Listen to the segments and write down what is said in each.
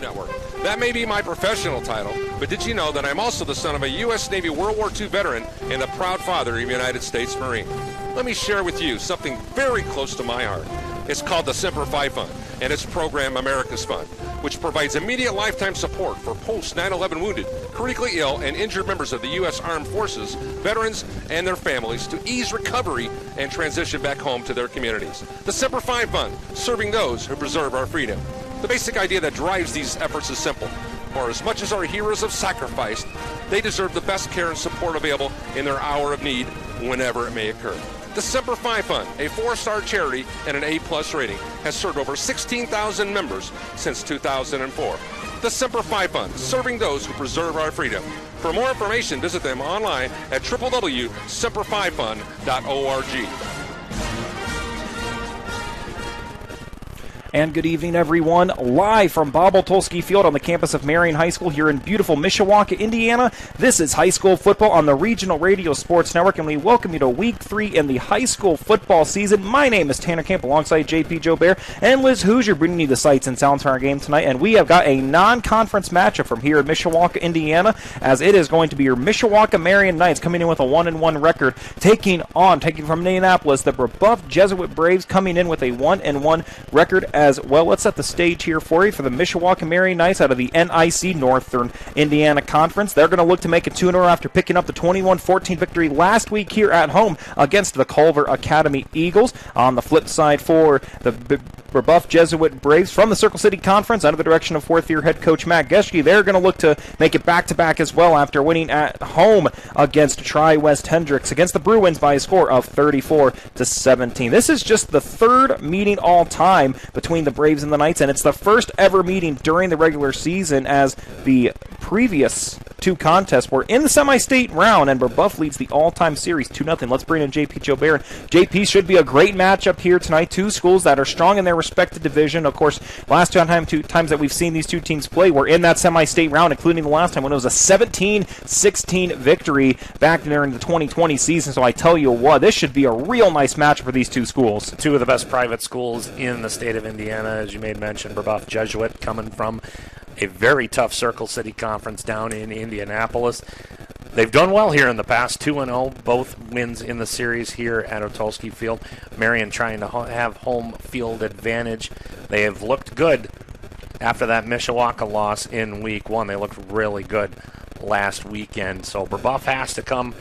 Network. That may be my professional title, but did you know that I'm also the son of a U.S. Navy World War II veteran and the proud father of a United States Marine? Let me share with you something very close to my heart. It's called the Semper Fi Fund, and its program America's Fund, which provides immediate lifetime support for post-9/11 wounded, critically ill, and injured members of the U.S. Armed Forces, veterans, and their families to ease recovery and transition back home to their communities. The Semper Fi Fund, serving those who preserve our freedom. The basic idea that drives these efforts is simple. For as much as our heroes have sacrificed, they deserve the best care and support available in their hour of need, whenever it may occur. The Semper Fi Fund, a 4-star charity and an A+ rating, has served over 16,000 members since 2004. The Semper Fi Fund, serving those who preserve our freedom. For more information, visit them online at www.semperfifund.org. And good evening, everyone. Live from Bob Oltolsky Field on the campus of Marian High School here in beautiful Mishawaka, Indiana. This is high school football on the Regional Radio Sports Network, and we welcome you to Week 3 in the high school football season. My name is Tanner Camp alongside JP Joubert and Liz Hoosier, bringing you the sights and sounds for our game tonight. And we have got a non-conference matchup from here in Mishawaka, Indiana, as it is going to be your Mishawaka Marian Knights coming in with a 1-1 record, taking from Indianapolis the Brebeuf Jesuit Braves coming in with a 1-1 record as well. Let's set the stage here for you for the Mishawaka Marian Knights out of the NIC Northern Indiana Conference. They're going to look to make it 2-0 after picking up the 21-14 victory last week here at home against the Culver Academy Eagles. On the flip side for the Brebeuf Jesuit Braves from the Circle City Conference under the direction of fourth-year head coach Matt Geschke, they're going to look to make it back-to-back as well after winning at home against Tri-West Hendricks against the Bruins by a score of 34-17. This is just the third meeting all-time between the Braves and the Knights, and it's the first ever meeting during the regular season, as the previous two contests were in the semi-state round, and Brebeuf leads the all-time series 2-0. Let's bring in JP Joubert. JP, should be a great matchup here tonight. Two schools that are strong in their respective division. Of course, last two times that we've seen these two teams play were in that semi-state round, including the last time when it was a 17-16 victory back during the 2020 season. So I tell you what, this should be a real nice matchup for these two schools. Two of the best private schools in the state of Indiana, as you made mention. Brebeuf Jesuit coming from a very tough Circle City Conference down in Indianapolis. They've done well here in the past, 2-0, both wins in the series here at Oltolsky Field. Marian trying to have home field advantage. They have looked good after that Mishawaka loss in Week 1. They looked really good last weekend. So Brebeuf has to come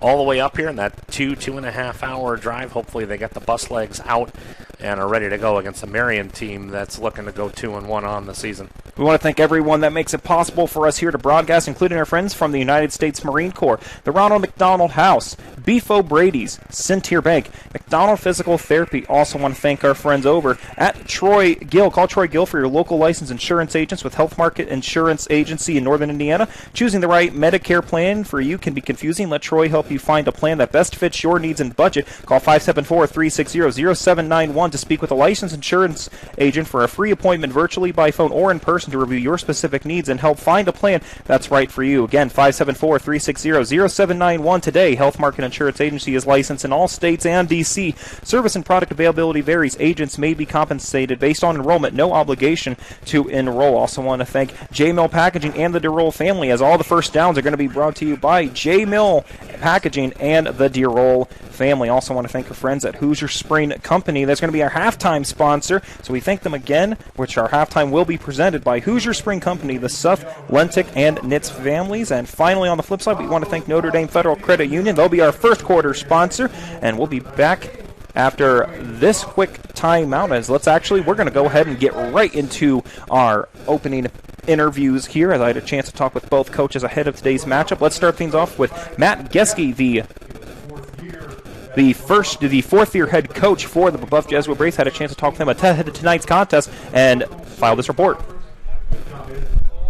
all the way up here in that 2.5 hour drive. Hopefully they get the bus legs out and are ready to go against a Marian team that's looking to go 2-1 on the season. We want to thank everyone that makes it possible for us here to broadcast, including our friends from the United States Marine Corps, the Ronald McDonald House, Beef O'Brady's, Centier Bank, McDonald Physical Therapy. Also want to thank our friends over at Troy Gill. Call Troy Gill for your local licensed insurance agents with Health Market Insurance Agency in Northern Indiana. Choosing the right Medicare plan for you can be confusing. Let Troy help you find a plan that best fits your needs and budget. Call 574-360-0791 to speak with a licensed insurance agent for a free appointment virtually, by phone, or in person to review your specific needs and help find a plan that's right for you. Again, 574-360-0791 today. Health Market Insurance Agency is licensed in all states and D.C. Service and product availability varies. Agents may be compensated based on enrollment. No obligation to enroll. Also want to thank J-Mill Packaging and the DeRoll family, as all the first downs are going to be brought to you by J-Mill Packaging and the DeRoll family. Also want to thank our friends at Hoosier Spring Company. That's going to be our halftime sponsor, so we thank them again, which our halftime will be presented by Hoosier Spring Company, the Suff, Lentick, and Nitz families. And finally, on the flip side, we want to thank Notre Dame Federal Credit Union. They'll be our first quarter sponsor, and we'll be back after this quick timeout, as we're going to go ahead and get right into our opening interviews here, as I had a chance to talk with both coaches ahead of today's matchup. Let's start things off with Matt Geschke, the fourth-year head coach for the Brebeuf Jesuit Braves. Had a chance to talk with him ahead of tonight's contest and filed this report.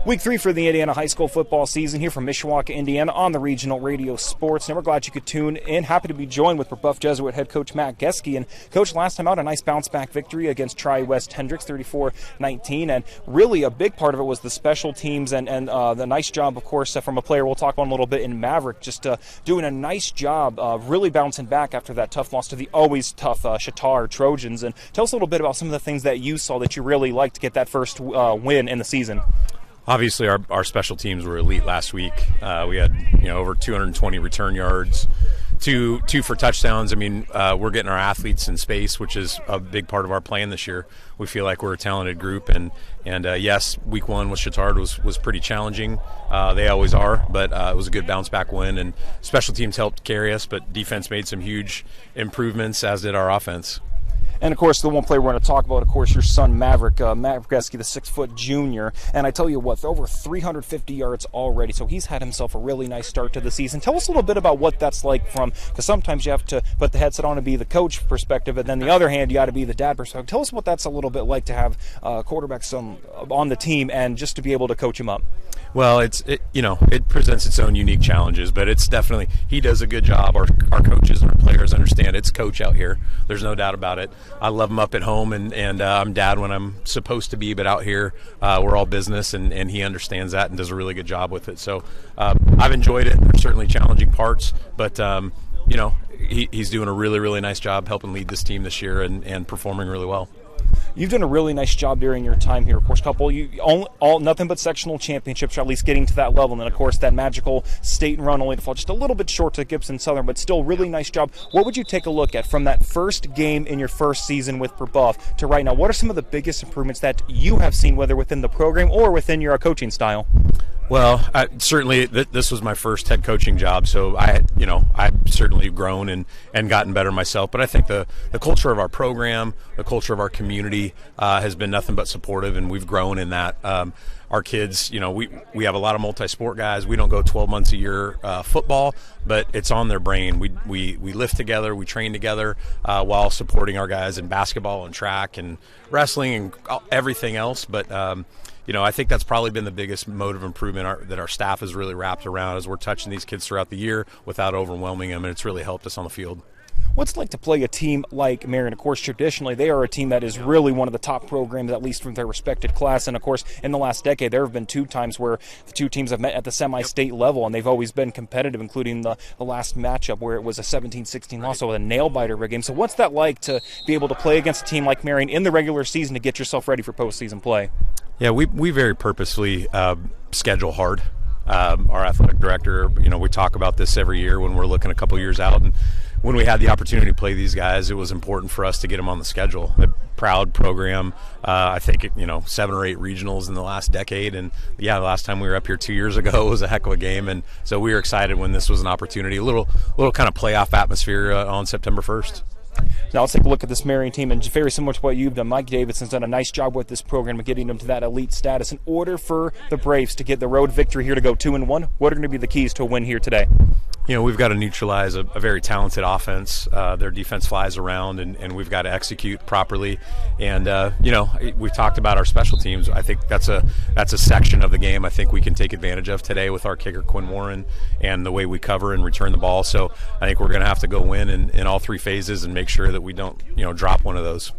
Week 3 for the Indiana high school football season here from Mishawaka, Indiana on the Regional Radio Sports. And we're glad you could tune in. Happy to be joined with Brebeuf Jesuit head coach Matt Geske. And coach, last time out, a nice bounce-back victory against Tri-West Hendricks, 34-19. And really a big part of it was the special teams and the nice job, of course, from a player we'll talk about in a little bit in Maverick, just doing a nice job really bouncing back after that tough loss to the always tough Shatar Trojans. And tell us a little bit about some of the things that you saw that you really liked to get that first win in the season. Obviously, our special teams were elite last week. We had over 220 return yards, two for touchdowns. I mean, we're getting our athletes in space, which is a big part of our plan this year. We feel like we're a talented group, and yes, week 1 with Chatard was pretty challenging. They always are, but it was a good bounce back win, and special teams helped carry us, but defense made some huge improvements, as did our offense. And, of course, the one player we're going to talk about, of course, your son, Maverick Geske, the 6-foot junior. And I tell you what, over 350 yards already. So he's had himself a really nice start to the season. Tell us a little bit about what that's like because sometimes you have to put the headset on and be the coach perspective, and then the other hand, you got to be the dad perspective. Tell us what that's a little bit like to have quarterbacks on the team and just to be able to coach him up. Well, it presents its own unique challenges, but it's definitely, he does a good job. Our coaches and our players understand it's coach out here. There's no doubt about it. I love him up at home, and I'm dad when I'm supposed to be, but out here we're all business, and he understands that and does a really good job with it. So I've enjoyed it. There's certainly challenging parts, but he's doing a really, really nice job helping lead this team this year and performing really well. You've done a really nice job during your time here. Of course, all nothing but sectional championships, or at least getting to that level. And then, of course, that magical state run only to fall just a little bit short to Gibson Southern, but still really nice job. What would you take a look at from that first game in your first season with Brebeuf to right now? What are some of the biggest improvements that you have seen, whether within the program or within your coaching style? Well, certainly this was my first head coaching job, so I've certainly grown and gotten better myself. But I think the culture of our program, the culture of our community has been nothing but supportive, and we've grown in that. Our kids, we have a lot of multi-sport guys. We don't go 12 months a year football, but it's on their brain. We lift together, we train together while supporting our guys in basketball and track and wrestling and everything else. But I think that's probably been the biggest mode of improvement that our staff has really wrapped around as we're touching these kids throughout the year without overwhelming them, and it's really helped us on the field. What's it like to play a team like Marian? Of course, traditionally, they are a team that is really one of the top programs, at least from their respected class. And, of course, in the last decade, there have been 2 times where the 2 teams have met at the semi-state level, and they've always been competitive, including the last matchup where it was a 17-16 loss, so a nail-biter of a game. So what's that like to be able to play against a team like Marian in the regular season to get yourself ready for postseason play? Yeah, we very purposely schedule hard. Our athletic director, we talk about this every year when we're looking a couple years out, and when we had the opportunity to play these guys, it was important for us to get them on the schedule. A proud program. I think 7 or 8 regionals in the last decade, and the last time we were up here 2 years ago was a heck of a game, and so we were excited when this was an opportunity. A little kind of playoff atmosphere on September 1st. Now let's take a look at this Marian team, and very similar to what you've done, Mike Davidson's done a nice job with this program of getting them to that elite status. In order for the Braves to get the road victory here to go 2-1, what are going to be the keys to a win here today? We've got to neutralize a very talented offense. Their defense flies around, and we've got to execute properly. And we've talked about our special teams. I think that's a section of the game I think we can take advantage of today with our kicker Quinn Warren and the way we cover and return the ball. So I think we're going to have to go win in all 3 phases and make sure that we don't drop one of those.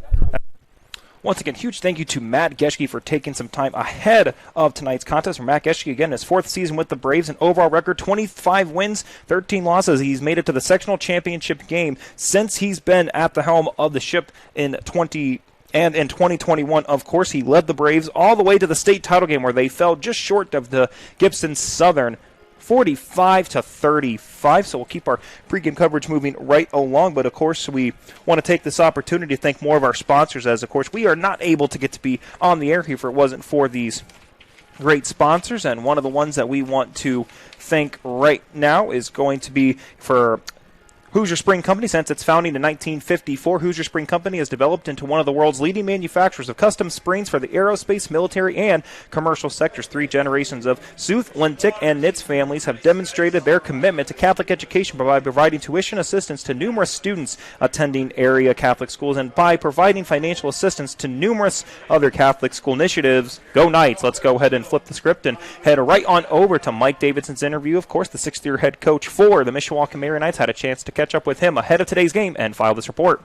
Once again, huge thank you to Matt Geske for taking some time ahead of tonight's contest. For Matt Geske, again, his 4th season with the Braves, an overall record, 25 wins, 13 losses. He's made it to the sectional championship game since he's been at the helm of the ship in 2021, of course, he led the Braves all the way to the state title game where they fell just short of the Gibson Southern 45-35. So we'll keep our pregame coverage moving right along. But, of course, we want to take this opportunity to thank more of our sponsors as, of course, we are not able to get to be on the air here if it wasn't for these great sponsors. And one of the ones that we want to thank right now is going to be for Hoosier Spring Company, since its founding in 1954, Hoosier Spring Company has developed into one of the world's leading manufacturers of custom springs for the aerospace, military, and commercial sectors. 3 generations of Sooth, Lintic, and Nitz families have demonstrated their commitment to Catholic education by providing tuition assistance to numerous students attending area Catholic schools and by providing financial assistance to numerous other Catholic school initiatives. Go Knights! Let's go ahead and flip the script and head right on over to Mike Davidson's interview. Of course, the 6th-year head coach for the Mishawaka Marian Knights had a chance to catch up with him ahead of today's game and file this report.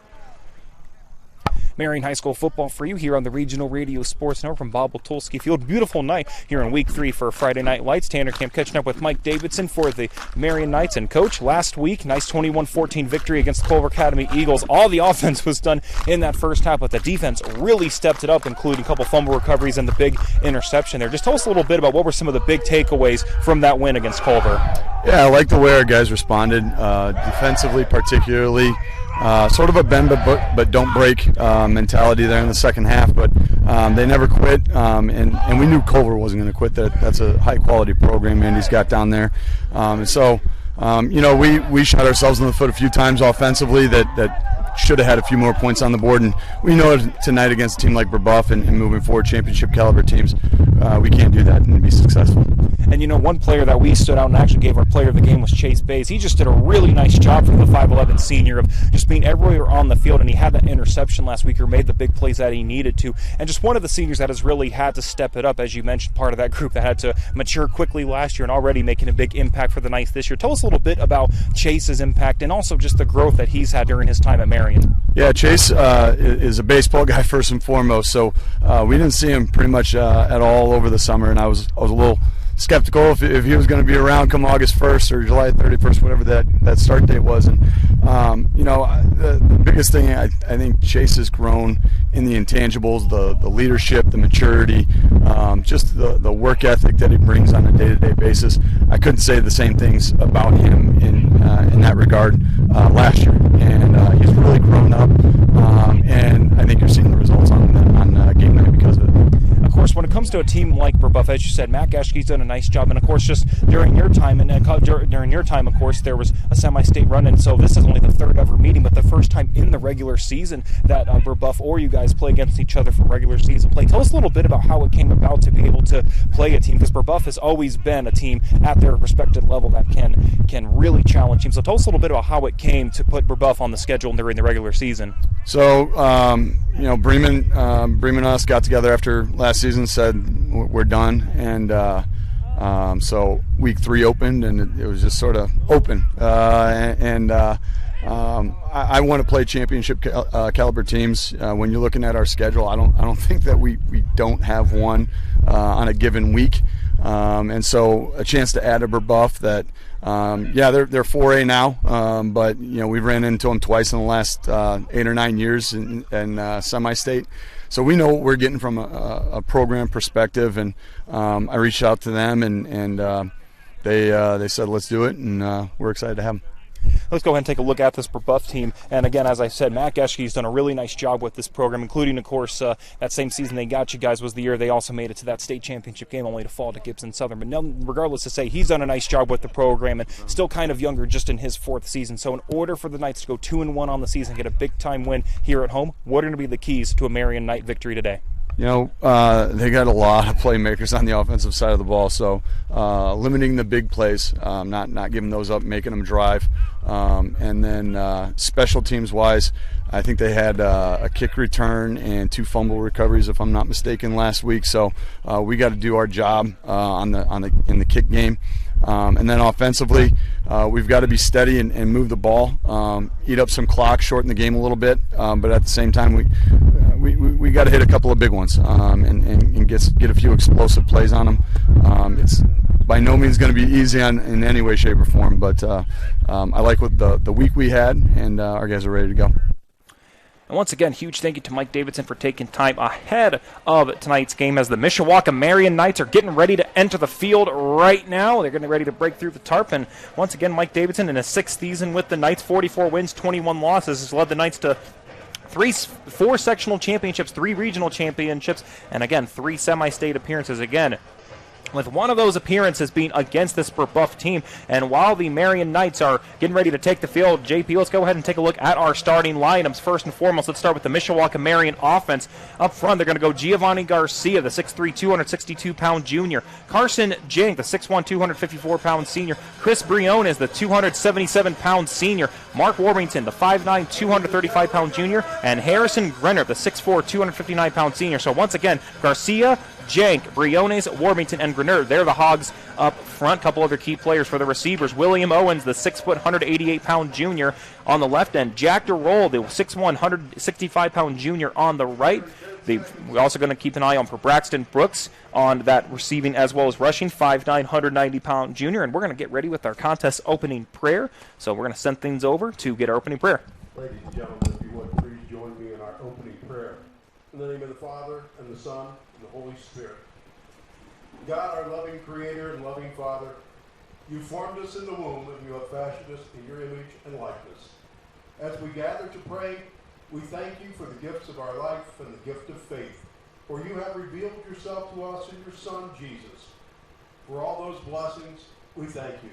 Marian High School football for you here on the Regional Radio Sports Network from Bob Tolsky Field. Beautiful night here in Week 3 for Friday Night Lights. Tanner Camp catching up with Mike Davidson for the Marian Knights. And Coach, last week, nice 21-14 victory against the Culver Academy Eagles. All the offense was done in that first half, but the defense really stepped it up, including a couple fumble recoveries and the big interception there. Just tell us a little bit about what were some of the big takeaways from that win against Culver. Yeah, I like the way our guys responded, defensively particularly. Sort of a bend but don't break mentality there in the second half, but they never quit, and we knew Culver wasn't going to quit. That's a high-quality program Andy's got down there. And so, we shot ourselves in the foot a few times offensively that should have had a few more points on the board, and we know tonight against a team like Brebeuf and moving forward championship caliber teams, we can't do that and be successful. And one player that we stood out and actually gave our player of the game was Chase Bays. He just did a really nice job for the 5'11 senior of just being everywhere on the field, and he had that interception last week or made the big plays that he needed to. And just one of the seniors that has really had to step it up, as you mentioned, part of that group that had to mature quickly last year and already making a big impact for the Knights this year. Tell us a little bit about Chase's impact and also just the growth that he's had during his time at Marian. Yeah, Chase is a baseball guy first and foremost, so we didn't see him pretty much at all over the summer, and I was a little skeptical if he was going to be around come August 1st or July 31st, whatever that start date was. And the biggest thing I think Chase has grown in the intangibles, the leadership, the maturity, just the work ethic that he brings on a day-to-day basis. I couldn't say the same things about him in that regard last year, and he's really grown up, and I think you're seeing the results on game night because of it. Of course, when it comes to a team like Brebeuf, as you said, Matt Geschke's done a nice job, and of course, just during your time, of course, there was a semi-state run, and so this is only the 3rd ever meeting, but the first time in the regular season that Brebeuf or you guys play against each other for regular season play. Tell us a little bit about how it came about to be able to play a team, because Brebeuf has always been a team at their respected level that can really challenge teams. So tell us a little bit about how it came to put Brebeuf on the schedule during the regular season. So, Bremen and us got together after last season, said we're done, and so week 3 opened, and it was just sort of open. I want to play championship caliber teams. When you're looking at our schedule, I don't think that we don't have one on a given week. And so a chance to add a Brebeuf that, they're 4A now, but we've ran into them twice in the last 8 or 9 years in semi-state. So we know what we're getting from a program perspective, and I reached out to them, and they said let's do it, and we're excited to have them. Let's go ahead and take a look at this Brebeuf team. And again, as I said, Matt Geschke's done a really nice job with this program, including, of course, that same season they got you guys was the year they also made it to that state championship game, only to fall to Gibson Southern. But regardless to say, he's done a nice job with the program and still kind of younger, just in his 4th season. So in order for the Knights to go 2-1 on the season, get a big-time win here at home, what are going to be the keys to a Marian Knight victory today? They got a lot of playmakers on the offensive side of the ball, so limiting the big plays, not giving those up, making them drive. And then special teams wise, I think they had a kick return and 2 fumble recoveries, if I'm not mistaken, last week. So we got to do our job in the kick game. And then offensively, we've got to be steady and move the ball, eat up some clock, shorten the game a little bit, but at the same time we got to hit a couple of big ones and get a few explosive plays on them. It's by no means going to be easy in any way, shape, or form, but I like what the week we had, and our guys are ready to go. And once again, huge thank you to Mike Davidson for taking time ahead of tonight's game as the Mishawaka Marian Knights are getting ready to enter the field right now. They're getting ready to break through the tarp. And once again, Mike Davidson in his 6th season with the Knights, 44 wins, 21 losses, has led the Knights to 4 sectional championships, 3 regional championships, and again, 3 semi-state appearances. Again, with one of those appearances being against this Brebeuf team. And while the Marian Knights are getting ready to take the field, JP, let's go ahead and take a look at our starting lineups. First and foremost, let's start with the Mishawaka Marian offense. Up front, they're going to go Giovanni Garcia, the 6'3", 262-pound junior. Carson Jank, the 6'1", 254-pound senior. Chris Briones, the 277-pound senior. Mark Warmington, the 5'9", 235-pound junior. And Harrison Grenner, the 6'4", 259-pound senior. So once again, Garcia, Jank, Briones, Warmington, and Grenner. They're the Hogs up front. Couple other key players for the receivers. William Owens, the 6', 188-pound junior on the left end. Jack DeRoll, the 6'1", 165-pound junior on the right. We're also going to keep an eye on for Braxton Brooks on that receiving as well as rushing, 5'9", 190-pound junior. And we're going to get ready with our contest opening prayer. So we're going to send things over to get our opening prayer. Ladies and gentlemen, if you would, please join me in our opening prayer. In the name of the Father, and the Son, and the Holy Spirit. God, our loving Creator and loving Father, you formed us in the womb, and you have fashioned us in your image and likeness. As we gather to pray, we thank you for the gifts of our life and the gift of faith, for you have revealed yourself to us in your Son, Jesus. For all those blessings, we thank you.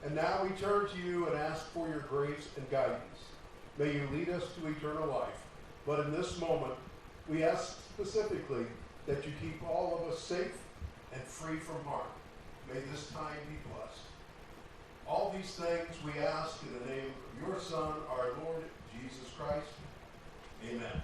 And now we turn to you and ask for your grace and guidance. May you lead us to eternal life. But in this moment, we ask specifically that you keep all of us safe and free from harm. May this time be blessed. All these things we ask in the name of your Son, our Lord Jesus Christ. Amen.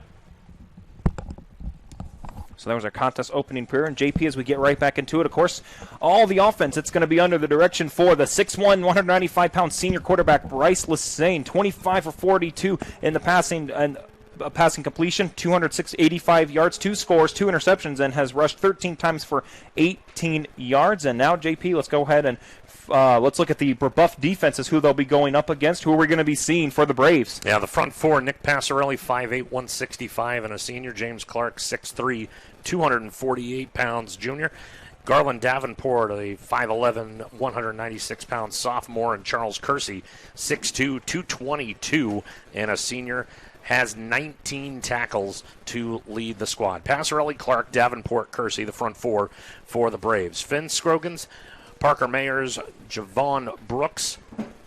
So that was our contest opening prayer. And JP, as we get right back into it, of course, all the offense, it's going to be under the direction for the 6'1", 195-pound senior quarterback Bryce Lassane, 25 for 42 in the passing and passing completion, 285 yards, 2 scores, 2 interceptions, and has rushed 13 times for 18 yards. And now, JP, let's go ahead and let's look at the Brebeuf defenses, who they'll be going up against. Who are we going to be seeing for the Braves? Yeah, the front four, Nick Passarelli, 5'8", 165, and a senior. James Clark, 6'3", 248 pounds, junior. Garland Davenport, a 5'11", 196-pound sophomore, and Charles Kersey, 6'2", 222, and a senior. Has 19 tackles to lead the squad. Passarelli, Clark, Davenport, Kersey, the front four for the Braves. Finn Scroggins, Parker Mayers, Javon Brooks,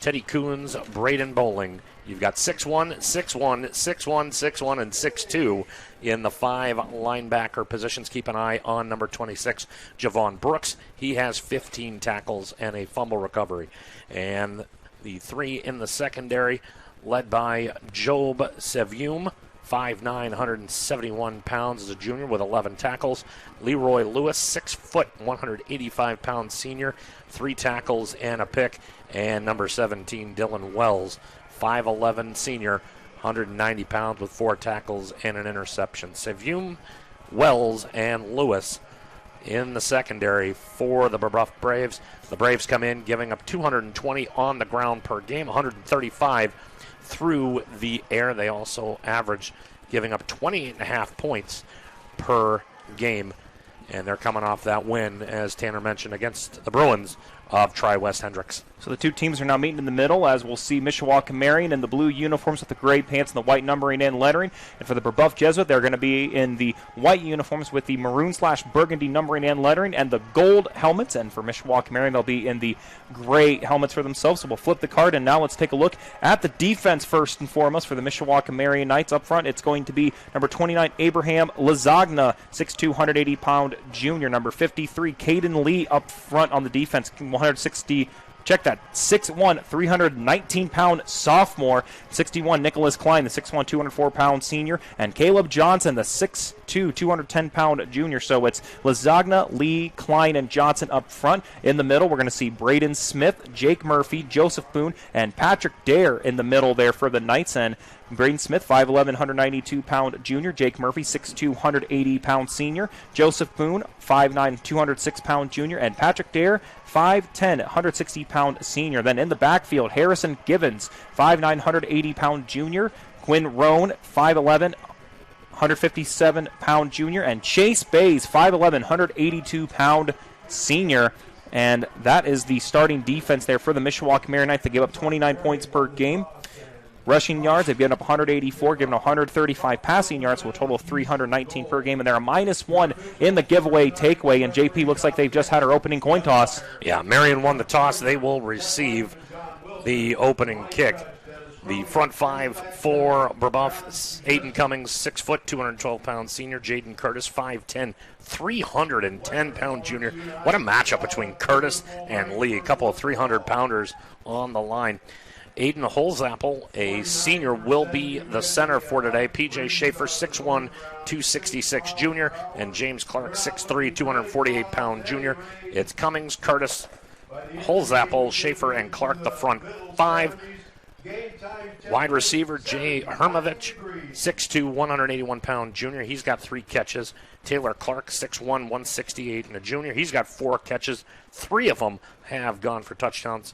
Teddy Coons, Braden Bowling. You've got 6'1", 6'1", 6'1", 6'1", and 6'2 in the 5 linebacker positions. Keep an eye on number 26, Javon Brooks. He has 15 tackles and a fumble recovery. And the 3 in the secondary, led by Job Sevium, 5'9", 171 pounds as a junior with 11 tackles. Leroy Lewis, 6 foot, 185-pound senior, 3 tackles and a pick. And number 17, Dylan Wells, 5'11", senior, 190 pounds with 4 tackles and an interception. Sevium, Wells, and Lewis in the secondary for the Brebeuf Braves. The Braves come in giving up 220 on the ground per game, 135 through the air. They also average giving up 28.5 points per game. And they're coming off that win, as Tanner mentioned, against the Bruins of Tri-West Hendricks. So the two teams are now meeting in the middle, as we'll see Mishawaka Marian in the blue uniforms with the gray pants and the white numbering and lettering. And for the Brebeuf Jesuit, they're going to be in the white uniforms with the maroon/burgundy numbering and lettering and the gold helmets. And for Mishawaka Marian, they'll be in the gray helmets for themselves. So we'll flip the card, and now let's take a look at the defense first and foremost for the Mishawaka Marian Knights. Up front, it's going to be number 29, Abraham Lazagna, 6'2", 180-pound junior. Number 53, Caden Lee up front on the defense, 160. Check that, 6'1", 319-pound sophomore. 61, Nicholas Klein, the 6'1", 204-pound senior. And Caleb Johnson, the 6'2", 210-pound junior. So it's Lazagna, Lee, Klein, and Johnson up front. In the middle, we're going to see Braden Smith, Jake Murphy, Joseph Boone, and Patrick Dare in the middle there for the Knights. And Braden Smith, 5'11", 192-pound junior. Jake Murphy, 6'2", 180-pound senior. Joseph Boone, 5'9", 206-pound junior. And Patrick Dare, 5'10", 160-pound senior. Then in the backfield, Harrison Givens, 5'9", 180-pound junior. Quinn Roan, 5'11", 157-pound junior. And Chase Bays, 5'11", 182-pound senior. And that is the starting defense there for the Mishawaka Marian Knights. They give up 29 points per game. rushing yards. They've given up 184, given 135 passing yards, so a total of 319 per game. And they're a -1 in the giveaway takeaway. And JP looks like they've just had our opening coin toss. Yeah, Marian won the toss. They will receive the opening kick. The front five for Brebeuf: Aiden Cummings, 6 foot, 212 pound senior. Jaden Curtis, 5'10", 310-pound junior. What a matchup between Curtis and Lee. A couple of 300-pounders on the line. Aiden Holzapfel, a senior, will be the center for today. PJ Schaefer, 6'1", 266 junior. And James Clark, 6'3", 248-pound junior. It's Cummings, Curtis, Holzapfel, Schaefer, and Clark, the front five. Wide receiver Jay Hermovich, 6'2", 181-pound junior. He's got 3 catches. Taylor Clark, 6'1", 168, and a junior. He's got 4 catches. 3 of them have gone for touchdowns.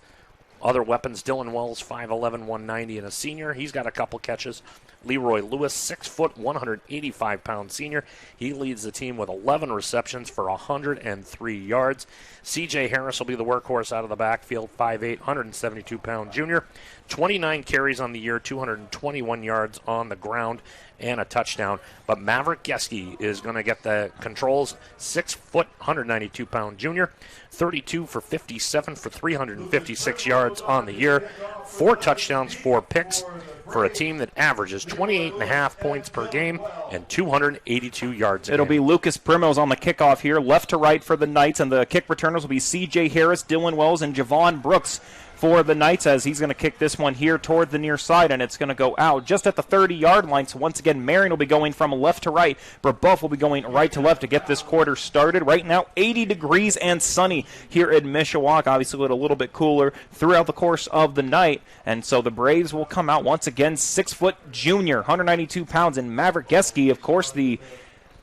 Other weapons, Dylan Wells, 5'11", 190, and a senior. He's got a couple catches. Leroy Lewis, 6 foot, 185-pound senior. He leads the team with 11 receptions for 103 yards. C.J. Harris will be the workhorse out of the backfield, 5'8", 172-pound junior. 29 carries on the year, 221 yards on the ground, and a touchdown. But Maverick Geske is going to get the controls, 6 foot, 192-pound junior. 32 for 57 for 356 yards on the year. 4 touchdowns, 4 picks, for a team that averages 28.5 points per game and 282 yards a It'll game. be Lucas Primos on the kickoff here, left to right for the Knights, and the kick returners will be C.J. Harris, Dylan Wells, and Javon Brooks for the Knights, as he's going to kick this one here toward the near side, and it's going to go out just at the 30-yard line. So once again, Marian will be going from left to right. Brebeuf will be going right to left to get this quarter started. Right now, 80 degrees and sunny here in Mishawaka. Obviously, a little bit cooler throughout the course of the night. And so the Braves will come out once again, 6-foot junior, 192 pounds, and Maverick Geske, of course, the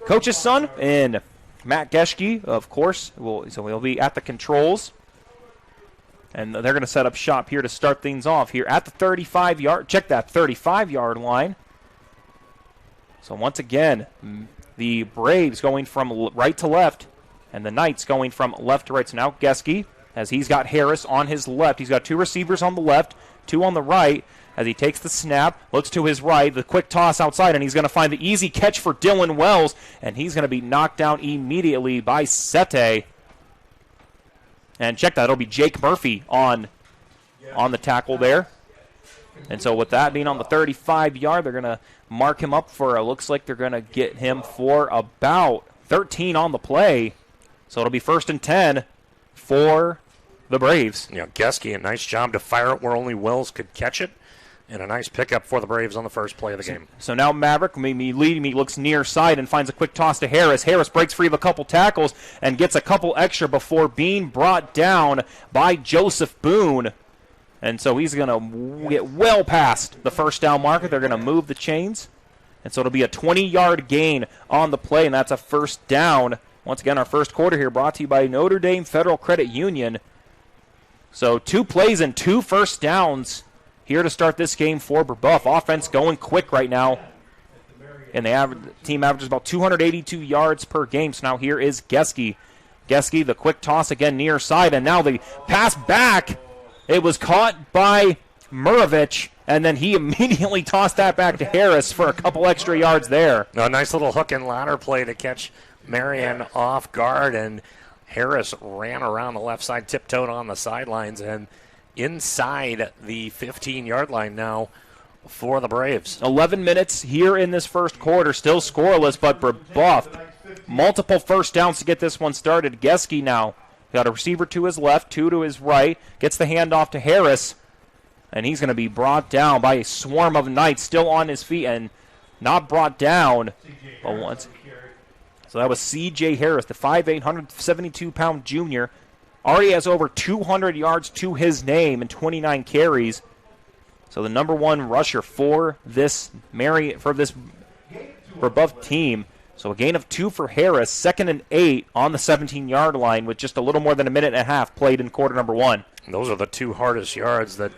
coach's son, and Matt Geske, of course, he'll be at the controls. And they're going to set up shop here to start things off here at the 35-yard. Check that 35-yard line. So once again, the Braves going from right to left, and the Knights going from left to right. So now Geske, as he's got Harris on his left. He's got 2 receivers on the left, 2 on the right. As he takes the snap, looks to his right, the quick toss outside, and he's going to find the easy catch for Dylan Wells, and he's going to be knocked down immediately by Sete. And check that, it'll be Jake Murphy on the tackle there. And so with that being on the 35-yard, they're going to mark him up for, looks like they're going to get him for about 13 on the play. So it'll be 1st and 10 for the Braves. Yeah, Geske, a nice job to fire it where only Wells could catch it. And a nice pickup for the Braves on the first play of the game. So now Maverick, leading me, looks near side and finds a quick toss to Harris. Harris breaks free of a couple tackles and gets a couple extra before being brought down by Joseph Boone. And so he's going to get well past the first down marker. They're going to move the chains. And so it'll be a 20-yard gain on the play, and that's a first down. Once again, our first quarter here brought to you by Notre Dame Federal Credit Union. So 2 plays and 2 first downs here to start this game for Brebeuf. Offense going quick right now. And the team averages about 282 yards per game. So now here is Geske. Geske, the quick toss again near side. And now the pass back. It was caught by Murovich. And then he immediately tossed that back to Harris for a couple extra yards there. A nice little hook and ladder play to catch Marian off guard. And Harris ran around the left side, tiptoed on the sidelines, and inside the 15-yard line now for the Braves. 11 minutes here in this first quarter, still scoreless, but Brebeuf, multiple first downs to get this one started. Geske now got a receiver to his left, 2 to his right, gets the handoff to Harris, and he's going to be brought down by a swarm of Knights, still on his feet and not brought down. But once. So that was C.J. Harris, the 5'8", 172-pound junior. Already has over 200 yards to his name and 29 carries. So the number 1 rusher for this Brebeuf team. So a gain of 2 for Harris, 2nd and 8 on the 17-yard line with just a little more than a minute and a half played in quarter number 1. And those are the 2 hardest yards that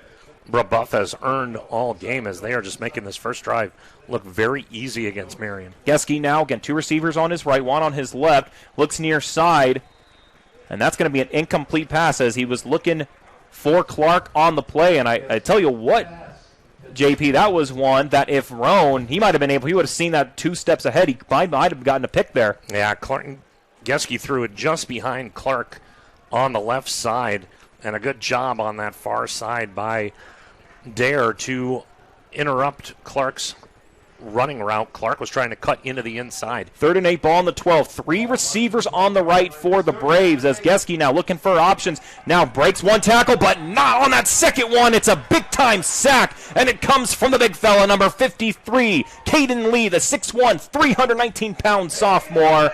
Brebeuf has earned all game, as they are just making this first drive look very easy against Marian. Geske now, again, 2 receivers on his right, 1 on his left, looks near side. And that's going to be an incomplete pass as he was looking for Clark on the play. And I tell you what, JP, that was one that if Roan, he would have seen that 2 steps ahead. He might have gotten a pick there. Yeah, Geske threw it just behind Clark on the left side, and a good job on that far side by Dare to interrupt Clark's running route. Clark was trying to cut into the inside. 3rd and 8, ball on the 12. 3 receivers on the right for the Braves as Geske now looking for options. Now breaks one tackle, but not on that second one. It's a big-time sack, and it comes from the big fella, number 53, Caden Lee, the 6'1", 319-pound sophomore.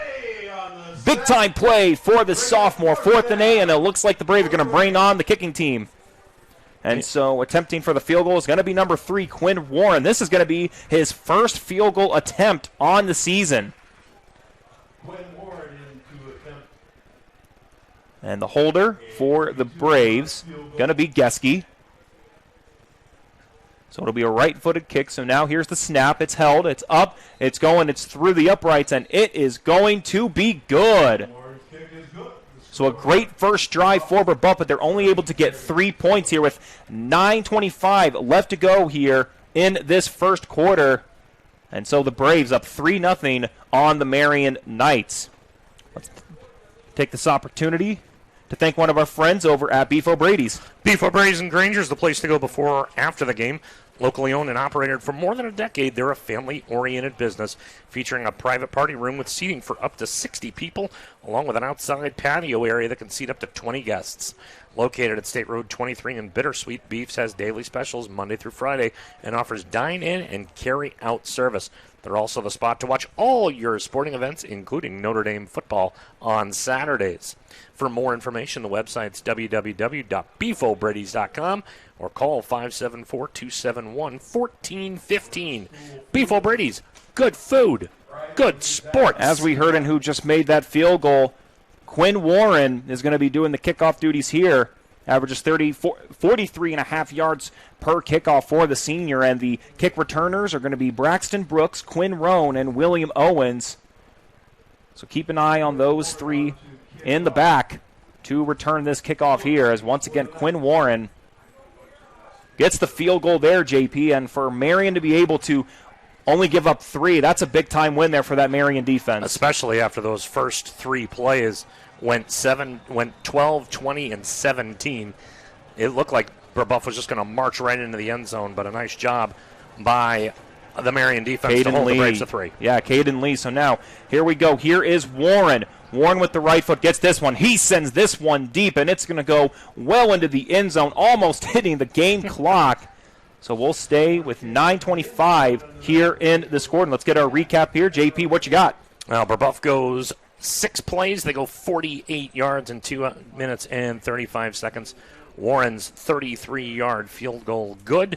Big-time play for the sophomore. 4th and 8, and it looks like the Braves are going to bring on the kicking team. And so attempting for the field goal is going to be number 3, Quinn Warren. This is going to be his first field goal attempt on the season. Quinn Warren into attempt. And the holder for the Braves going to be Geske. So it'll be a right-footed kick. So now here's the snap. It's held. It's up. It's going. It's through the uprights, and it is going to be good. So a great first drive for Brebeuf, but they're only able to get 3 points here with 9:25 left to go here in this first quarter. And so the Braves up 3-0 on the Marian Knights. Let's take this opportunity to thank one of our friends over at Beef O'Brady's. Beef O'Brady's in Granger is the place to go before or after the game. Locally owned and operated for more than a decade, they're a family-oriented business featuring a private party room with seating for up to 60 people, along with an outside patio area that can seat up to 20 guests. Located at State Road 23 in Bittersweet, Beefs has daily specials Monday through Friday and offers dine-in and carry-out service. They're also the spot to watch all your sporting events, including Notre Dame football, on Saturdays. For more information, the website's www.beefobradys.com or call 574-271-1415. Beef O'Brady's, good food, good sports. As we heard in who just made that field goal, Quinn Warren is going to be doing the kickoff duties here. Averages 43.5 yards per kickoff for the senior, and the kick returners are going to be Braxton Brooks, Quinn Roan, and William Owens. So keep an eye on those 3 in the back to return this kickoff here, as once again Quinn Warren gets the field goal there, JP, and for Marian to be able to only give up 3, that's a big-time win there for that Marian defense. Especially after those first 3 plays went 12, 20, and 17. It looked like Brebeuf was just going to march right into the end zone, but a nice job by the Marian defense to hold the Braves to 3. Yeah, Caden Lee. So now, here we go. Here is Warren. Warren with the right foot gets this one. He sends this one deep, and it's going to go well into the end zone, almost hitting the game clock. So we'll stay with 9:25 here in this quarter. Let's get our recap here. JP, what you got? Well, Brebeuf goes 6 plays. They go 48 yards in 2 minutes and 35 seconds. Warren's 33-yard field goal good.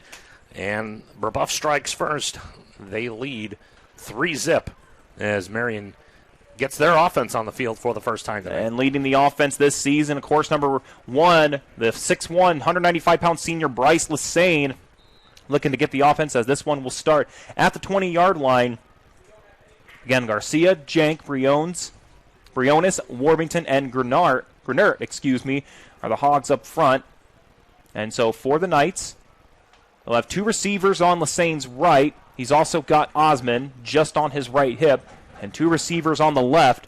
And Brebeuf strikes first. They lead 3-0 as Marian gets their offense on the field for the first time today. And leading the offense this season, of course, number 1, the 6'1", 195-pound senior Bryce Lassane, looking to get the offense as this one will start at the 20-yard line. Again, Garcia, Jank, Briones, Warbington, and Grenert, are the Hogs up front. And so for the Knights, they'll have 2 receivers on Lassane's right. He's also got Osman just on his right hip, and 2 receivers on the left.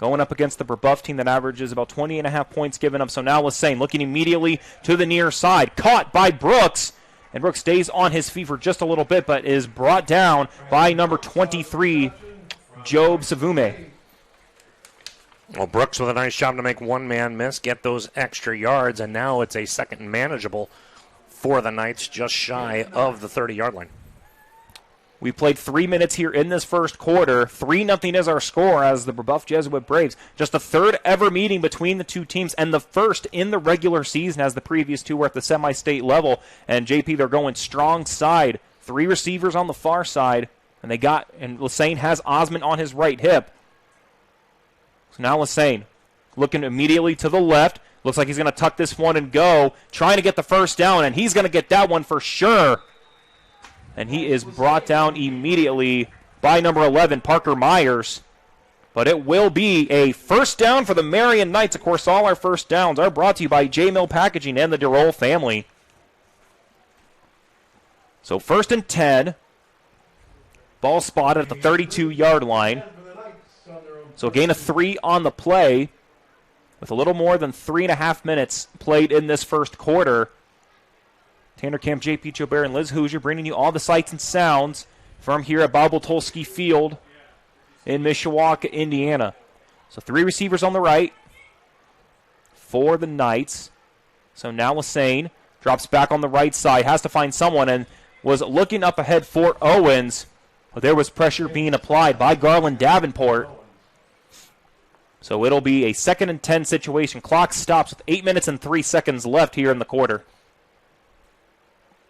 Going up against the Brebeuf team that averages about 20.5 points given up. So now Lassane looking immediately to the near side. Caught by Brooks. And Brooks stays on his feet for just a little bit, but is brought down by number 23, Job Savume. Well, Brooks with a nice job to make one man miss, get those extra yards, and now it's a second and manageable for the Knights, just shy of the 30-yard line. We played 3 minutes here in this first quarter. 3-0 is our score as the Brebeuf Jesuit Braves. Just the 3rd ever meeting between the 2 teams and the 1st in the regular season, as the previous 2 were at the semi-state level. And JP, they're going strong side. 3 receivers on the far side. And Lassane has Osman on his right hip. So now Lassane looking immediately to the left. Looks like he's going to tuck this one and go. Trying to get the first down, and he's going to get that one for sure. And he is brought down immediately by number 11, Parker Myers. But it will be a first down for the Marian Knights. Of course, all our first downs are brought to you by J Mill Packaging and the DeRoll family. So 1st and 10. Ball spotted at the 32-yard line. So a gain of 3 on the play with a little more than 3.5 minutes played in this first quarter. Tanner Camp, JP Jobert, and Liz Hoosier bringing you all the sights and sounds from here at Bob Tolsky Field in Mishawaka, Indiana. So 3 receivers on the right for the Knights. So now Lassane drops back on the right side, has to find someone, and was looking up ahead for Owens, but there was pressure being applied by Garland Davenport. So it'll be a 2nd and 10 situation. Clock stops with 8 minutes and 3 seconds left here in the quarter.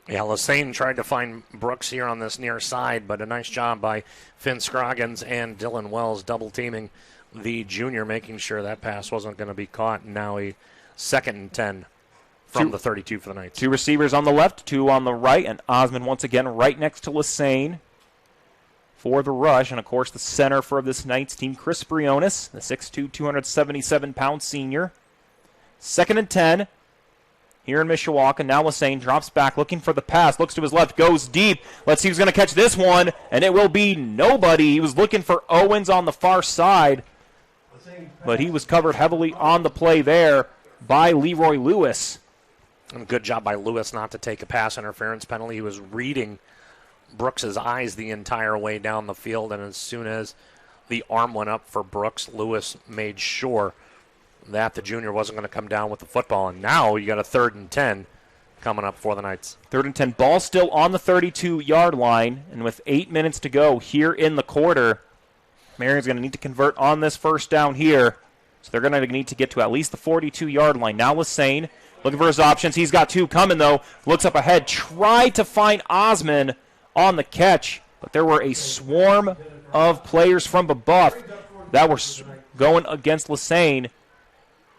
Yeah, Lassane tried to find Brooks here on this near side, but a nice job by Finn Scroggins and Dylan Wells double-teaming the junior, making sure that pass wasn't going to be caught. And now a 2nd and 10 from the 32 for the Knights. 2 receivers on the left, 2 on the right, and Osmond once again right next to Lassane for the rush. And, of course, the center for this Knights team, Chris Briones, the 6'2", 277-pound senior. 2nd and 10 here in Mishawaka. Now Lassane drops back, looking for the pass, looks to his left, goes deep. Let's see who's going to catch this one, and it will be nobody. He was looking for Owens on the far side, but he was covered heavily on the play there by Leroy Lewis. And good job by Lewis not to take a pass interference penalty. He was reading Brooks's eyes the entire way down the field, and as soon as the arm went up for Brooks, Lewis made sure that the junior wasn't going to come down with the football. And now you got a 3rd and 10 coming up for the Knights. 3rd and 10, ball still on the 32-yard line, and with 8 minutes to go here in the quarter, Marian's going to need to convert on this first down here. So they're going to need to get to at least the 42-yard line. Now Lassane looking for his options. He's got 2 coming, though. Looks up ahead. Tried to find Osmond on the catch, but there were a swarm of players from Brebeuf that were going against Lassane.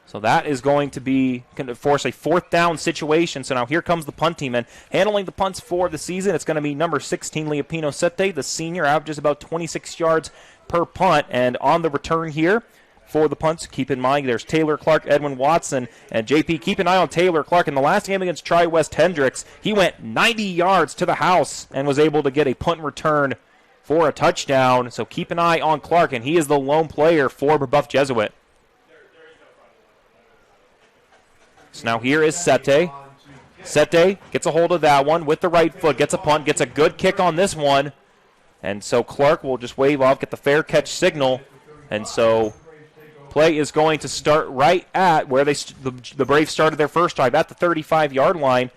So that is going to force a 4th down situation. So now here comes the punt team. And handling the punts for the season, it's going to be number 16, Leopino Sete. The senior averages about 26 yards per punt. And on the return here for the punts, keep in mind there's Taylor Clark, Edwin Watson, and JP. Keep an eye on Taylor Clark. In the last game against Tri-West Hendricks, he went 90 yards to the house and was able to get a punt return for a touchdown. So keep an eye on Clark, and he is the lone player for Brebeuf Jesuit. So now here is Sete. Sete gets a hold of that one with the right foot, gets a punt, gets a good kick on this one. And so Clark will just wave off, get the fair catch signal. And so play is going to start right at where the Braves started their first drive, at the 35-yard line.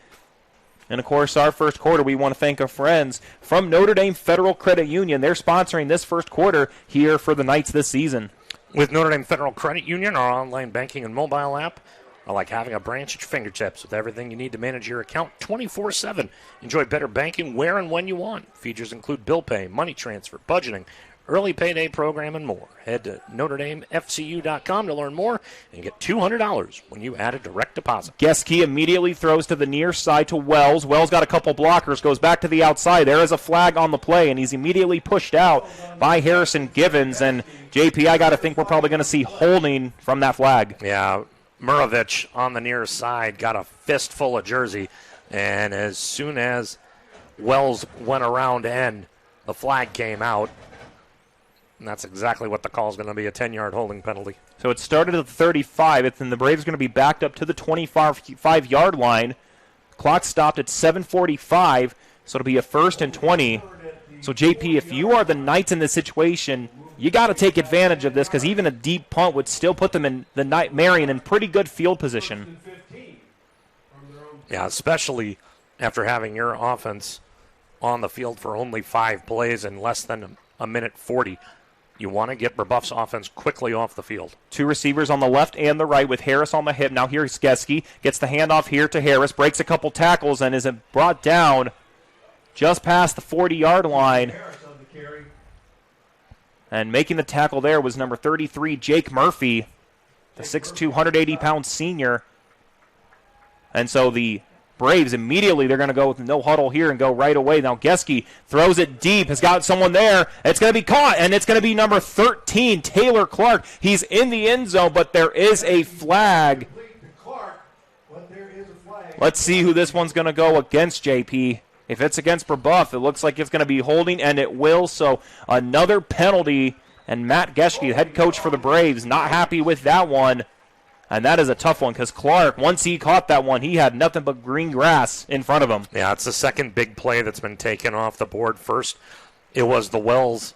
And, of course, our first quarter, we want to thank our friends from Notre Dame Federal Credit Union. They're sponsoring this first quarter here for the Knights this season. With Notre Dame Federal Credit Union, our online banking and mobile app, I like having a branch at your fingertips with everything you need to manage your account 24/7. Enjoy better banking where and when you want. Features include bill pay, money transfer, budgeting, early payday program, and more. Head to NotreDameFCU.com to learn more and get $200 when you add a direct deposit. Geske immediately throws to the near side to Wells. Wells got a couple blockers, goes back to the outside. There is a flag on the play, and he's immediately pushed out by Harrison Givens. And, JP, I got to think we're probably going to see holding from that flag. Yeah, Murovich on the near side got a fistful of jersey, and as soon as Wells went around end, the flag came out, and that's exactly what the call is going to be, a 10-yard holding penalty. So it started at the 35, and the Braves are going to be backed up to the 25-yard line. Clock stopped at 7:45, so it'll be a 1st and 20. So, JP, if you are the Knights in this situation, you got to take advantage of this, because even a deep punt would still put them in the Marian in pretty good field position. Yeah, especially after having your offense on the field for only 5 plays in less than a minute 40. You want to get Brebeuf's offense quickly off the field. 2 receivers on the left and the right with Harris on the hip. Now here's Geske. Gets the handoff here to Harris. Breaks a couple tackles and is brought down just past the 40-yard line. And making the tackle there was number 33, Jake Murphy, the 6'2", 180-pound senior. And so the Braves immediately, they're going to go with no huddle here and go right away. Now Geske throws it deep, has got someone there. It's going to be caught, and it's going to be number 13, Taylor Clark. He's in the end zone, but there is a flag. Let's see who this one's going to go against, JP. If it's against Brebeuf, it looks like it's going to be holding, and it will. So another penalty, and Matt Geschke, the head coach for the Braves, not happy with that one. And that is a tough one because Clark, once he caught that one, he had nothing but green grass in front of him. Yeah, it's the second big play that's been taken off the board. First, it was the Wells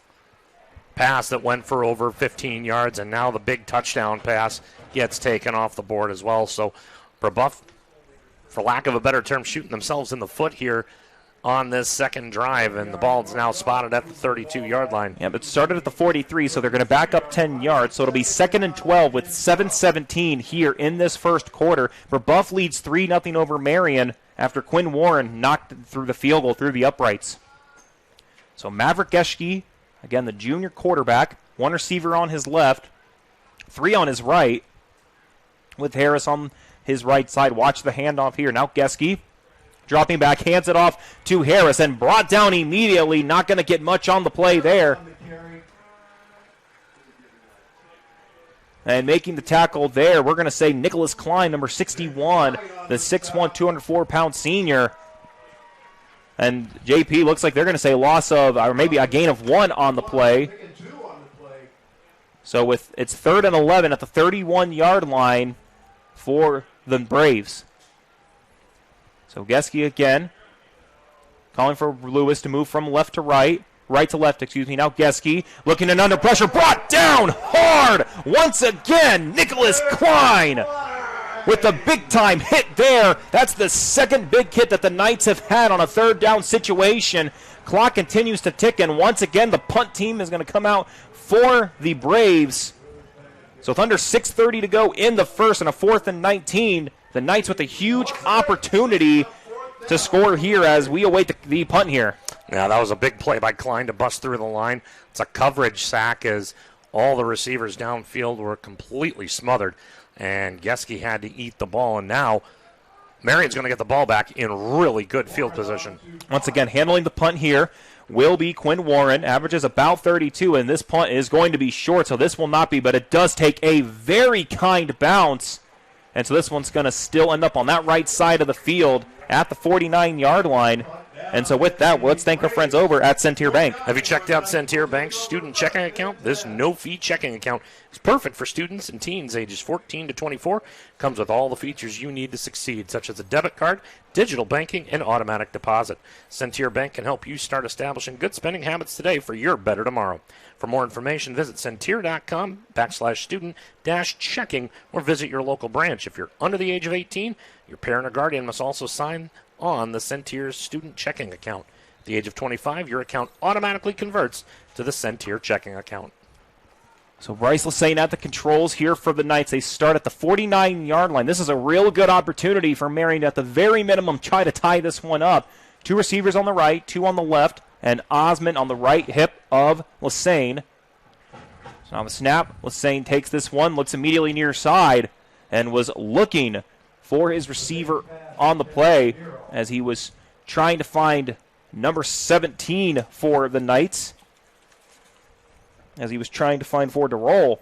pass that went for over 15 yards, and now the big touchdown pass gets taken off the board as well. So Brebeuf, for lack of a better term, shooting themselves in the foot here on this second drive, and the ball is now spotted at the 32-yard line. Yeah, but it started at the 43, so they're going to back up 10 yards, so it'll be 2nd and 12 with 7:17 here in this first quarter. Brebeuf leads 3-0 over Marian after Quinn Warren knocked through the field goal through the uprights. So Maverick Geschke, again the junior quarterback, one receiver on his left, three on his right, with Harris on his right side. Watch the handoff here. Now Geschke dropping back, hands it off to Harris, and brought down immediately. Not going to get much on the play there. And making the tackle there, we're going to say Nicholas Klein, number 61, the 6'1", 204-pound senior. And JP looks like they're going to say loss of, or maybe a gain of 1 on the play. So it's 3rd and 11 at the 31-yard line for the Braves. So Geschke again, calling for Lewis to move from left to right to left, Now Geschke looking and under pressure, brought down hard once again. Nicholas Klein with the big-time hit there. That's the second big hit that the Knights have had on a third down situation. Clock continues to tick, and once again the punt team is going to come out for the Braves. So with under 6:30 to go in the first and a 4th and 19, the Knights with a huge opportunity to score here as we await the punt here. Yeah, that was a big play by Klein to bust through the line. It's a coverage sack as all the receivers downfield were completely smothered, and Geschke had to eat the ball, and now Marian's going to get the ball back in really good field position. Once again, handling the punt here will be Quinn Warren, averages about 32, and this punt is going to be short, so this will not be, but it does take a very kind bounce. And so this one's going to still end up on that right side of the field at the 49-yard line. And so with that, let's thank our friends over at Centier Bank. Have you checked out Centier Bank's student checking account? This no-fee checking account is perfect for students and teens ages 14 to 24. Comes with all the features you need to succeed, such as a debit card, digital banking, and automatic deposit. Centier Bank can help you start establishing good spending habits today for your better tomorrow. For more information, visit Centier.com/student-checking or visit your local branch. If you're under the age of 18, your parent or guardian must also sign on the Centier student checking account. At the age of 25, your account automatically converts to the Centier checking account. So Bryce Lassane at the controls here for the Knights. They start at the 49-yard line. This is a real good opportunity for Marian to, at the very minimum, try to tie this one up. 2 receivers on the right, 2 on the left, and Osmond on the right hip of Lassane. So on the snap, Lassane takes this one, looks immediately near side, and was looking for his receiver on the play as he was trying to find number 17 for the Knights, as he was trying to find forward to roll.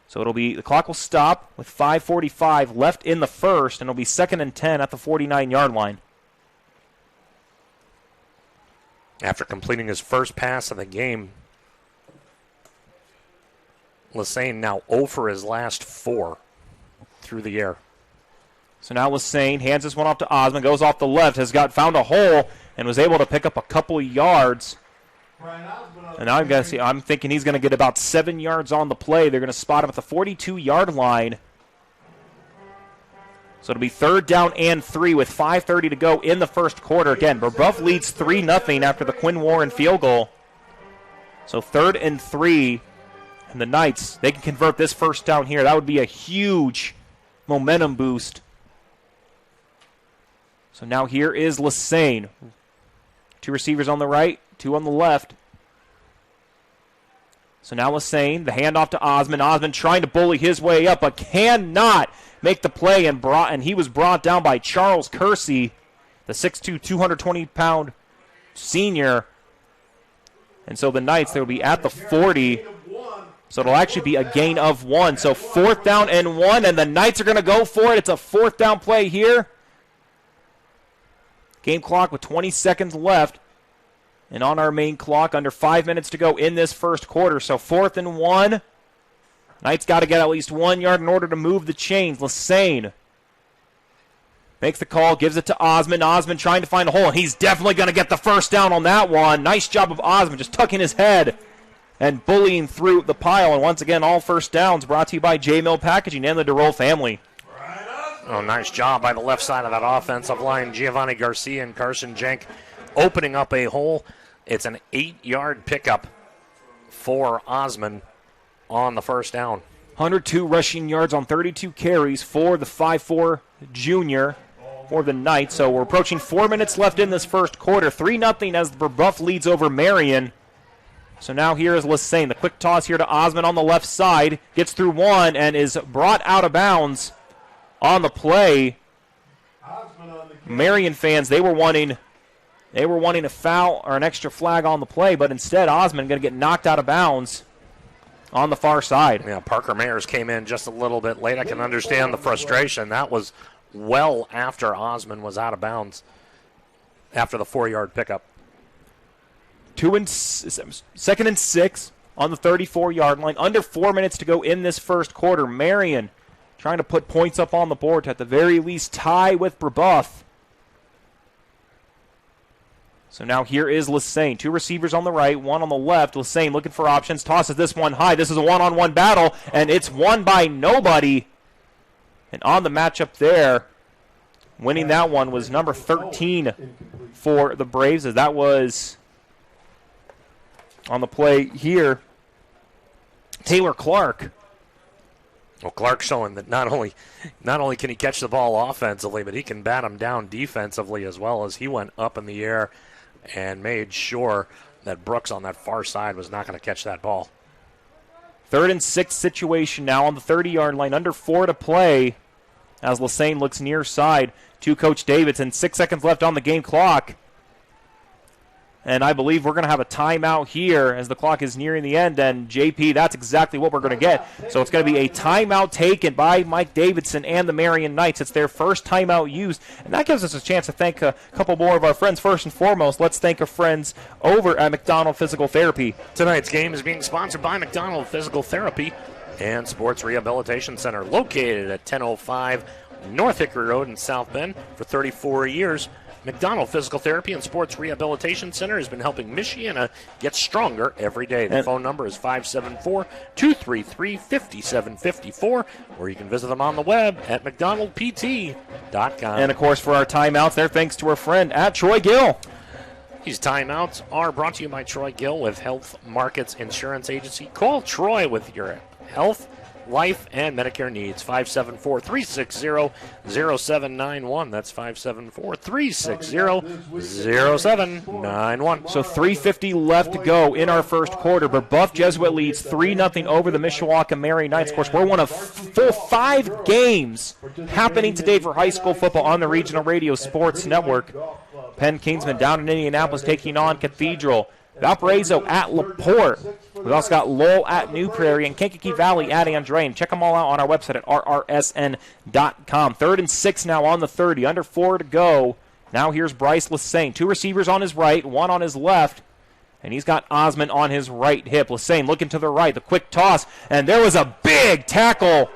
So it'll be, the clock will stop with 5:45 left in the first, and it'll be 2nd and 10 at the 49-yard line. After completing his first pass of the game, Lassane now 0 for his last 4 through the air. So now Lassane hands this one off to Osmond, goes off the left, found a hole, and was able to pick up a couple of yards. And now I'm thinking he's going to get about 7 yards on the play. They're going to spot him at the 42-yard line. So it'll be 3rd down and 3 with 5:30 to go in the first quarter. Again, Brebeuf leads 3-0 after the Quinn Warren field goal. So 3rd and 3, and the Knights, they can convert this first down here. That would be a huge momentum boost. So now here is Lassane. 2 receivers on the right, 2 on the left. So now Lassane, the handoff to Osmond. Osmond trying to bully his way up, but cannot make the play, and he was brought down by Charles Kersey, the 6'2", 220-pound senior. And so the Knights, they'll be at the 40. So it'll actually be a gain of 1. So 4th down and 1, and the Knights are going to go for it. It's a 4th down play here. Game clock with 20 seconds left. And on our main clock, under 5 minutes to go in this first quarter. So 4th and 1. Knights got to get at least 1 yard in order to move the chains. Lassane makes the call, gives it to Osmond. Osmond trying to find a hole, and he's definitely going to get the first down on that one. Nice job of Osmond just tucking his head and bullying through the pile. And once again, all first downs brought to you by J-Mill Packaging and the DeRoll family. Oh, nice job by the left side of that offensive line. Giovanni Garcia and Carson Jenk opening up a hole. It's an 8-yard pickup for Osmond on the first down. 102 rushing yards on 32 carries for the 5'4 junior for the Knights. So we're approaching 4 minutes left in this first quarter. 3-0 as the Brebeuf leads over Marian. So now here is Lassane. The quick toss here to Osmond on the left side. Gets through one and is brought out of bounds on the play. Marian fans, they were wanting a foul or an extra flag on the play, but instead Osmond going to get knocked out of bounds on the far side. Yeah, Parker Mayers came in just a little bit late. I can understand the frustration. That was well after Osmond was out of bounds after the 4-yard pickup. 2nd and 6 on the 34-yard line. Under 4 minutes to go in this first quarter. Marian trying to put points up on the board to at the very least tie with Brebeuf. So now here is Lassane. 2 receivers on the right, 1 on the left. Lassane looking for options, tosses this one high. This is a one-on-one battle, and it's won by nobody. And on the matchup there, winning that one was number 13 for the Braves, as that was on the play here, Taylor Clark. Well, Clark showing that not only can he catch the ball offensively, but he can bat him down defensively as well, as he went up in the air and made sure that Brooks on that far side was not going to catch that ball. 3rd and 6 situation now on the 30-yard line. Under 4 to play as Lassane looks near side to Coach Davidson. 6 seconds left on the game clock. And I believe we're going to have a timeout here as the clock is nearing the end. And, JP, that's exactly what we're going to get. So it's going to be a timeout taken by Mike Davidson and the Marian Knights. It's their first timeout used. And that gives us a chance to thank a couple more of our friends. First and foremost, let's thank our friends over at McDonald Physical Therapy. Tonight's game is being sponsored by McDonald Physical Therapy and Sports Rehabilitation Center, located at 1005 North Hickory Road in South Bend for 34 years. McDonald Physical Therapy and Sports Rehabilitation Center has been helping Michiana get stronger every day. The phone number is 574-233-5754, or you can visit them on the web at mcdonaldpt.com. And, of course, for our timeouts, they're thanks to our friend at Troy Gill. These timeouts are brought to you by Troy Gill with Health Markets Insurance Agency. Call Troy with your health, life, and Medicare needs. 574-360-0791. That's 574-360-0791. So 3:50 left to go in our first quarter. Brebeuf Jesuit leads 3-0 over the Mishawaka Marian Knights. Of course, we're one of 5 games happening today for high school football on the Regional Radio Sports Network. Penn Kingsman down in Indianapolis taking on Cathedral. Valparaiso at LaPorte. We've also got Lowell at New Prairie and Kankakee Valley at Andrean. Check them all out on our website at rrsn.com. 3rd and 6 now on the 30. Under 4 to go. Now here's Bryce Lassane. 2 receivers on his right, 1 on his left. And he's got Osmond on his right hip. Lassane looking to the right. The quick toss. And there was a big tackle.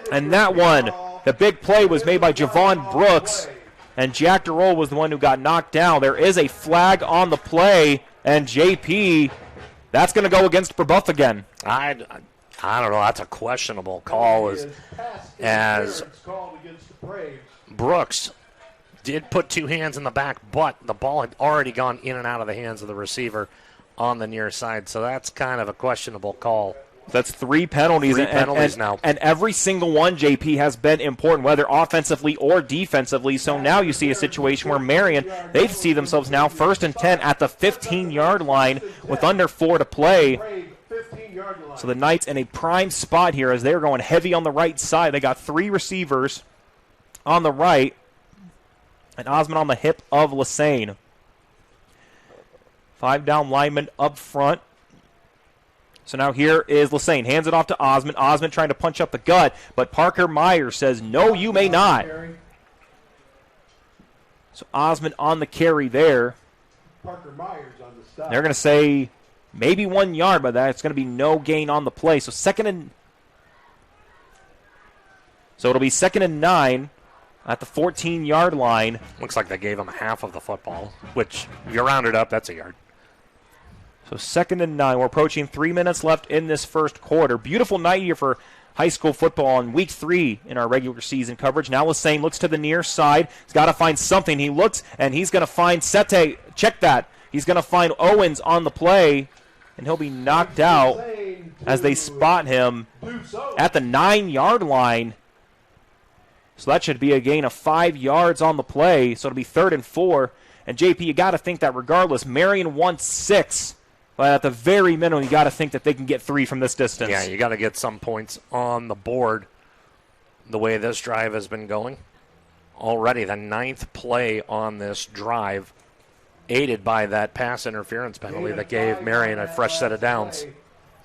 And that one, the big play was made by Javon Brooks. And Jack DeRoll was the one who got knocked down. There is a flag on the play, and JP, that's going to go against Brebeuf again. I don't know. That's a questionable call, as Brooks did put 2 hands in the back, but the ball had already gone in and out of the hands of the receiver on the near side. So that's kind of a questionable call. That's 3 penalties. 3 penalties now. And every single one, JP, has been important, whether offensively or defensively. So now you see a situation where Marian, they see themselves now 1st and 10 at the 15-yard line with under 4 to play. So the Knights in a prime spot here as they're going heavy on the right side. They got 3 receivers on the right and Osmond on the hip of Lassane. 5 down linemen up front. So now here is Lassane. Hands it off to Osmond. Osmond trying to punch up the gut, but Parker Myers says, no, you may not. So Osmond on the carry there. Parker Myers on the stop. They're going to say maybe 1 yard, but that's going to be no gain on the play. So it'll be 2nd and 9 at the 14-yard line. Looks like they gave him half of the football, which, if you round it up, that's a yard. So 2nd and 9. We're approaching 3 minutes left in this first quarter. Beautiful night here for high school football in week 3 in our regular season coverage. Now Lassane looks to the near side. He's got to find something. He looks, and he's going to find Sete. Check that. He's going to find Owens on the play, and he'll be knocked out as they spot him at the 9-yard line. So that should be a gain of 5 yards on the play. So it'll be 3rd and 4. And, JP, you got to think that regardless, Marian wants 6. But at the very minimum, you got to think that they can get 3 from this distance. Yeah, you got to get some points on the board the way this drive has been going. Already the 9th play on this drive, aided by that pass interference penalty that gave Marian a fresh set of downs.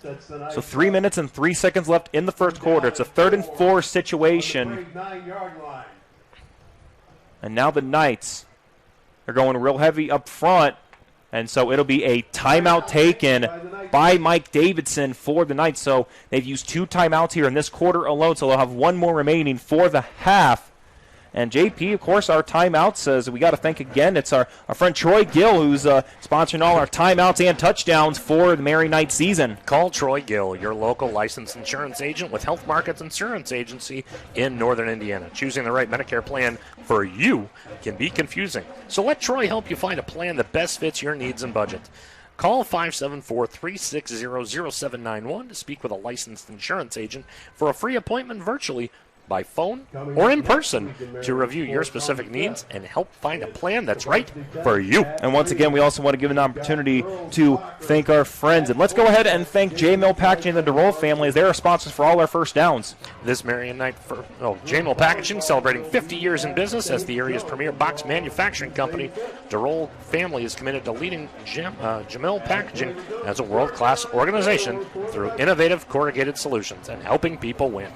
So 3 minutes and 3 seconds left in the first quarter. It's a 3rd and 4 situation. And now the Knights are going real heavy up front. And so it'll be a timeout taken by Mike Davidson for the Knights. So they've used 2 timeouts here in this quarter alone, so they'll have 1 more remaining for the half. And, JP, of course, our timeout says we got to thank again. It's our friend Troy Gill who's sponsoring all our timeouts and touchdowns for the Marian Knights season. Call Troy Gill, your local licensed insurance agent with Health Markets Insurance Agency in Northern Indiana. Choosing the right Medicare plan for you can be confusing. So let Troy help you find a plan that best fits your needs and budget. Call 574-360-0791 to speak with a licensed insurance agent for a free appointment virtually, by phone or in person, to review your specific needs and help find a plan that's right for you. And once again, we also want to give an opportunity to thank our friends. And let's go ahead and thank J Mill Packaging and the DeRoll family as they are sponsors for all our first downs. This Marian night for J Mill Packaging, celebrating 50 years in business as the area's premier box manufacturing company. DeRoll family is committed to leading J Mill Packaging as a world-class organization through innovative corrugated solutions and helping people win.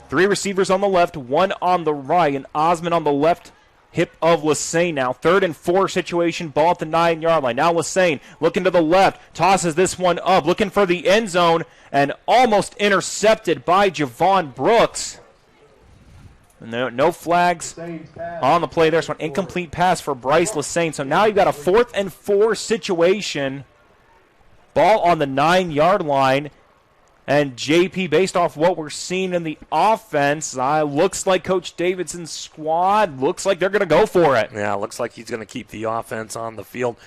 3 receivers on the left, 1 on the right, and Osmond on the left hip of Lassane now. 3rd and 4 situation, ball at the 9-yard line. Now Lassane looking to the left, tosses this one up, looking for the end zone, and almost intercepted by Javon Brooks. No flags on the play there. So an incomplete pass for Bryce Lassane. So now you've got a 4th and 4 situation, ball on the 9-yard line. And JP, based off what we're seeing in the offense, looks like Coach Davidson's squad looks like they're going to go for it. Yeah, looks like he's going to keep the offense on the field.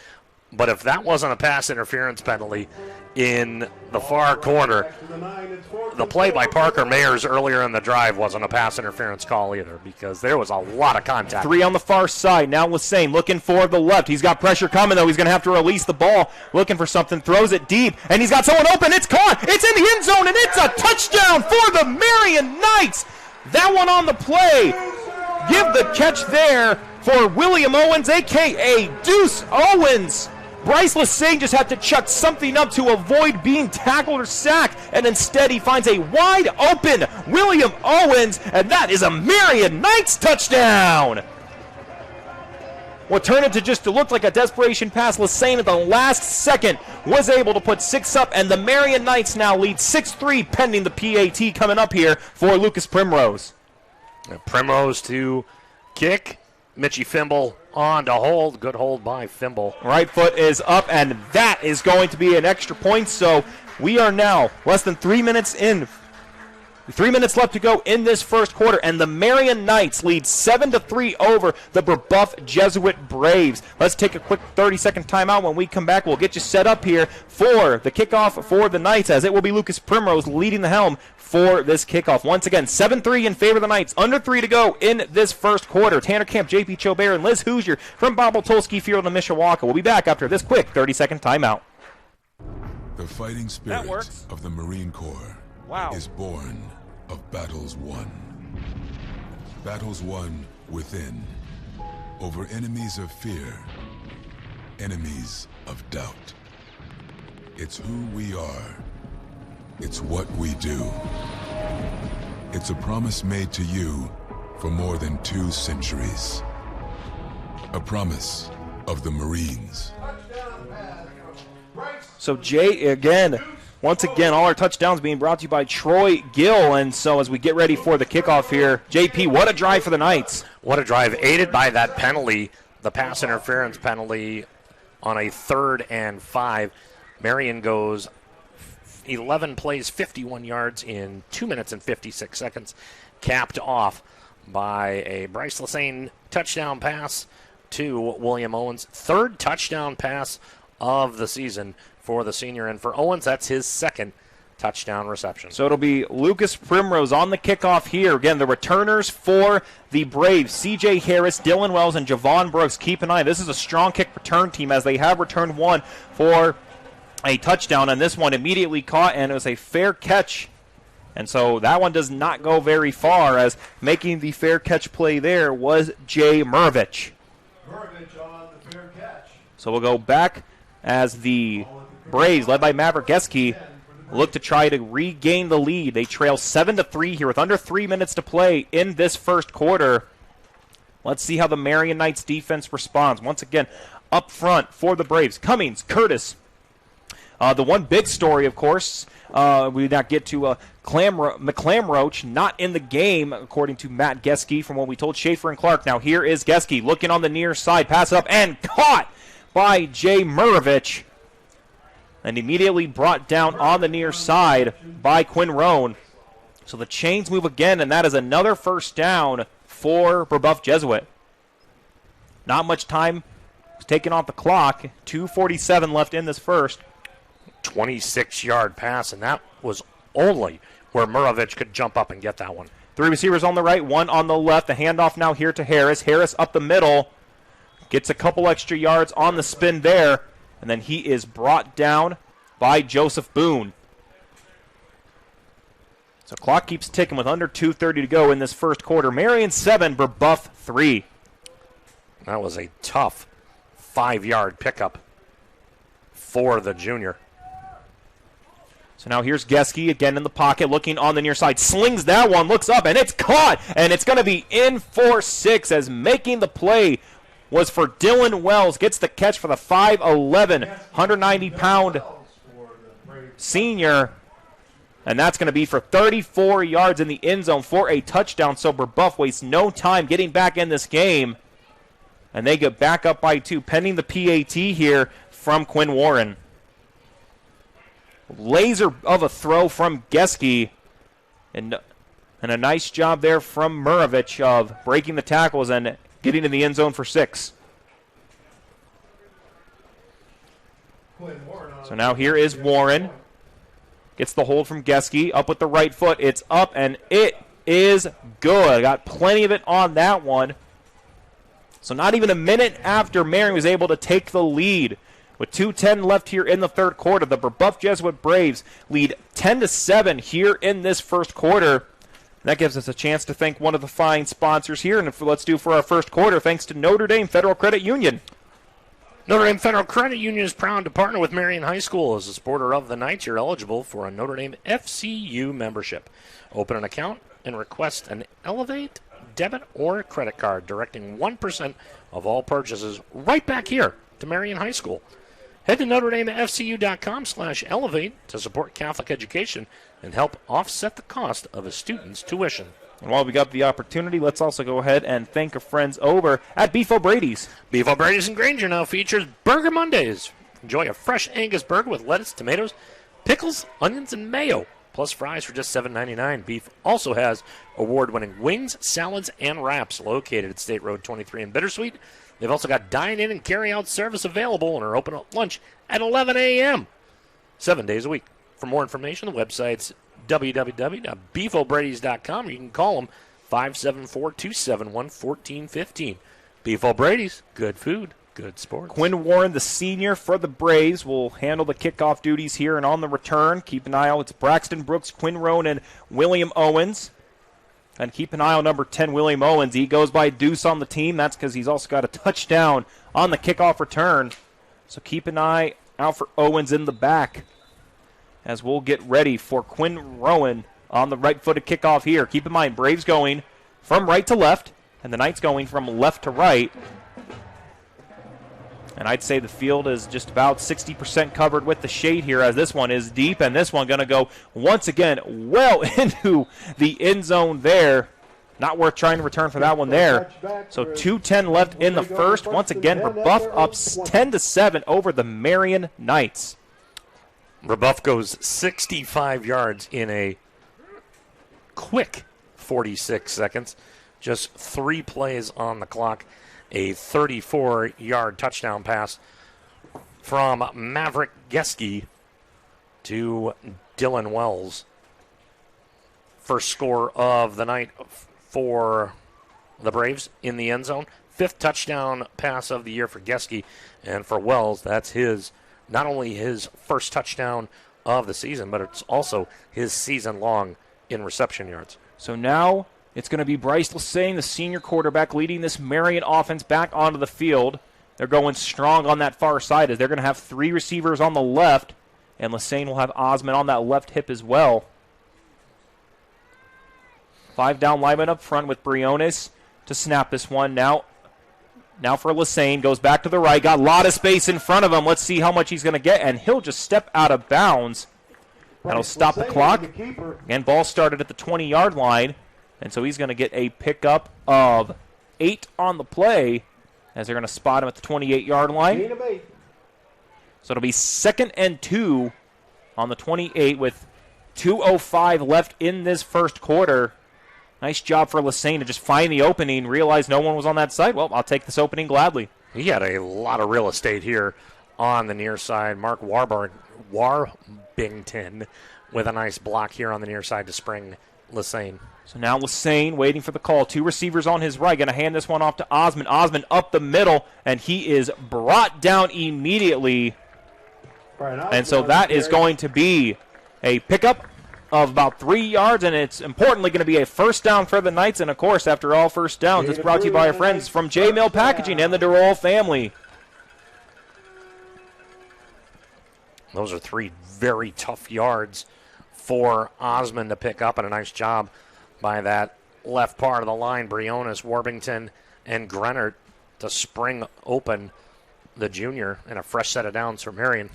But if that wasn't a pass interference penalty in the far corner, the play by Parker Mayers earlier in the drive wasn't a pass interference call either, because there was a lot of contact. 3 on the far side. Now Lassane looking for the left. He's got pressure coming, though. He's going to have to release the ball. Looking for something. Throws it deep, and he's got someone open. It's caught. It's in the end zone, and it's a touchdown for the Marian Knights. That one on the play. Give the catch there for William Owens, a.k.a. Deuce Owens. Bryce Lassane just had to chuck something up to avoid being tackled or sacked, and instead he finds a wide-open William Owens, and that is a Marian Knights touchdown! What turned into just to look like a desperation pass, Lassane at the last second was able to put 6 up, and the Marian Knights now lead 6-3 pending the PAT coming up here for Lucas Primrose. Primrose to kick. Mitchie Fimble on to hold. Good hold by Fimble. Right foot is up, and that is going to be an extra point. So we are now less than 3 minutes in. 3 minutes left to go in this first quarter, and the Marian Knights lead 7-3 over the Brebeuf Jesuit Braves. Let's take a quick 30-second timeout. When we come back, we'll get you set up here for the kickoff for the Knights, as it will be Lucas Primrose leading the helm for this kickoff. Once again, 7-3 in favor of the Knights. Under 3 to go in this first quarter. Tanner Camp, JP Chobert, and Liz Hoosier from Bob Tolsky Field in Mishawaka. We'll be back after this quick 30-second timeout. The fighting spirit of the Marine Corps is born of battles won. Battles won within, over enemies of fear, enemies of doubt. It's who we are. It's what we do. It's a promise made to you for more than 2 centuries. a promise of the Marines. So Jay, once again, all our touchdowns being brought to you by Troy Gill. And so as we get ready for the kickoff here, JP, what a drive for the Knights. What a drive, aided by that penalty, the pass interference penalty on a 3rd and 5. Marian goes 11 plays, 51 yards in 2 minutes and 56 seconds, capped off by a Bryce Lassane touchdown pass to William Owens. 3rd touchdown pass of the season for the senior. And for Owens, that's his 2nd touchdown reception. So it'll be Lucas Primrose on the kickoff here. Again, the returners for the Braves, C.J. Harris, Dylan Wells, and Javon Brooks. Keep an eye. This is a strong kick return team as they have returned one for a touchdown. And this one immediately caught, and it was a fair catch. And so that one does not go very far, as making the fair catch play there was Jay Mervich. Mervich on the fair catch. So we'll go back as the Braves, led by Maverick Geske, look to try to regain the lead. They trail 7-3 here with under 3 minutes to play in this first quarter. Let's see how the Marian Knights defense responds. Once again, up front for the Braves, Cummings, Curtis. The one big story, of course, we did not get to McClamroach, not in the game, according to Matt Geske, from what we told Schaefer and Clark. Now here is Geske looking on the near side, pass up, and caught by Jay Mervich. And immediately brought down on the near side by Quinn Roan. So the chains move again, and that is another first down for Brebeuf Jesuit. Not much time was taken off the clock. 2:47 left in this first. 26-yard pass, and that was only where Murovich could jump up and get that one. 3 receivers on the right, 1 on the left. The handoff now here to Harris. Harris up the middle. Gets a couple extra yards on the spin there. And then he is brought down by Joseph Boone. So clock keeps ticking with under 2:30 to go in this first quarter. Marian 7, Brebeuf 3. That was a tough 5-yard pickup for the junior. So now here's Geske again in the pocket, looking on the near side. Slings that one, looks up, and it's caught. And it's going to be in for 6, as making the play was for Dylan Wells. Gets the catch for the 5'11", 190-pound senior. And that's going to be for 34 yards in the end zone for a touchdown. So Brebeuf wastes no time getting back in this game. And they get back up by 2, pending the PAT here from Quinn Warren. Laser of a throw from Geske. And a nice job there from Murovich of breaking the tackles and getting in the end zone for 6. So now here is Warren. Gets the hold from Geske. Up with the right foot. It's up, and it is good. Got plenty of it on that one. So not even a minute after Marian was able to take the lead. With 2:10 left here in the third quarter, the Brebeuf Jesuit Braves lead 10-7 here in this first quarter. That gives us a chance to thank one of the fine sponsors here. And let's do for our first quarter, thanks to Notre Dame Federal Credit Union. Notre Dame Federal Credit Union is proud to partner with Marian High School. As a supporter of the Knights, you're eligible for a Notre Dame FCU membership. Open an account and request an Elevate debit or credit card, directing 1% of all purchases right back here to Marian High School. Head to NotreDameFCU.com/elevate to support Catholic education and help offset the cost of a student's tuition. And while we got the opportunity, let's also go ahead and thank our friends over at Beef O'Brady's. Beef O'Brady's in Granger now features Burger Mondays. Enjoy a fresh Angus burger with lettuce, tomatoes, pickles, onions, and mayo, plus fries for just $7.99. Beef also has award-winning wings, salads, and wraps located at State Road 23 in Bittersweet. They've also got dine-in and carry-out service available and are open at lunch at 11 a.m. 7 days a week. For more information, the website's www.beefobradys.com, or you can call them 574-271-1415. Beef O'Brady's, good food, good sports. Quinn Warren, the senior for the Braves, will handle the kickoff duties here, and on the return, keep an eye out. It's Braxton Brooks, Quinn Roan, and William Owens. And keep an eye on number 10, William Owens. He goes by Deuce on the team. That's because he's also got a touchdown on the kickoff return. So keep an eye out for Owens in the back as we'll get ready for Quinn Rowan on the right-footed kickoff here. Keep in mind, Braves going from right to left, and the Knights going from left to right. And I'd say the field is just about 60% covered with the shade here, as this one is deep, and this one going to go once again well into the end zone there. Not worth trying to return for that one there. So 2:10 left in the first. Once again, Brebeuf up 10-7 over the Marian Knights. Brebeuf goes 65 yards in a quick 46 seconds. Just 3 plays on the clock. A 34-yard touchdown pass from Maverick Geske to Dylan Wells. First score of the night for the Braves in the end zone. 5th touchdown pass of the year for Geske. And for Wells, that's not only his first touchdown of the season, but it's also his season long in reception yards. So now it's going to be Bryce Lassane, the senior quarterback, leading this Marian offense back onto the field. They're going strong on that far side as they're going to have 3 receivers on the left, and Lassane will have Osmond on that left hip as well. 5 down linemen up front with Briones to snap this one. Now for Lassane, goes back to the right, got a lot of space in front of him. Let's see how much he's going to get, and he'll just step out of bounds. That'll stop the clock. Again, ball started at the 20-yard line. And so he's going to get a pickup of 8 on the play as they're going to spot him at the 28-yard line. So it'll be 2nd and 2 on the 28 with 2:05 left in this first quarter. Nice job for Lassane to just find the opening, realize no one was on that side. Well, I'll take this opening gladly. He had a lot of real estate here on the near side. Mark Warbington with a nice block here on the near side to spring Lassane. So now Lassane waiting for the call. 2 receivers on his right. Going to hand this one off to Osmond. Osmond up the middle, and he is brought down immediately. And so that is going to be a pickup of about 3 yards, and it's importantly going to be a first down for the Knights. And, of course, after all first downs, it's brought to you by our friends from J Mill Packaging and the DeRoll family. Those are 3 very tough yards for Osmond to pick up, and a nice job by that left part of the line, Briones, Warbington, and Grennert to spring open the junior, and a fresh set of downs for Marian.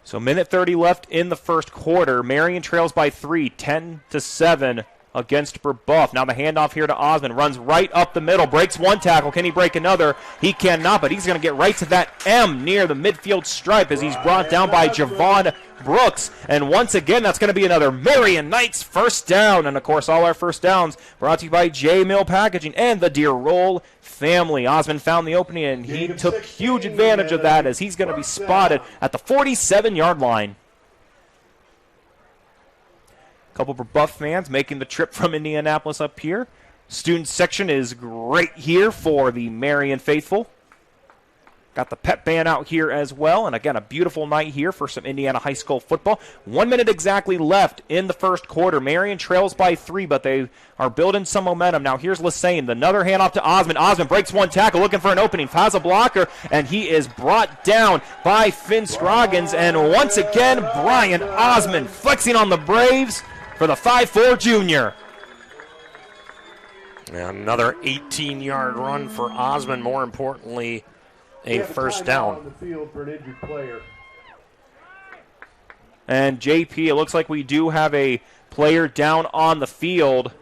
So minute 30 left in the first quarter. Marian trails by 3, 10-7 against Brebeuf. Now the handoff here to Osmond. Runs right up the middle. Breaks one tackle. Can he break another? He cannot, but he's going to get right to that M near the midfield stripe as he's brought down by Javon Brooks. And once again, that's going to be another Marian Knights first down. And, of course, all our first downs brought to you by J Mill Packaging and the DeRoll family. Osmond found the opening, and he took huge advantage of that as he's going to be spotted at the 47-yard line. A couple of Brebeuf fans making the trip from Indianapolis up here. Student section is great here for the Marian faithful. Got the pep band out here as well. And again, a beautiful night here for some Indiana high school football. 1 minute exactly left in the first quarter. Marian trails by 3, but they are building some momentum. Now here's Lassane. Another handoff to Osmond. Osmond breaks one tackle, looking for an opening. Has a blocker, and he is brought down by Finn Scroggins. And once again, Brian Osmond flexing on the Braves for the 5'4 junior. Another 18-yard run for Osmond. More importantly, a first down. And JP, it looks like we do have a player down on the field.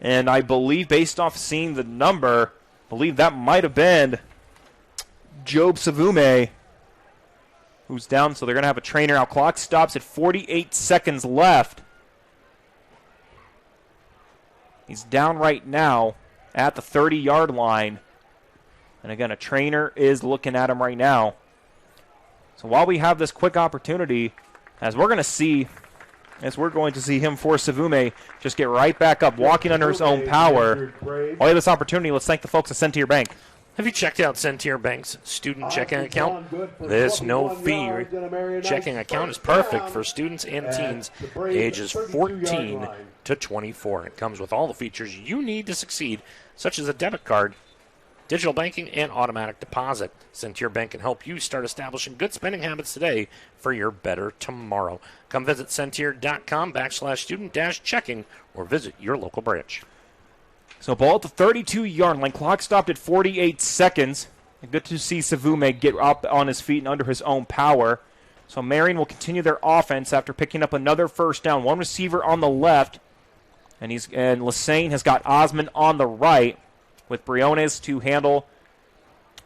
And I believe, based off seeing the number, I believe that might have been Job Savume, who's down. So they're going to have a trainer out. Clock stops at 48 seconds left. He's down right now at the 30-yard line. And again, a trainer is looking at him right now. So while we have this quick opportunity, as we're going to see him force Savume just get right back up, walking under his own power. While we have this opportunity, let's thank the folks at Centier Bank. Have you checked out Centier Bank's student checking account? This no-fee checking account is perfect for students and teens ages 14 to 24. It comes with all the features you need to succeed, such as a debit card, digital banking, and automatic deposit. Centier Bank can help you start establishing good spending habits today for your better tomorrow. Come visit Centier.com/student-checking or visit your local branch. So ball at the 32-yard line. Clock stopped at 48 seconds. And good to see Savume get up on his feet and under his own power. So Marian will continue their offense after picking up another first down. One receiver on the left. And Lassane has got Osmond on the right with Briones to handle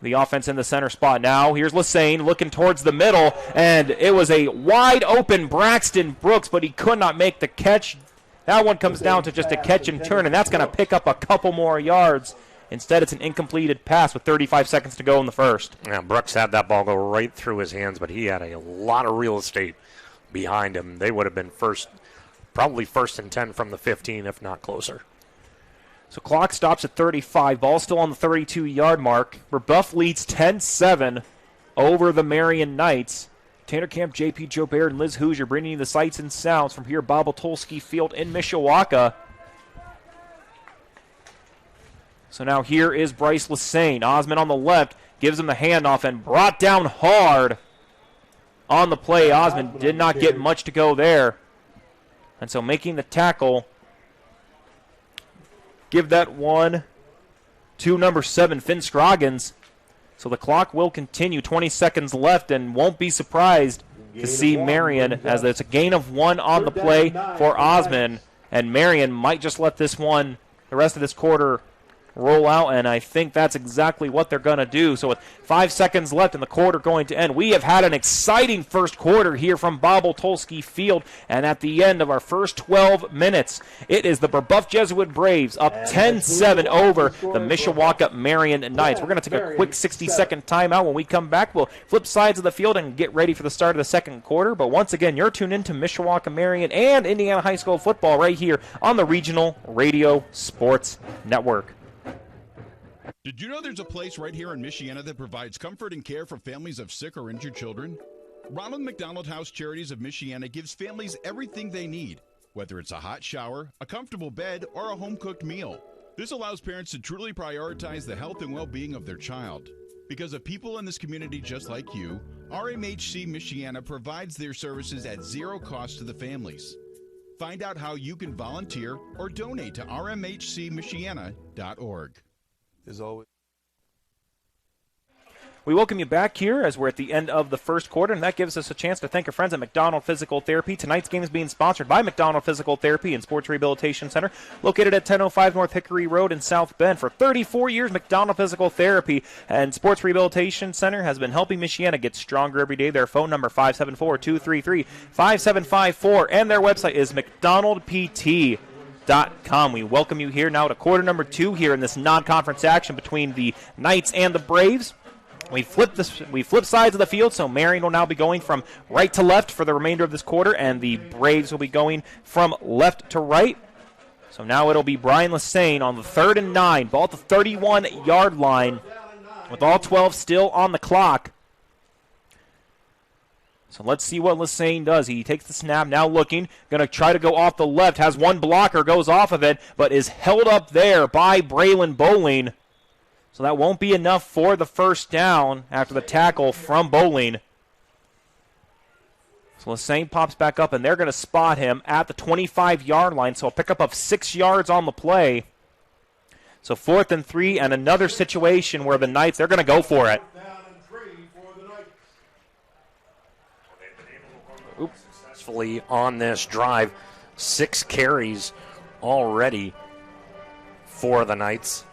the offense in the center spot. Now here's Lassane looking towards the middle, and it was a wide open Braxton Brooks, but he could not make the catch. That one comes down to just a catch and turn, and that's going to pick up a couple more yards. Instead, it's an incompleted pass with 35 seconds to go in the first. Yeah, Brooks had that ball go right through his hands, but he had a lot of real estate behind him. They would have been probably first and 10 from the 15, if not closer. So clock stops at 35. Ball still on the 32-yard mark. Brebeuf leads 10-7 over the Marian Knights. Tanner Camp, JP Joe Baird, and Liz Hoosier bringing you the sights and sounds from here, Bob Tolsky Field in Mishawaka. So now here is Bryce Lassane. Osmond on the left gives him the handoff and brought down hard on the play. Osmond did not get much to go there. And so making the tackle, give that one to number 7, Finn Scroggins. So the clock will continue. 20 seconds left, and won't be surprised to see Marian, as it's a gain of 1 on the play for Osmond. And Marian might just let this one, the rest of this quarter, roll out, and I think that's exactly what they're going to do. So with 5 seconds left and the quarter going to end, we have had an exciting first quarter here from Bob Tolsky Field, and at the end of our first 12 minutes, it is the Brebeuf Jesuit Braves up 10-7 over the Mishawaka Marian Knights. We're going to take a quick 60-second timeout. When we come back, we'll flip sides of the field and get ready for the start of the second quarter. But once again, you're tuned into Mishawaka Marian and Indiana High School football right here on the Regional Radio Sports Network. Did you know there's a place right here in Michiana that provides comfort and care for families of sick or injured children? Ronald McDonald House Charities of Michiana gives families everything they need, whether it's a hot shower, a comfortable bed, or a home-cooked meal. This allows parents to truly prioritize the health and well-being of their child. Because of people in this community just like you, RMHC Michiana provides their services at zero cost to the families. Find out how you can volunteer or donate to rmhcmichiana.org. As always. We welcome you back here as we're at the end of the first quarter, and that gives us a chance to thank our friends at McDonald Physical Therapy. Tonight's game is being sponsored by McDonald Physical Therapy and Sports Rehabilitation Center, located at 1005 North Hickory Road in South Bend. For 34 years, McDonald Physical Therapy and Sports Rehabilitation Center has been helping Michiana get stronger every day. Their phone number 574-233-5754, and their website is mcdonaldpt.com. We welcome you here now to quarter number 2 here in this non-conference action between the Knights and the Braves. We flip sides of the field, so Marian will now be going from right to left for the remainder of this quarter, and the Braves will be going from left to right. So now it'll be Brian Lassane on the 3rd and 9, ball at the 31-yard line, with all 12 still on the clock. So let's see what Lassane does. He takes the snap, now looking, going to try to go off the left, has one blocker, goes off of it, but is held up there by Braylon Bowling. So that won't be enough for the first down after the tackle from Bowling. So Lassane pops back up, and they're going to spot him at the 25-yard line, so a pickup of 6 yards on the play. So 4th and 3, and another situation where the Knights, they're going to go for it. Successfully on this drive, 6 carries already for the Knights.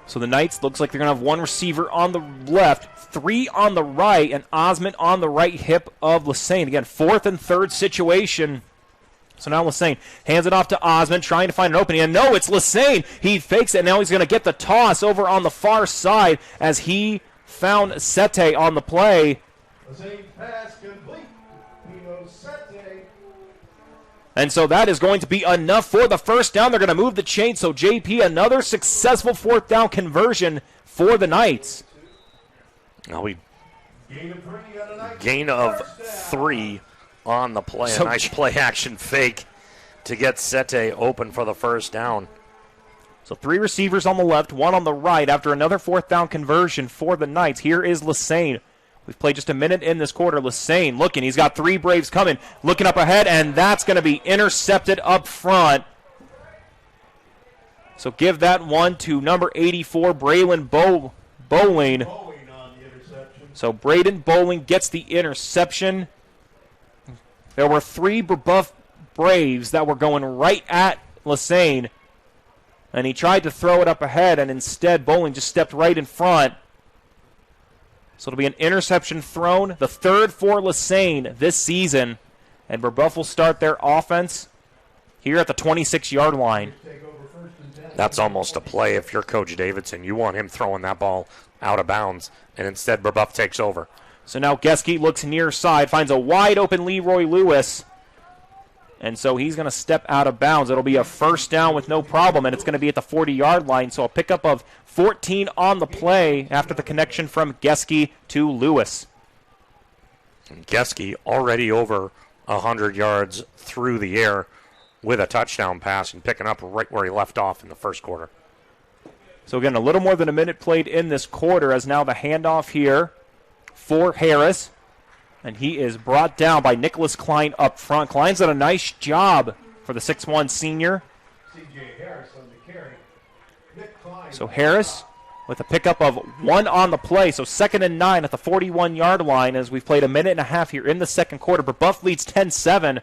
So the Knights looks like they're going to have 1 receiver on the left, 3 on the right, and Osmond on the right hip of Lassane. Again, 4th and 3rd situation. So now Lassane hands it off to Osmond, trying to find an opening. And no, it's Lassane. He fakes it. Now he's going to get the toss over on the far side as he found Sete on the play. Lassane's pass complete. Sete. And so that is going to be enough for the first down. They're going to move the chain. So JP, another successful 4th down conversion for the Knights. Now gain of 3 on the play. So a nice play action fake to get Sete open for the first down. So 3 receivers on the left, 1 on the right after another 4th down conversion for the Knights. Here is Lassane. We've played just a minute in this quarter. Lassane looking. He's got 3 Braves coming. Looking up ahead, and that's going to be intercepted up front. So give that one to number 84, Braylon Bowling. So Braden Bowling gets the interception. There were 3 Brebeuf Braves that were going right at Lassane. And he tried to throw it up ahead, and instead Bowling just stepped right in front. So it'll be an interception thrown, the 3rd for Lassane this season. And Brebeuf will start their offense here at the 26-yard line. That's almost a play if you're Coach Davidson. You want him throwing that ball out of bounds, and instead Brebeuf takes over. So now Geske looks near side, finds a wide-open Leroy Lewis. And so he's going to step out of bounds. It'll be a first down with no problem, and it's going to be at the 40-yard line. So a pickup of 14 on the play after the connection from Geske to Lewis. And Geske already over 100 yards through the air with a touchdown pass and picking up right where he left off in the first quarter. So again, a little more than a minute played in this quarter as now the handoff here for Harris. And he is brought down by Nicholas Klein up front. Klein's done a nice job for the 6'1 senior. So Harris with a pickup of 1 on the play. So 2nd and 9 at the 41-yard line as we've played a minute and a half here in the second quarter. Brebeuf leads 10-7.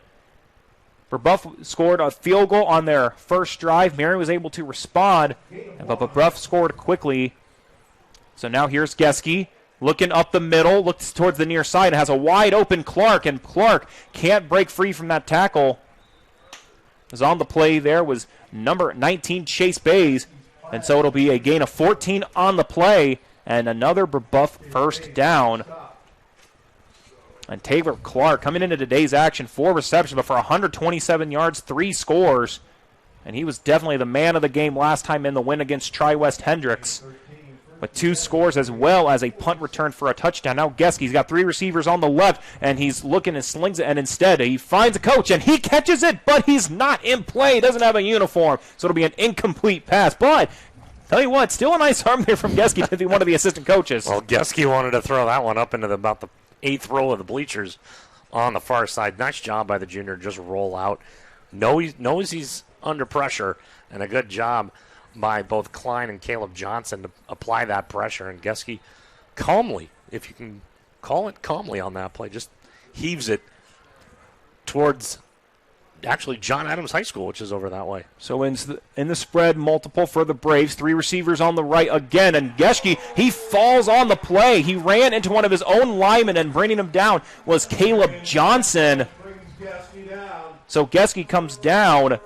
Brebeuf scored a field goal on their first drive. Marian was able to respond, but Brebeuf scored quickly. So now here's Geske looking up the middle, looks towards the near side, and has a wide-open Clark, and Clark can't break free from that tackle. Was on the play there was number 19, Chase Bays, and so it'll be a gain of 14 on the play, and another Brebeuf first down. And Taylor Clark coming into today's action, 4 receptions, but for 127 yards, 3 scores. And he was definitely the man of the game last time in the win against Tri-West Hendricks. But 2 scores as well as a punt return for a touchdown. Now Geske's got 3 receivers on the left, and he's looking and slings it, and instead he finds a coach, and he catches it, but he's not in play. He doesn't have a uniform, so it'll be an incomplete pass. But tell you what, still a nice arm there from Geske to be one of the assistant coaches. Well, Geske wanted to throw that one up into about the 8th row of the bleachers on the far side. Nice job by the junior, just roll out. Knows he's under pressure, and a good job by both Klein and Caleb Johnson to apply that pressure. And Geske calmly, if you can call it calmly on that play, just heaves it towards actually John Adams High School, which is over that way. So in the spread, multiple for the Braves. 3 receivers on the right again. And Geske, he falls on the play. He ran into one of his own linemen, and bringing him down was Caleb Johnson. So Geske comes down.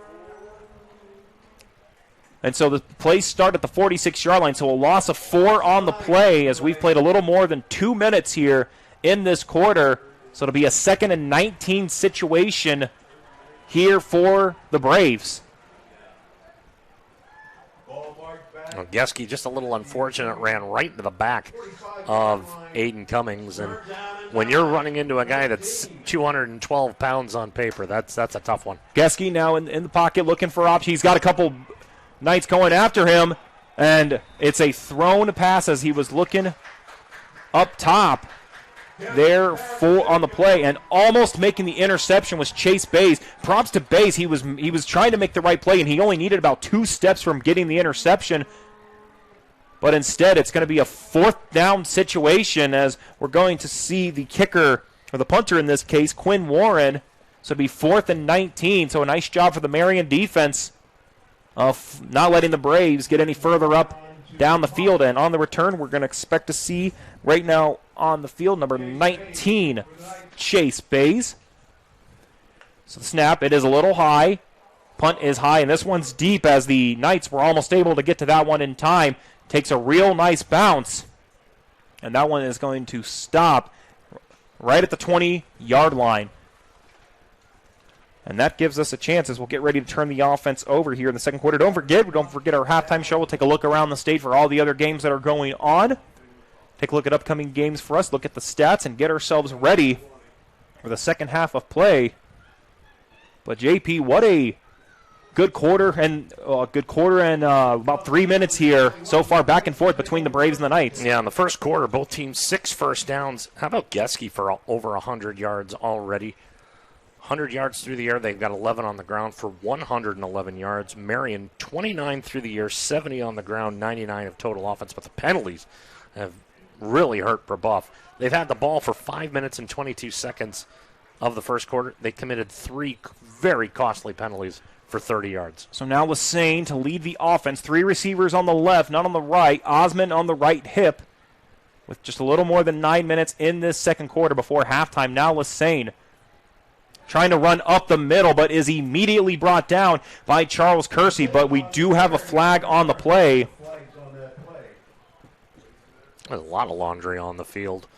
And so the plays start at the 46-yard line. So a loss of 4 on the play as we've played a little more than 2 minutes here in this quarter. So it'll be a 2nd and 19 situation here for the Braves. Well, Geske, just a little unfortunate, ran right into the back of Aiden Cummings. And when you're running into a guy that's 212 pounds on paper, that's a tough one. Geske now in the pocket looking for options. He's got a couple Knights going after him, and it's a thrown pass as he was looking up top there full on the play, and almost making the interception was Chase Bays. Props to Bays. He was trying to make the right play, and he only needed about 2 steps from getting the interception. But instead, it's going to be a 4th down situation as we're going to see the kicker, or the punter in this case, Quinn Warren. So it'll be 4th and 19. So a nice job for the Marian defense of not letting the Braves get any further up down the field. And on the return, we're going to expect to see right now on the field number 19, Chase Bays. So the snap, it is a little high. Punt is high, and this one's deep as the Knights were almost able to get to that one in time. Takes a real nice bounce, and that one is going to stop right at the 20-yard line. And that gives us a chance as we'll get ready to turn the offense over here in the second quarter. Don't forget our halftime show. We'll take a look around the state for all the other games that are going on. Take a look at upcoming games for us, look at the stats, and get ourselves ready for the second half of play. But JP, what a good quarter and about 3 minutes here so far, back and forth between the Braves and the Knights. Yeah, in the first quarter, both teams 6 first downs. How about Geske for over 100 yards already? 100 yards through the air. They've got 11 on the ground for 111 yards. Marian, 29 through the air, 70 on the ground, 99 of total offense. But the penalties have really hurt Brebeuf. They've had the ball for 5 minutes and 22 seconds of the first quarter. They committed 3 very costly penalties for 30 yards. So now Lassane to lead the offense. 3 receivers on the left, none on the right. Osmond on the right hip with just a little more than 9 minutes in this second quarter before halftime. Now Lassane trying to run up the middle, but is immediately brought down by Charles Kersey. But we do have a flag on the play. There's a lot of laundry on the field.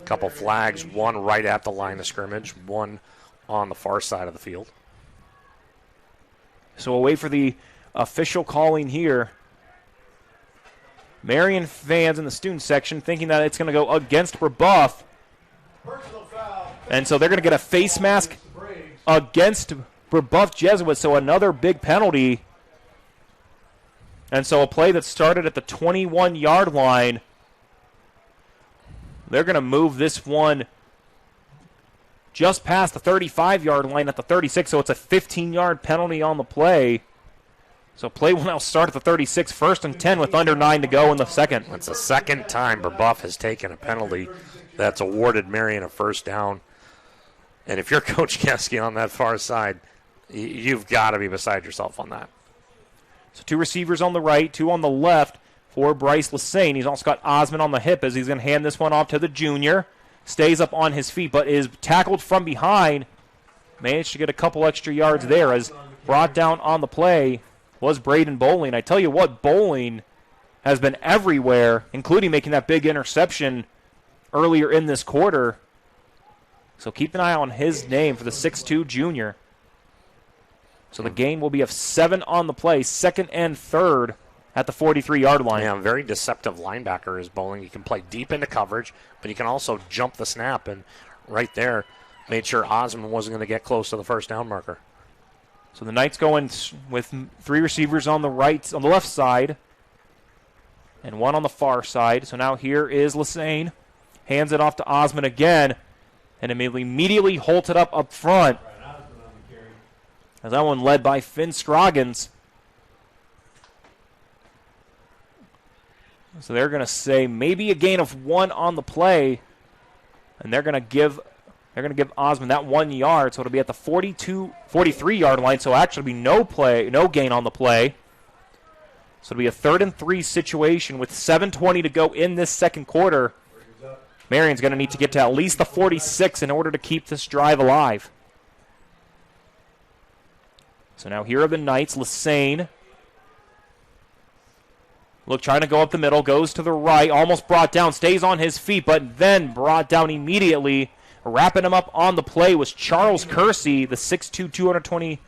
A couple flags, one right at the line of scrimmage, one on the far side of the field. So we'll wait for the official calling here. Marian fans in the student section thinking that it's going to go against Brebeuf. And so they're going to get a face mask against Brebeuf Jesuit, so another big penalty. And so a play that started at the 21-yard line, they're going to move this one just past the 35-yard line at the 36, so it's a 15-yard penalty on the play. So play will now start at the 36, 1st and 10 with under 9 to go in the second. It's the second time Brebeuf has taken a penalty that's awarded Marian a first down. And if you're Coach Geske on that far side, you've got to be beside yourself on that. So 2 receivers on the right, 2 on the left for Bryce Lassane. He's also got Osmond on the hip as he's going to hand this one off to the junior. Stays up on his feet, but is tackled from behind. Managed to get a couple extra yards there as brought down on the play was Braden Bowling. I tell you what, Bowling has been everywhere, including making that big interception earlier in this quarter. So keep an eye on his name for the 6'2 junior. So the gain will be of 7 on the play, 2nd and 3rd at the 43-yard line. Yeah, very deceptive linebacker is Bowling. You can play deep into coverage, but you can also jump the snap, and right there made sure Osmond wasn't going to get close to the first down marker. So the Knights going with 3 receivers on the left side, and 1 on the far side. So now here is Lassane. Hands it off to Osmond again, and immediately halted up front. As that one led by Finn Scroggins. So they're going to say maybe a gain of 1 on the play, and they're going to give Osmond that 1 yard, so it'll be at the 43-yard line. So actually be no gain on the play. So it'll be a 3rd and 3 situation with 7:20 to go in this second quarter. Marian's going to need to get to at least the 46 in order to keep this drive alive. So now here are the Knights. Lassane. Look, trying to go up the middle, goes to the right, almost brought down, stays on his feet, but then brought down immediately. Wrapping him up on the play was Charles Kersey, the 6'2",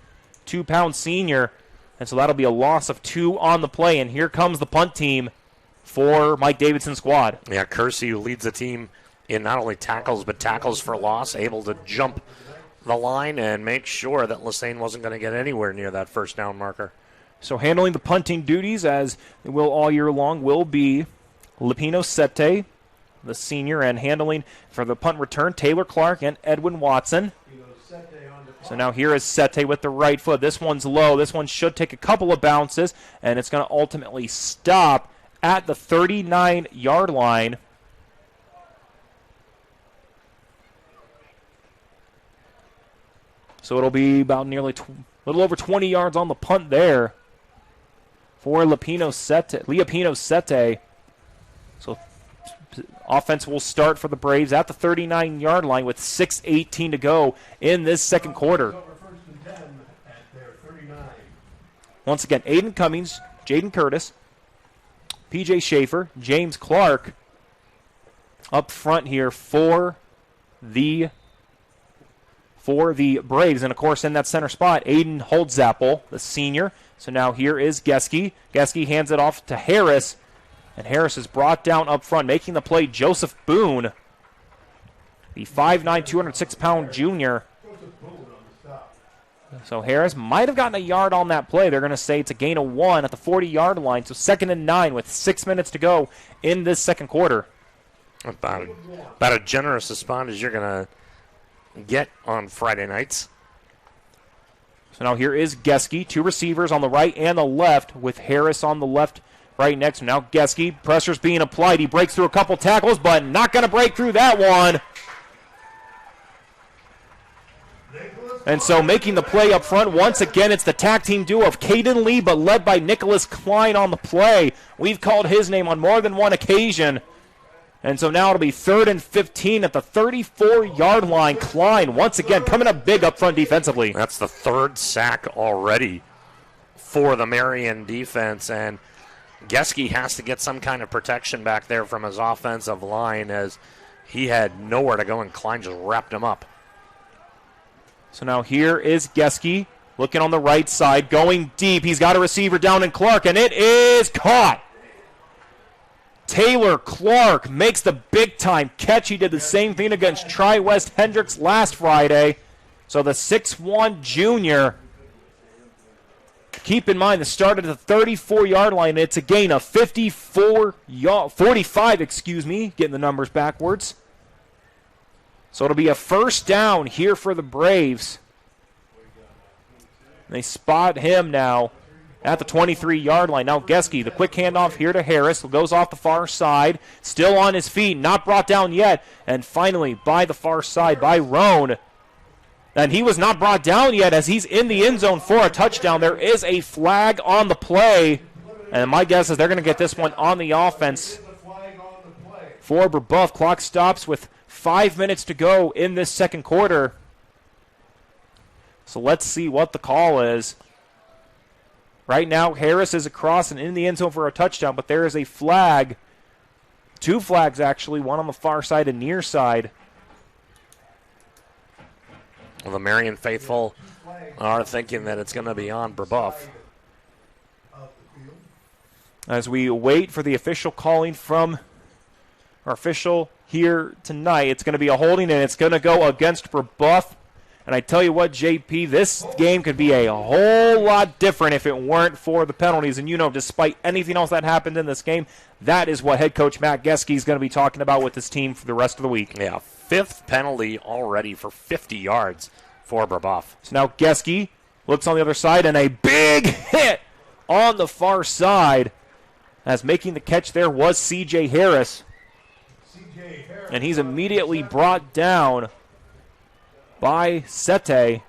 222-pound senior. And so that'll be a loss of 2 on the play. And here comes the punt team for Mike Davidson's squad. Yeah, Kersey, who leads the team in not only tackles, but tackles for loss, able to jump the line and make sure that Lassane wasn't going to get anywhere near that first down marker. So handling the punting duties, as it will all year long, will be Lipino Sete, the senior, and handling for the punt return, Taylor Clark and Edwin Watson. So now here is Sete with the right foot. This one's low. This one should take a couple of bounces, and it's going to ultimately stop at the 39-yard line. So it'll be about nearly a little over 20 yards on the punt there for Leopino Sete. So offense will start for the Braves at the 39-yard line with 6:18 to go in this second quarter. Once again, Aiden Cummings, Jaden Curtis, P.J. Schaefer, James Clark up front here for the Braves. And, of course, in that center spot, Aiden Holdzapple, the senior. So now here is Geske. Geske hands it off to Harris. And Harris is brought down up front, making the play Joseph Boone, the 5'9", 206-pound junior. So Harris might have gotten a yard on that play. They're going to say it's a gain of 1 at the 40-yard line. So 2nd and 9 with 6 minutes to go in this second quarter. About a generous a spot as you're going to get on Friday nights. So now here is Geske, 2 receivers on the right and the left, with Harris on the left right next. Now Geske, pressure's being applied. He breaks through a couple tackles, but not going to break through that one. And so making the play up front, once again, it's the tag team duo of Caden Lee, but led by Nicholas Klein on the play. We've called his name on more than one occasion. And so now it'll be 3rd and 15 at the 34-yard line. Klein, once again, coming up big up front defensively. That's the 3rd sack already for the Marian defense. And Geske has to get some kind of protection back there from his offensive line, as he had nowhere to go, and Klein just wrapped him up. So now here is Geske, looking on the right side, going deep. He's got a receiver down in Clark, and it is caught. Taylor Clark makes the big-time catch. He did the same thing against Tri-West Hendricks last Friday. So the 6'1 junior, keep in mind, the start at the 34-yard line. It's a gain of 45, getting the numbers backwards. So it'll be a 1st down here for the Braves. They spot him now at the 23-yard line. Now Geske, the quick handoff here to Harris, goes off the far side, still on his feet, not brought down yet, and finally by the far side by Roan. And he was not brought down yet, as he's in the end zone for a touchdown. There is a flag on the play, and my guess is they're going to get this one on the offense for Brebeuf. Clock stops with 5 minutes to go in this second quarter. So let's see what the call is. Right now, Harris is across and in the end zone for a touchdown, but there is a flag. 2 flags, actually, one on the far side and near side. Well, the Marian faithful are thinking that it's going to be on Brebeuf. As we wait for the official calling from our official here tonight, it's going to be a holding, and it's going to go against Brebeuf. And I tell you what, JP, this game could be a whole lot different if it weren't for the penalties. And you know, despite anything else that happened in this game, that is what head coach Matt Geske is going to be talking about with his team for the rest of the week. Yeah, 5th penalty already for 50 yards for Brebeuf. So now Geske looks on the other side, and a big hit on the far side, as making the catch there was C.J. Harris. And he's immediately brought down by Sete.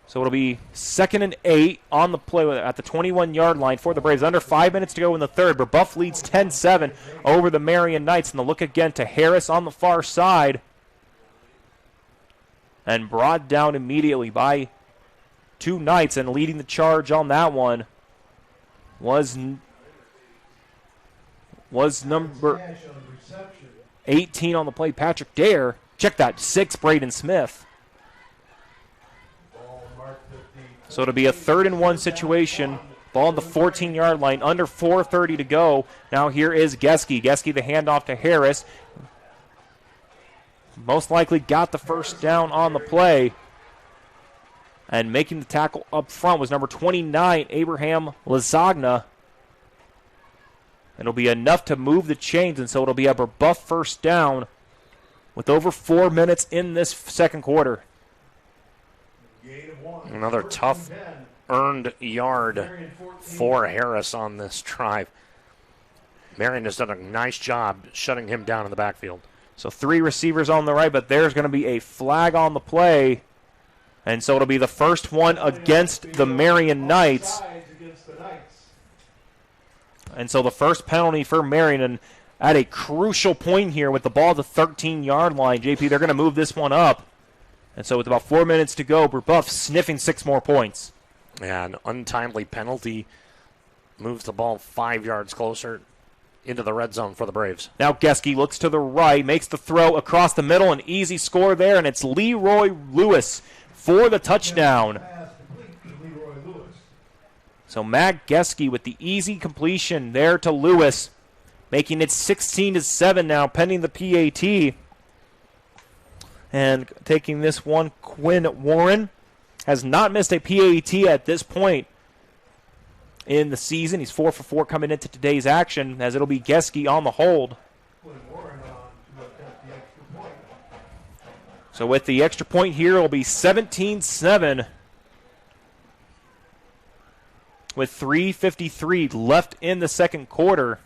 So it'll be 2nd and 8 on the play at the 21-yard line for the Braves. Under 5 minutes to go in the third. Brebeuf leads 10-7 over the Marian Knights. And the look again to Harris on the far side. And brought down immediately by 2 Knights. And leading the charge on that one was number 18 on the play, Patrick Dare. Check that, 6, Braden Smith. So it'll be a 3rd and 1 situation. Ball on the 14-yard line, under 4:30 to go. Now here is Geske. Geske the handoff to Harris. Most likely got the 1st down on the play. And making the tackle up front was number 29, Abraham Lasagna. It'll be enough to move the chains, and so it'll be a Brebeuf 1st down with over 4 minutes in this second quarter. Another tough earned yard for Harris on this drive. Marian has done a nice job shutting him down in the backfield. So 3 receivers on the right, but there's going to be a flag on the play. And so it'll be the first one against the Marian Knights. And so the first penalty for Marian, and at a crucial point here with the ball at the 13-yard line. JP, they're going to move this one up. And so with about 4 minutes to go, Brebeuf sniffing 6 more points. Yeah, an untimely penalty moves the ball 5 yards closer into the red zone for the Braves. Now Geske looks to the right, makes the throw across the middle, an easy score there, and it's Leroy Lewis for the touchdown. So Matt Geske with the easy completion there to Lewis, making it 16-7 now, pending the PAT. And taking this one, Quinn Warren has not missed a PAT at this point in the season. He's 4 for 4 coming into today's action, as it'll be Geske on the hold. So with the extra point here, it'll be 17-7 with 3:53 left in the second quarter.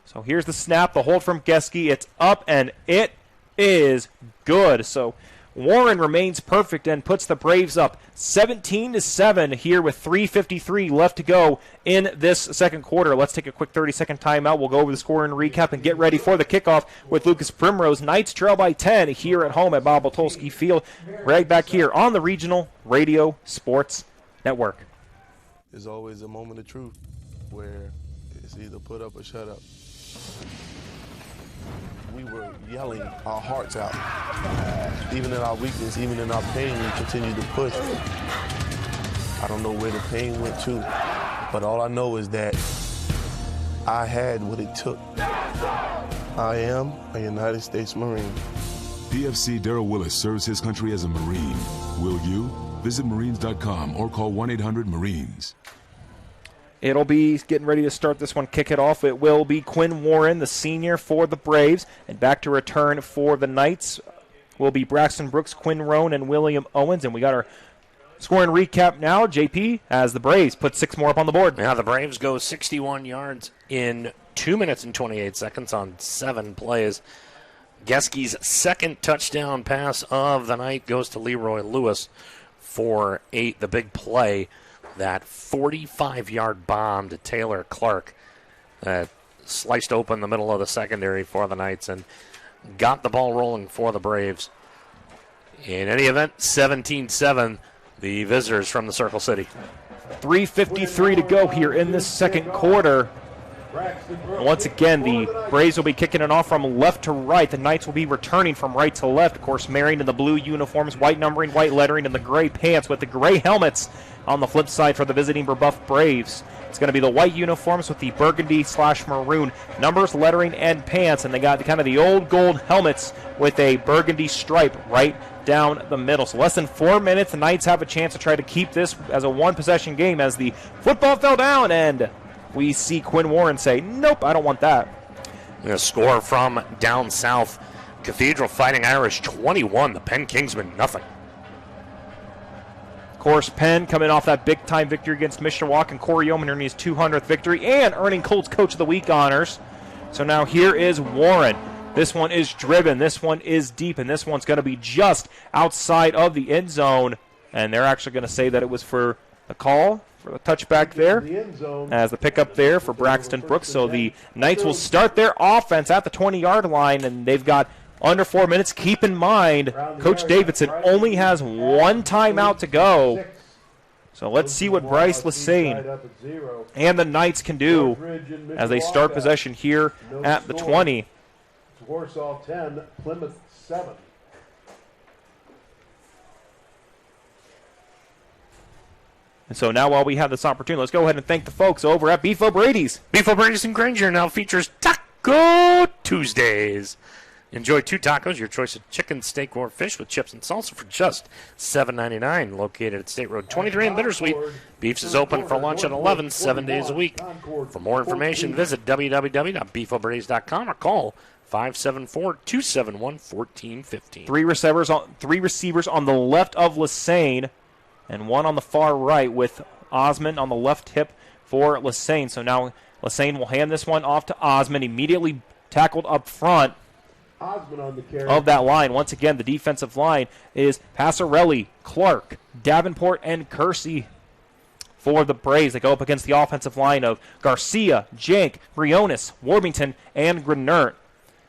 So here's the snap, the hold from Geske. It's up, and it is good. So Warren remains perfect and puts the Braves up 17-7 here with 3:53 left to go in this second quarter. Let's take a quick 30-second timeout. We'll go over the score and recap and get ready for the kickoff with Lucas Primrose. Knights trail by 10 here at home at Bob Tolsky Field. Right back here on the Regional Radio Sports Network. There's always a moment of truth where it's either put up or shut up. We were yelling our hearts out. Even in our weakness, even in our pain, we continued to push. I don't know where the pain went to, but all I know is that I had what it took. I am a United States Marine. PFC Darrell Willis serves his country as a Marine. Will you? Visit Marines.com or call 1-800-MARINES. It'll be getting ready to start this one, kick it off. It will be Quinn Warren, the senior for the Braves. And back to return for the Knights will be Braxton Brooks, Quinn Roan, and William Owens. And we got our scoring recap now, JP, as the Braves put 6 more up on the board. Now the Braves go 61 yards in 2 minutes and 28 seconds on 7 plays. Geske's second touchdown pass of the night goes to Leroy Lewis for 8, the big play. That 45-yard bomb to Taylor Clark that sliced open the middle of the secondary for the Knights and got the ball rolling for the Braves. In any event, 17-7, the visitors from the Circle City. 3:53 to go here in this second quarter. Once again, the Braves will be kicking it off from left to right. The Knights will be returning from right to left. Of course, Marian in the blue uniforms, white numbering, white lettering, and the gray pants with the gray helmets on the flip side for the visiting Brebeuf Braves. It's going to be the white uniforms with the burgundy/maroon numbers, lettering, and pants. And they got kind of the old gold helmets with a burgundy stripe right down the middle. So less than 4 minutes, the Knights have a chance to try to keep this as a one-possession game as the football fell down, and we see Quinn Warren say, nope, I don't want that. A score from down south. Cathedral Fighting Irish 21, the Penn Kingsmen nothing. Of course, Penn coming off that big-time victory against Mishawaka, and Corey Yeoman earning his 200th victory and earning Colts Coach of the Week honors. So now here is Warren. This one is driven. This one is deep, and this one's going to be just outside of the end zone. And they're actually going to say that it was for a call for the touchback there as the pickup there for Braxton Brooks. So the Knights will start their offense at the 20-yard line, and they've got under 4 minutes. Keep in mind, Coach Davidson only has 1 timeout to go. So let's see what Bryce Lassane and the Knights can do as they start possession here at the 20. Warsaw 10, Plymouth 7. And so now while we have this opportunity, let's go ahead and thank the folks over at Beef O'Brady's. Beef O'Brady's in Granger now features Taco Tuesdays. Enjoy 2 tacos, your choice of chicken, steak, or fish with chips and salsa for just $7.99. Located at State Road 23 in Bittersweet. Beef's is open for lunch at 11, 7 days a week. For more information, visit www.beefobradys.com or call 574-271-1415. 3 receivers on the left of Lassane, and 1 on the far right with Osmond on the left hip for Lassane. So now Lassane will hand this one off to Osmond, immediately tackled up front Osmond on the carry of that line. Once again, the defensive line is Passarelli, Clark, Davenport, and Kersey for the Braves. They go up against the offensive line of Garcia, Jank, Briones, Warbington, and Grenert.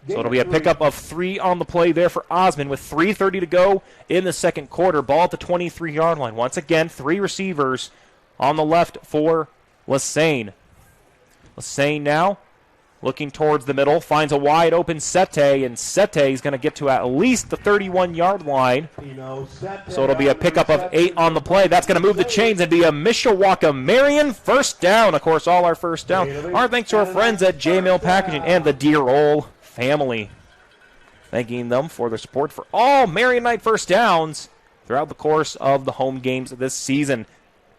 So it'll be a pickup of 3 on the play there for Osmond with 3:30 to go in the second quarter. Ball at the 23-yard line. Once again, 3 receivers on the left for Lassane. Lassane now looking towards the middle, finds a wide open Sete, and Sete is going to get to at least the 31-yard line. So it'll be a pickup of 8 on the play. That's going to move the chains and be a Mishawaka Marian first down. Of course, all our first down are thanks to our friends at J-Mill Packaging and the Deer Roll family. Thanking them for their support for all Marian Night first downs throughout the course of the home games this season.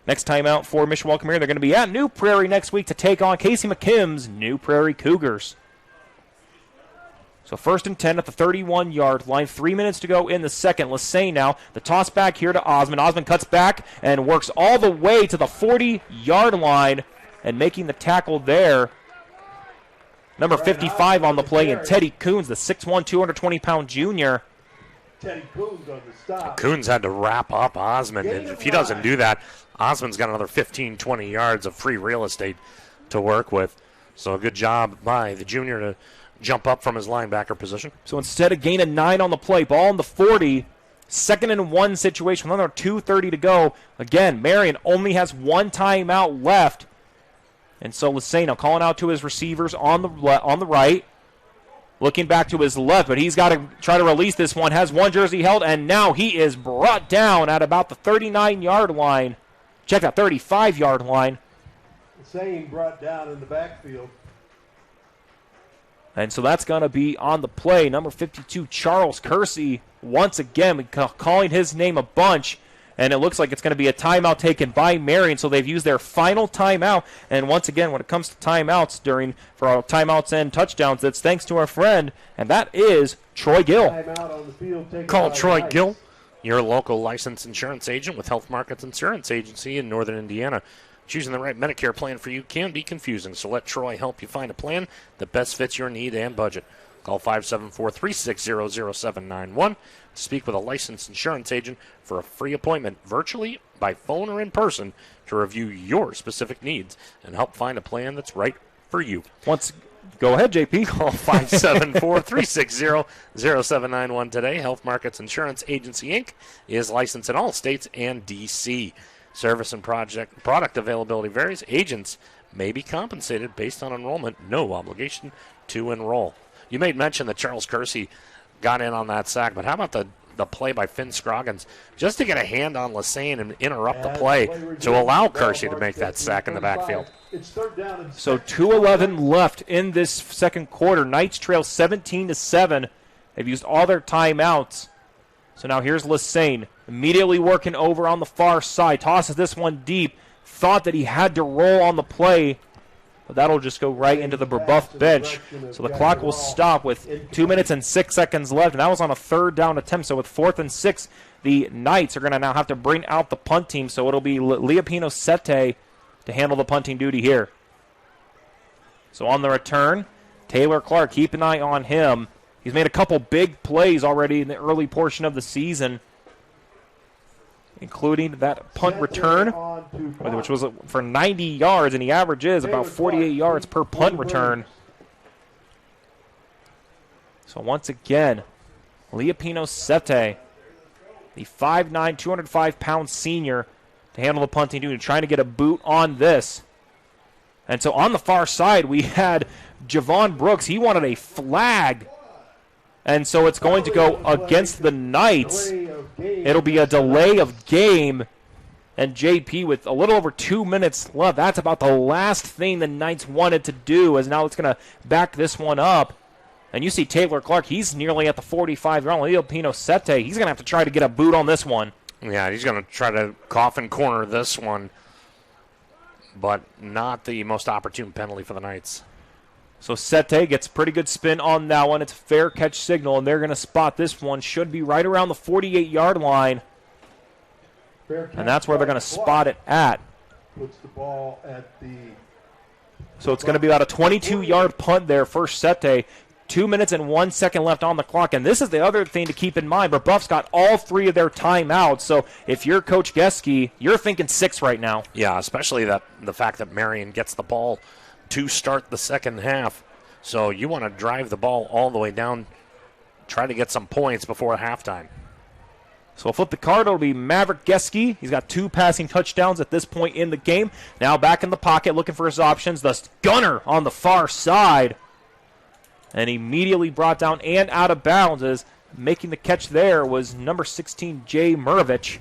Next timeout for Mishawaka Marian, they're going to be at New Prairie next week to take on Casey McKim's New Prairie Cougars. So 1st and 10 at the 31-yard line. 3 minutes to go in the second. Lassane now. The toss back here to Osmond. Osmond cuts back and works all the way to the 40-yard line and making the tackle there. Number 55 on the play, and Teddy Coons, the 6'1", 220-pound junior. Teddy Coons on the stop. Coons had to wrap up Osmond, and if he doesn't do that, Osmond's got another 15, 20 yards of free real estate to work with. So a good job by the junior to jump up from his linebacker position. So instead of gain of 9 on the play, ball on the 40, 2nd and 1 situation, with another 2:30 to go. Again, Marian only has one timeout left. And so Lassane now calling out to his receivers on the right. Looking back to his left, but he's got to try to release this one. Has one jersey held, and now he is brought down at about the 39-yard line. Check that, 35-yard line. Lassane brought down in the backfield. And so that's going to be on the play. Number 52, Charles Kersey, once again calling his name a bunch. And it looks like it's going to be a timeout taken by Marian. So they've used their final timeout. And once again, when it comes to timeouts for our timeouts and touchdowns, it's thanks to our friend, and that is Troy Gill. Call Troy Gill, your local licensed insurance agent with Health Markets Insurance Agency in Northern Indiana. Choosing the right Medicare plan for you can be confusing, so let Troy help you find a plan that best fits your need and budget. Call 574-360-0791 to speak with a licensed insurance agent for a free appointment virtually, by phone, or in person to review your specific needs and help find a plan that's right for you. Go ahead, JP. Call 574-360-0791 today. Health Markets Insurance Agency, Inc. is licensed in all states and D.C. Service and product availability varies. Agents may be compensated based on enrollment. No obligation to enroll. You made mention that Charles Kersey got in on that sack, but how about the play by Finn Scroggins just to get a hand on Lassane and interrupt the play to allow Kersey to make that sack in the backfield? So 2:11 left in this second quarter. Knights trail 17-7. They've used all their timeouts. So now here's Lassane, immediately working over on the far side. Tosses this one deep. Thought that he had to roll on the play, but that'll just go right into the Brebeuf bench. So the clock will stop with 2 minutes and 6 seconds left, and that was on a 3rd down attempt. So with 4th and 6, the Knights are going to now have to bring out the punt team. So it'll be Leopino Sete to handle the punting duty here. So on the return, Taylor Clark, keep an eye on him. He's made a couple big plays already in the early portion of the season, including that punt return, which was for 90 yards, and he averages about 48 yards per punt return. So once again, Leopino Sete, the 5'9", 205-pound senior, to handle the punting duty, trying to get a boot on this. And so on the far side, we had Javon Brooks. He wanted a flag. And so it's going to go against the Knights. It'll be a delay of game. And JP with a little over 2 minutes left. That's about the last thing the Knights wanted to do, as now it's going to back this one up. And you see Taylor Clark, he's nearly at the 45-yard line. Leopino Sete, he's going to have to try to get a boot on this one. Yeah, he's going to try to coffin corner this one, but not the most opportune penalty for the Knights. So Sete gets pretty good spin on that one. It's a fair catch signal, and they're going to spot this one. Should be right around the 48-yard line. And that's where they're going to spot it at. Puts the ball at the... So it's going to be about a 22-yard punt there for Sete. 2 minutes and 1 second left on the clock. And this is the other thing to keep in mind. Brebeuf's got all 3 of their timeouts. So if you're Coach Geske, you're thinking 6 right now. Yeah, especially the fact that Marian gets the ball to start the second half. So you want to drive the ball all the way down, try to get some points before halftime. So we'll flip the card. It'll be Maverick Geske. He's got 2 passing touchdowns at this point in the game. Now back in the pocket looking for his options. The gunner on the far side. And immediately brought down and out of bounds, as making the catch there was number 16, Jay Murovich.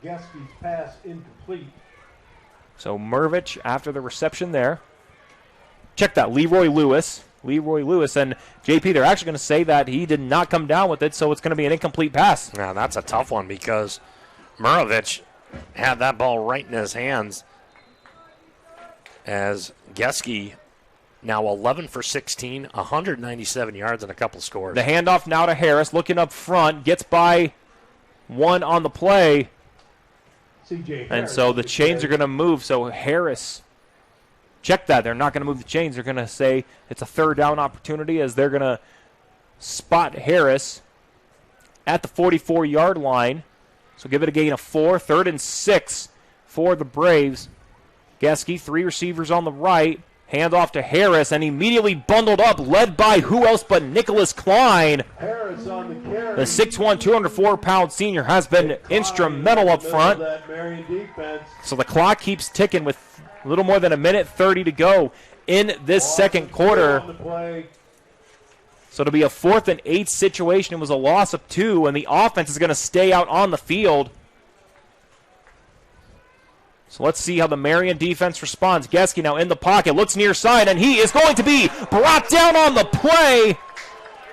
Geske's pass incomplete. So Murovich after the reception there. Check that, Leroy Lewis. Leroy Lewis. And, JP, they're actually going to say that he did not come down with it, so it's going to be an incomplete pass. Now, that's a tough one because Murovich had that ball right in his hands as Geske now 11 for 16, 197 yards and a couple scores. The handoff now to Harris, looking up front, gets by one on the play. And so the chains are going to move. So Harris, check that. They're not going to move the chains. They're going to say it's a third down opportunity as they're going to spot Harris at the 44-yard line. So give it a gain of 4, 3rd and 6 for the Braves. Geske, 3 receivers on the right. Hand off to Harris, and immediately bundled up, led by who else but Nicholas Klein. Harris on the carry. The 6'1", 204-pound senior has been instrumental up front. So the clock keeps ticking with a little more than 1:30 to go in this second quarter. So it'll be a 4th and 8 situation. It was a loss of 2, and the offense is going to stay out on the field. So let's see how the Marian defense responds. Geske now in the pocket, looks near side, and he is going to be brought down on the play.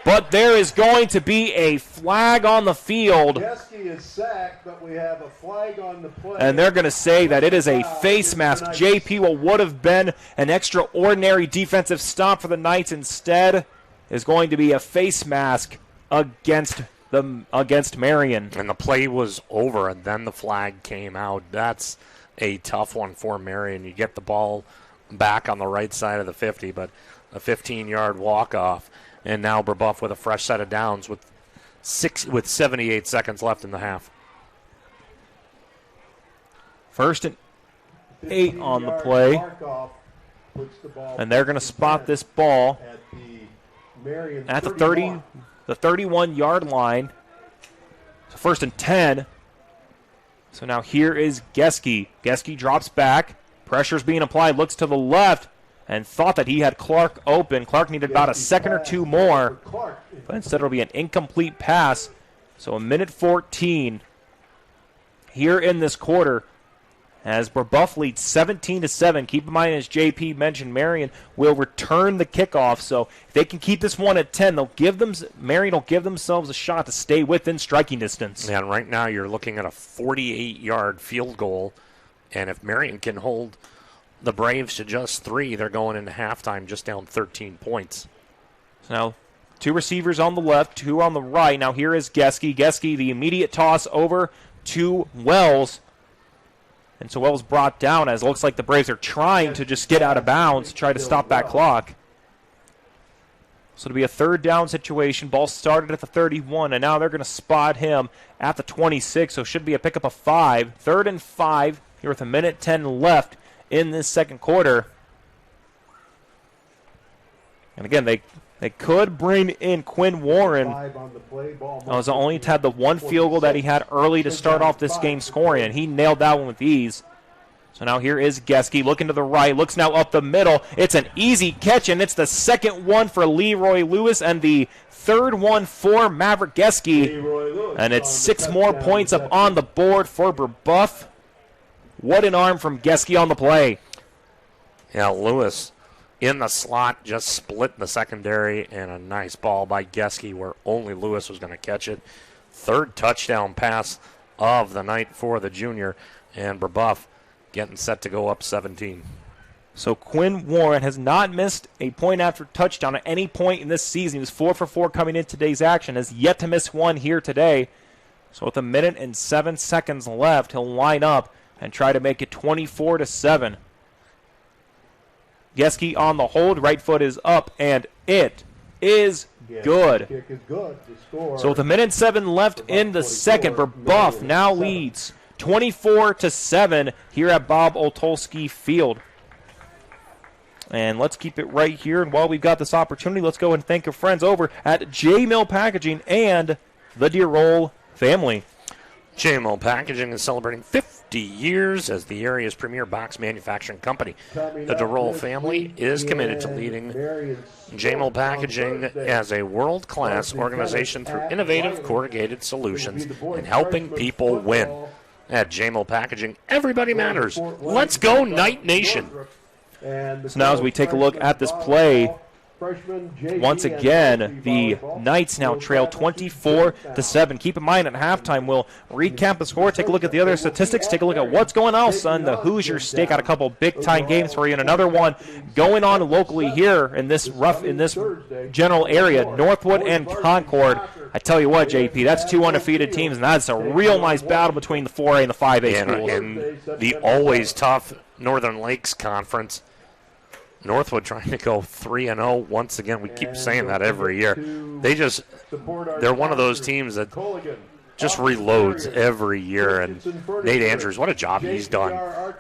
But there is going to be a flag on the field. Geske is sacked, but we have a flag on the play. And they're going to say that it is a face mask. JP, what would have been an extraordinary defensive stop for the Knights instead is going to be a face mask against Marian. And the play was over, and then the flag came out. That's a tough one for Marian. You get the ball back on the right side of the 50, but a 15-yard walk-off. And now Brebeuf with a fresh set of downs with 78 seconds left in the half. 1st and 8 on the play. And they're going to spot this ball at the 31-yard line. So 1st and 10. So now here is Geske. Geske drops back. Pressure's being applied. Looks to the left and thought that he had Clark open. Clark needed about a second or two more. But instead it'll be an incomplete pass. So 1:14 here in this quarter as Brebeuf leads 17-7. Keep in mind, as JP mentioned, Marian will return the kickoff. So if they can keep this one at 10, Marian will give themselves a shot to stay within striking distance. And right now you're looking at a 48-yard field goal. And if Marian can hold the Braves to just 3, they're going into halftime just down 13 points. So now 2 receivers on the left, 2 on the right. Now here is Geske. Geske, the immediate toss over to Wells. And so Wells brought down as it looks like the Braves are trying to just get out of bounds, try to stop that clock. So it'll be a 3rd down situation. Ball started at the 31, and now they're going to spot him at the 26, so it should be a pickup of 5. 3rd and 5 here with 1:10 left in this second quarter. And again, they could bring in Quinn Warren. He's only had the 1 field goal that he had early to start off this game scoring, and he nailed that one with ease. So now here is Geske looking to the right, looks now up the middle. It's an easy catch, and it's the 2nd one for Leroy Lewis and the 3rd one for Maverick Geske. And it's 6 more points up on the board for Brebeuf. What an arm from Geske on the play. Yeah, Lewis in the slot, just split the secondary, and a nice ball by Geske where only Lewis was going to catch it. 3rd touchdown pass of the night for the junior, and Brebeuf getting set to go up 17. So Quinn Warren has not missed a point after touchdown at any point in this season. He was 4 for 4 coming in today's action, has yet to miss one here today. So with 1:07 left, he'll line up and try to make it 24-7. Geske on the hold, right foot is up, and it is good. Kick is good to score. So with 1:07 left in the second, Brebeuf now leads 24-7 here at Bob Otolsky Field. And let's keep it right here. And while we've got this opportunity, let's go and thank our friends over at J-Mill Packaging and the Deerroll family. J-Mill Packaging is celebrating 50 years as the area's premier box manufacturing company. The DeRoll family is committed to leading J-Mill Packaging as a world-class organization through innovative corrugated solutions and helping people win. At J-Mill Packaging, everybody matters. Let's go, Knight Nation. So now as we take a look at this play, Once again, the Knights now trail 24-7. Keep in mind, at halftime, we'll recap the score, take a look at the other statistics, take a look at what's going on on the Hoosier Stake. Got a couple big-time games for you, and another one going on locally here in this general area, Northwood and Concord. I tell you what, JP, that's two undefeated teams, and that's a real nice battle between the 4A and the 5A schools. And the always tough Northern Lakes Conference. Northwood trying to go 3-0 once again. We keep saying that every year. They're one of those teams that just reloads every year. And Nate Andrews, what a job he's done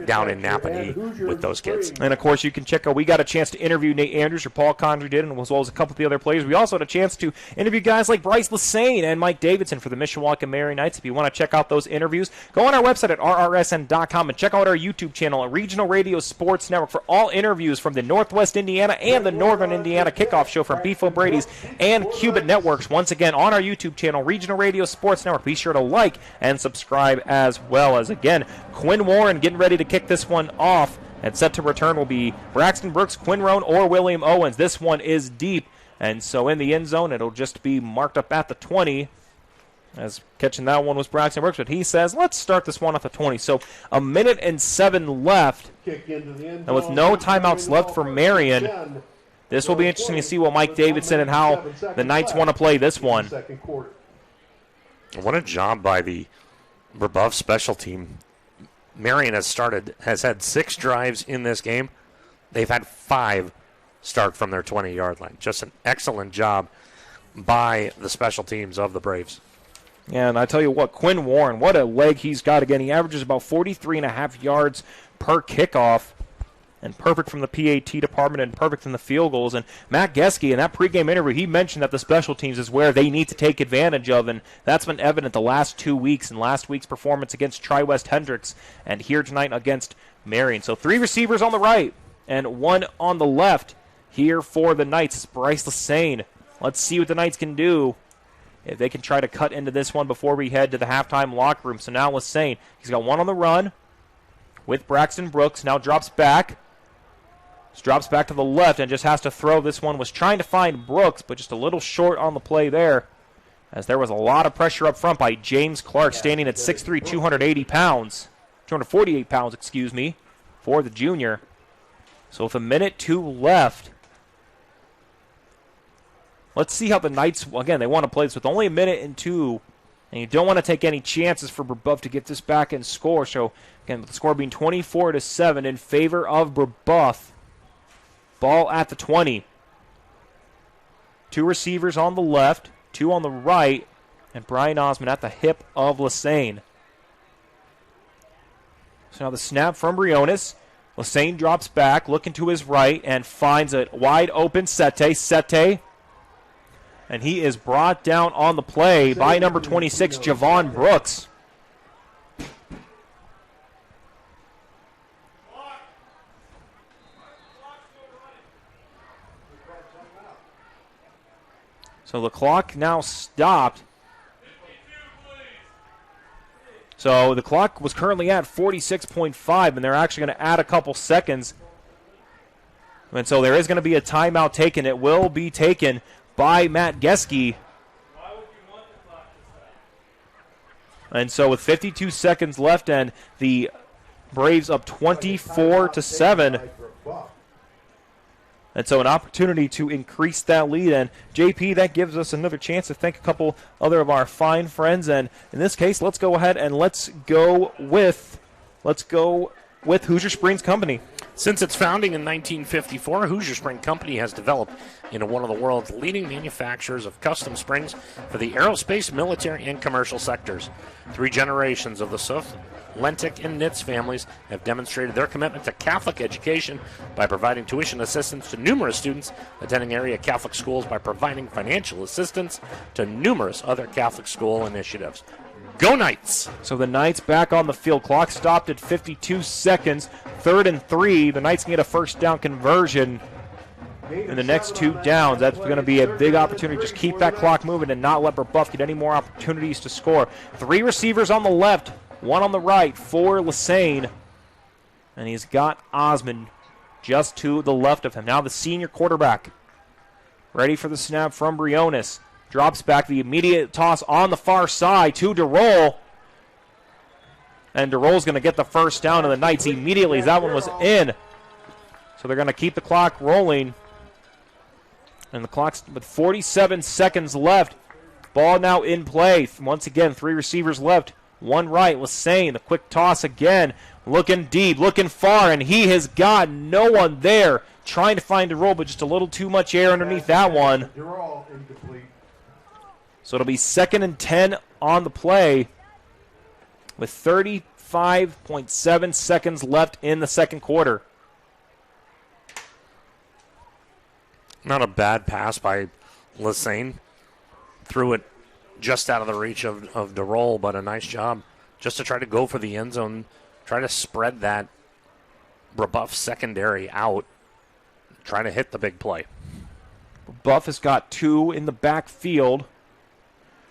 down in Napanee with those kids. And, of course, you can check out, we got a chance to interview Nate Andrews, or Paul Condry did, and as well as a couple of the other players. We also had a chance to interview guys like Bryce Lassane and Mike Davidson for the Mishawaka Marian Knights. If you want to check out those interviews, go on our website at rrsn.com and check out our YouTube channel at Regional Radio Sports Network for all interviews from the Northwest Indiana and the Northern Indiana kickoff show from Beef O'Brady's and Cubit Networks. Once again, on our YouTube channel, Regional Radio Sports Network. Be sure to like and subscribe as well. As again, Quinn Warren getting ready to kick this one off, and set to return will be Braxton Brooks, Quinn Roan, or William Owens. This one is deep, and so in the end zone, it'll just be marked up at the 20. As catching that one was Braxton Brooks, but he says, let's start this one at the 20. So 1:07 left, and with no timeouts left for Marian, this will be interesting to see what Mike Davidson and how the Knights want to play this one. What a job by the Brebeuf special team. Marian has had 6 drives in this game. They've had 5 start from their 20-yard line. Just an excellent job by the special teams of the Braves. Yeah, and I tell you what, Quinn Warren, what a leg he's got again. He averages about 43.5 yards per kickoff, and perfect from the PAT department and perfect in the field goals. And Matt Geske, in that pregame interview, he mentioned that the special teams is where they need to take advantage of, and that's been evident the last 2 weeks, and last week's performance against Tri-West Hendricks, and here tonight against Marian. So 3 receivers on the right and 1 on the left here for the Knights. It's Bryce Lassane. Let's see what the Knights can do if they can try to cut into this one before we head to the halftime locker room. So now Lassane, he's got 1 on the run with Braxton Brooks, now drops back. Drops back to the left and just has to throw. This one was trying to find Brooks, but just a little short on the play there, as there was a lot of pressure up front by James Clark, standing at 6'3", 248 pounds, for the junior. So with 1:02 left, let's see how the Knights, again, they want to play this with only 1:02, and you don't want to take any chances for Brebeuf to get this back and score. So, again, with the score being 24-7 in favor of Brebeuf. Ball at the 20. 2 receivers on the left, 2 on the right, and Brian Osmond at the hip of Lassane. So now the snap from Briones. Lassane drops back, looking to his right, and finds a wide open Sete. And he is brought down on the play by number 26, Javon Brooks. So the clock now stopped. So the clock was currently at 46.5, and they're actually going to add a couple seconds. And so there is going to be a timeout taken. It will be taken by Matt Geske. And so with 52 seconds left and the Braves up 24-7. And so an opportunity to increase that lead. And, JP, that gives us another chance to thank a couple other of our fine friends. And in this case, let's go ahead and let's go with Hoosier Springs Company. Since its founding in 1954, Hoosier Spring Company has developed into one of the world's leading manufacturers of custom springs for the aerospace, military, and commercial sectors. 3 generations of the Suff, Lentic, and Nitz families have demonstrated their commitment to Catholic education by providing tuition assistance to numerous students attending area Catholic schools by providing financial assistance to numerous other Catholic school initiatives. Go Knights! So the Knights back on the field. Clock stopped at 52 seconds. 3rd and 3. The Knights can get a first down conversion in the next 2 downs. That's going to be a big opportunity. Just keep that clock moving and not let Brebeuf get any more opportunities to score. 3 receivers on the left, 1 on the right for Lassane. And he's got Osmond just to the left of him. Now the senior quarterback. Ready for the snap from Briones. Drops back, the immediate toss on the far side to DeRoll. And DeRoll's going to get the first down to the Knights immediately as that one was in. So they're going to keep the clock rolling. And the clock's with 47 seconds left. Ball now in play. Once again, 3 receivers left. One right, Lassane, the quick toss again. Looking deep, looking far, and he has got no one there. Trying to find DeRoll, but just a little too much air underneath that one. So it'll be 2nd and 10 on the play with 35.7 seconds left in the second quarter. Not a bad pass by Lassane. Threw it just out of the reach of DeRoll, but a nice job just to try to go for the end zone, try to spread that Brebeuf secondary out, try to hit the big play. Brebeuf has got 2 in the backfield.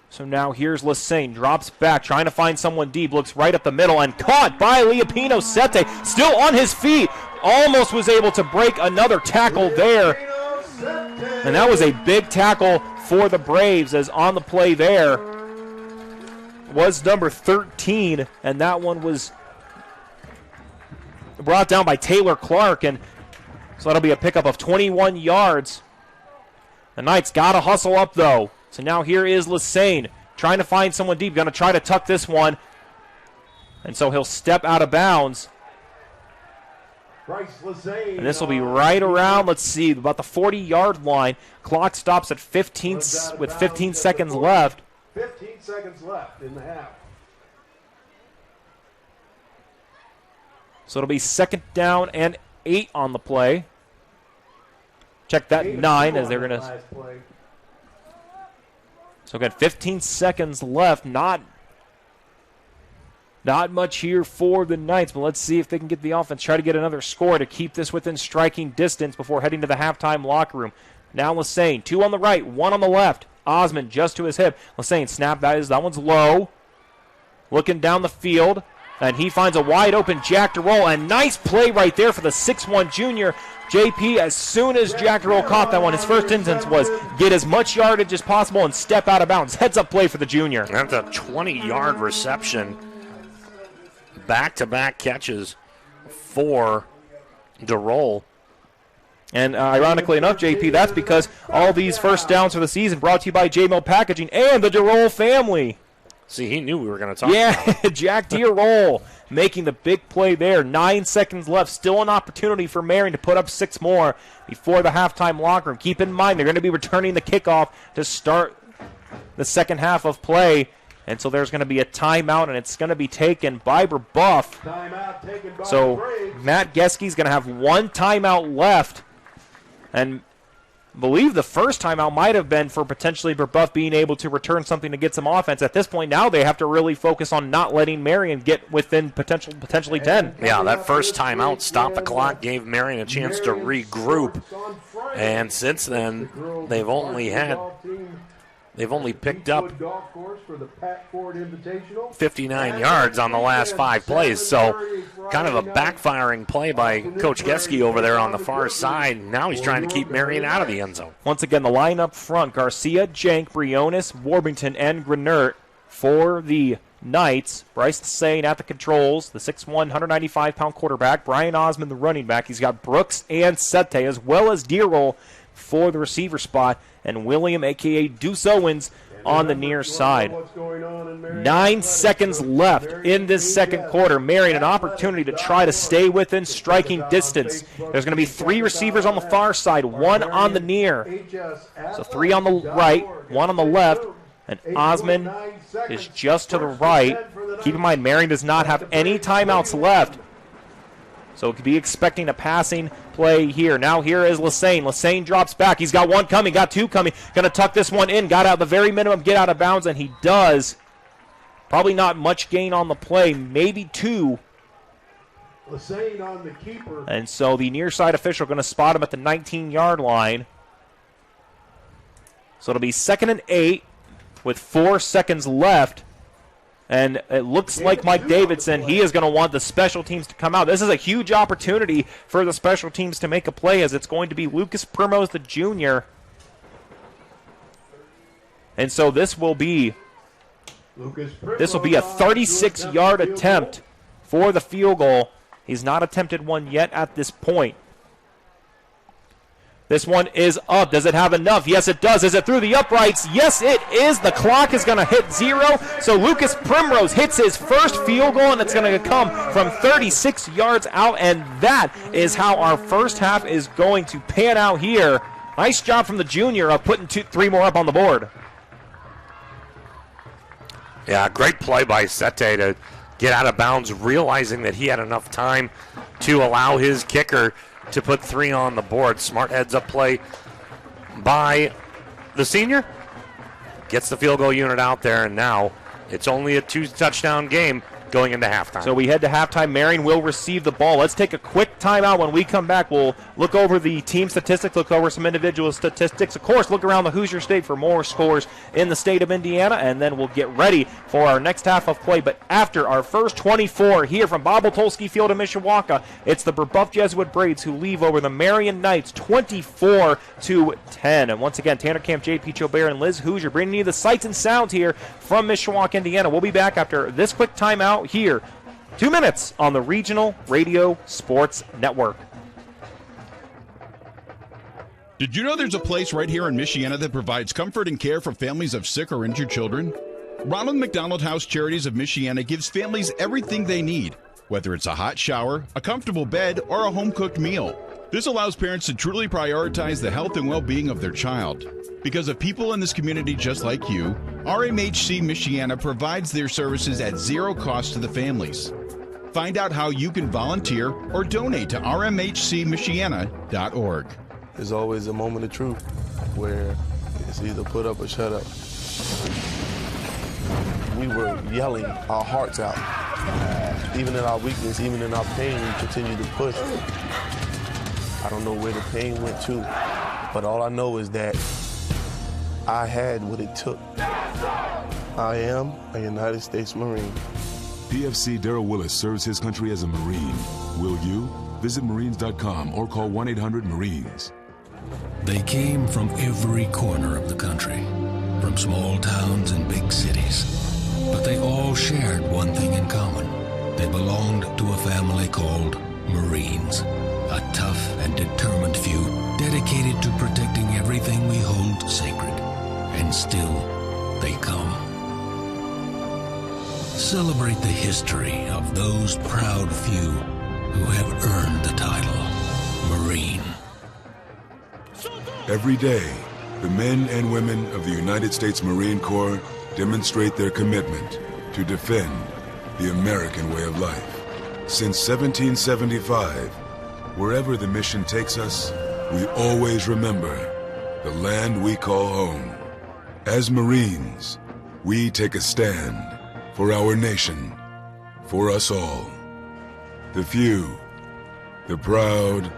So now here's Lassane, drops back, trying to find someone deep, looks right up the middle, and caught by Leopino Sete, still on his feet, almost was able to break another tackle there. And that was a big tackle for the Braves, as on the play there was number 13, and that one was brought down by Taylor Clark, and so that'll be a pickup of 21 yards. The Knights got to hustle up, though. So now here is Lassane trying to find someone deep, going to try to tuck this one, and so he'll step out of bounds. And this will be right around, let's see, about the 40-yard line. Clock stops at 15 with 15 seconds left. 15 seconds left in the half. So it'll be 2nd down and 8 on the play. Check that 9 as they're going to. So again, 15 seconds left. Not much here for the Knights, but let's see if they can get the offense. Try to get another score to keep this within striking distance before heading to the halftime locker room. Now Lassane, 2 on the right, 1 on the left. Osmond just to his hip. Lassane, snap, that one's low. Looking down the field, and he finds a wide open Jack DeRoll, and nice play right there for the 6'1 junior. JP, as soon as Jack DeRoll caught that one, his first instance was get as much yardage as possible and step out of bounds. Heads up play for the junior. That's a 20-yard reception. Back-to-back catches for DeRoll. And ironically enough, JP, that's because all these first downs for the season brought to you by J-Mill Packaging and the DeRoll family. See, he knew we were going to talk about it. Jack DeRoll making the big play there. 9 seconds left. Still an opportunity for Marian to put up 6 more before the halftime locker room. Keep in mind, they're going to be returning the kickoff to start the second half of play. And so there's going to be a timeout, and it's going to be taken by Brebeuf. So Matt Geske is going to have 1 timeout left. And I believe the first timeout might have been for potentially Brebeuf being able to return something to get some offense. At this point now they have to really focus on not letting Marian get within potentially 10. Yeah, that first timeout stopped the clock, gave Marian a chance to regroup. And since then, they've only picked up 59 yards on the last 5 plays. So kind of a backfiring play by Coach Geske over there on the far side. Now he's trying to keep Marian out of the end zone. Once again, the line up front, Garcia, Jank, Briones, Warbington, and Grenert for the Knights. Bryce Lassane at the controls, the 6'1", 195-pound quarterback. Brian Osmond, the running back. He's got Brooks and Sete, as well as DeRoll for the receiver spot, and William, a.k.a. Deuce Owens, on the near side. 9 seconds left in this second quarter. Marian, an opportunity to try to stay within striking distance. There's going to be 3 receivers on the far side, 1 on the near. So 3 on the right, 1 on the left, and Osmond is just to the right. Keep in mind, Marian does not have any timeouts left. So it could be expecting a passing play here. Now here is Lassane. Lassane drops back. He's got 1 coming, got 2 coming. Going to tuck this one in. Got out the very minimum, get out of bounds, and he does. Probably not much gain on the play, maybe 2. Lassane on the keeper. And so the near side official going to spot him at the 19-yard line. So it'll be 2nd and 8 with 4 seconds left. And it looks like Mike Davidson, he is going to want the special teams to come out. This is a huge opportunity for the special teams to make a play, as it's going to be Lucas Primos, the junior. And so this will be a 36-yard attempt for the field goal. He's not attempted one yet at this point. This one is up. Does it have enough? Yes, it does. Is it through the uprights? Yes, it is. The clock is going to hit 0. So Lucas Primrose hits his first field goal, and it's going to come from 36 yards out. And that is how our first half is going to pan out here. Nice job from the junior of putting 3 more up on the board. Yeah, great play by Sete to get out of bounds, realizing that he had enough time to allow his kicker to put 3 on the board. Smart heads-up play by the senior. Gets the field goal unit out there, and now it's only a 2-touchdown game going into halftime. So we head to halftime. Marian will receive the ball. Let's take a quick timeout. When we come back, we'll look over the team statistics, look over some individual statistics. Of course, look around the Hoosier State for more scores in the state of Indiana, and then we'll get ready for our next half of play. But after our first 24 here from Bob Tolsky Field in Mishawaka, it's the Brebeuf Jesuit Braves who leave over the Marian Knights 24-10. And once again, Tanner Camp, JP Jobert, and Liz Hoosier bringing you the sights and sounds here from Mishawaka, Indiana. We'll be back after this quick timeout here. 2 minutes on the Regional Radio Sports Network. Did you know there's a place right here in Michiana that provides comfort and care for families of sick or injured children? Ronald McDonald House Charities of Michiana gives families everything they need, whether it's a hot shower, a comfortable bed, or a home-cooked meal. This allows parents to truly prioritize the health and well-being of their child. Because of people in this community just like you, RMHC Michiana provides their services at 0 cost to the families. Find out how you can volunteer or donate to rmhcmichiana.org. There's always a moment of truth where it's either put up or shut up. We were yelling our hearts out. Even in our weakness, even in our pain, we continue to push. I don't know where the pain went to, but all I know is that I had what it took. I am a United States Marine. PFC Darrell Willis serves his country as a Marine. Will you? Visit Marines.com or call 1-800-MARINES. They came from every corner of the country, from small towns and big cities. But they all shared one thing in common. They belonged to a family called Marines. A tough and determined few dedicated to protecting everything we hold sacred. And still, they come. Celebrate the history of those proud few who have earned the title Marine. Every day, the men and women of the United States Marine Corps demonstrate their commitment to defend the American way of life. Since 1775, wherever the mission takes us, we always remember the land we call home. As Marines, we take a stand for our nation, for us all. The few, the proud,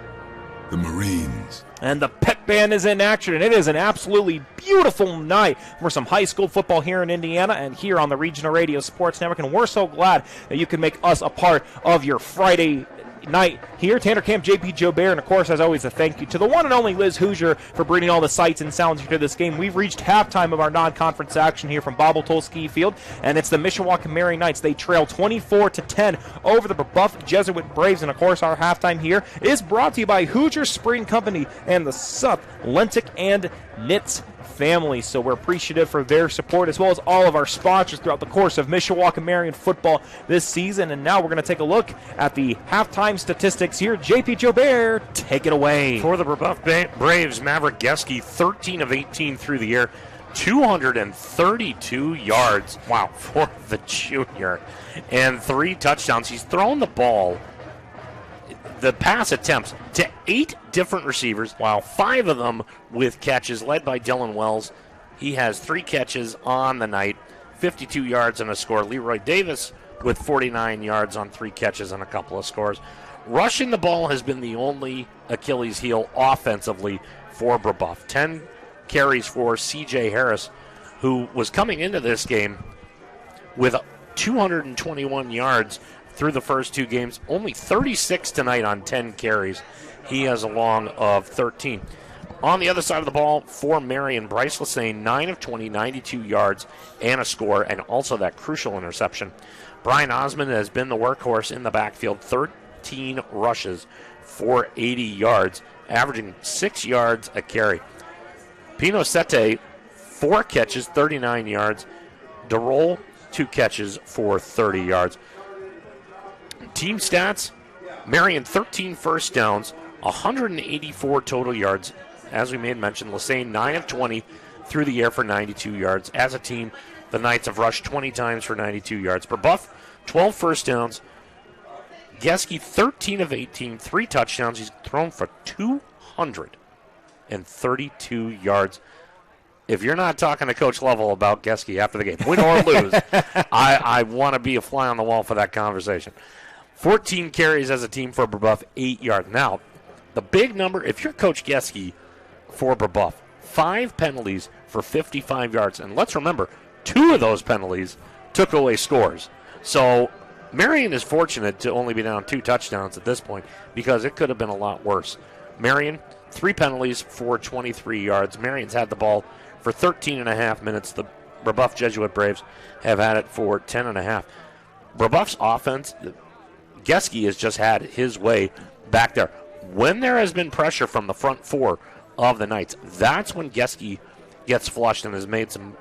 the Marines. And the pep band is in action, and it is an absolutely beautiful night for some high school football here in Indiana and here on the Regional Radio Sports Network. And we're so glad that you can make us a part of your Friday night here. Tanner Camp, JP Jobert, and of course, as always, a thank you to the one and only Liz Hoosier for bringing all the sights and sounds here to this game. We've reached halftime of our non-conference action here from Tolsky Field, and it's the Mishawaka Marian Knights. They trail 24-10 over the Brebeuf Jesuit Braves, and of course, our halftime here is brought to you by Hoosier Spring Company and the Suth, Lentic, and Knits family. So we're appreciative for their support, as well as all of our sponsors throughout the course of Mishawaka Marian football this season. And now we're going to take a look at the halftime statistics here. JP Jobert, take it away. For the Brebeuf Braves, Maverick Geske, 13 of 18 through the air, 232 yards. Wow, for the junior, and 3 touchdowns. He's thrown the ball, the pass attempts, to 8 different receivers. Wow. 5 of them with catches, led by Dylan Wells. He has 3 catches on the night, 52 yards and a score. Leroy Davis with 49 yards on 3 catches and a couple of scores. Rushing the ball has been the only Achilles heel offensively for Brebeuf. 10 carries for C.J. Harris, who was coming into this game with 221 yards through the first 2 games. Only 36 tonight on 10 carries. He has a long of 13. On the other side of the ball for Marian, Bryce Lassane, 9 of 20, 92 yards and a score, and also that crucial interception. Brian Osmond has been the workhorse in the backfield, 13 rushes for 80 yards, averaging 6 yards a carry. Pino Sete, 4 catches, 39 yards. DeRoll, 2 catches for 30 yards. Team stats, Marian 13 first downs, 184 total yards. As we made mention, Lassane 9 of 20 through the air for 92 yards. As a team, the Knights have rushed 20 times for 92 yards. Brebeuf, 12 first downs. Geske, 13 of 18, 3 touchdowns. He's thrown for 232 yards. If you're not talking to Coach Lovell about Geske after the game, win or lose, I want to be a fly on the wall for that conversation. 14 carries as a team for Brebeuf, 8 yards. Now, the big number, if you're Coach Geske for Brebeuf, 5 penalties for 55 yards. And let's remember, 2 of those penalties took away scores. So Marian is fortunate to only be down 2 touchdowns at this point because it could have been a lot worse. Marian, 3 penalties for 23 yards. Marian's had the ball for 13 and a half minutes. The Brebeuf Jesuit Braves have had it for 10 and a half. Brebeuf's offense, Geske has just had his way back there. When there has been pressure from the front 4 of the Knights, that's when Geske gets flushed and has made some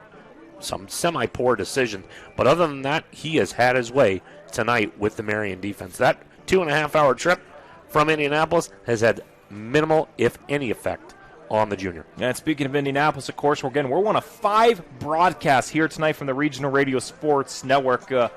semi-poor decisions. But other than that, he has had his way tonight with the Marian defense. That 2.5-hour trip from Indianapolis has had minimal, if any, effect on the junior. And speaking of Indianapolis, of course, we're one of 5 broadcasts here tonight from the Regional Radio Sports Network. A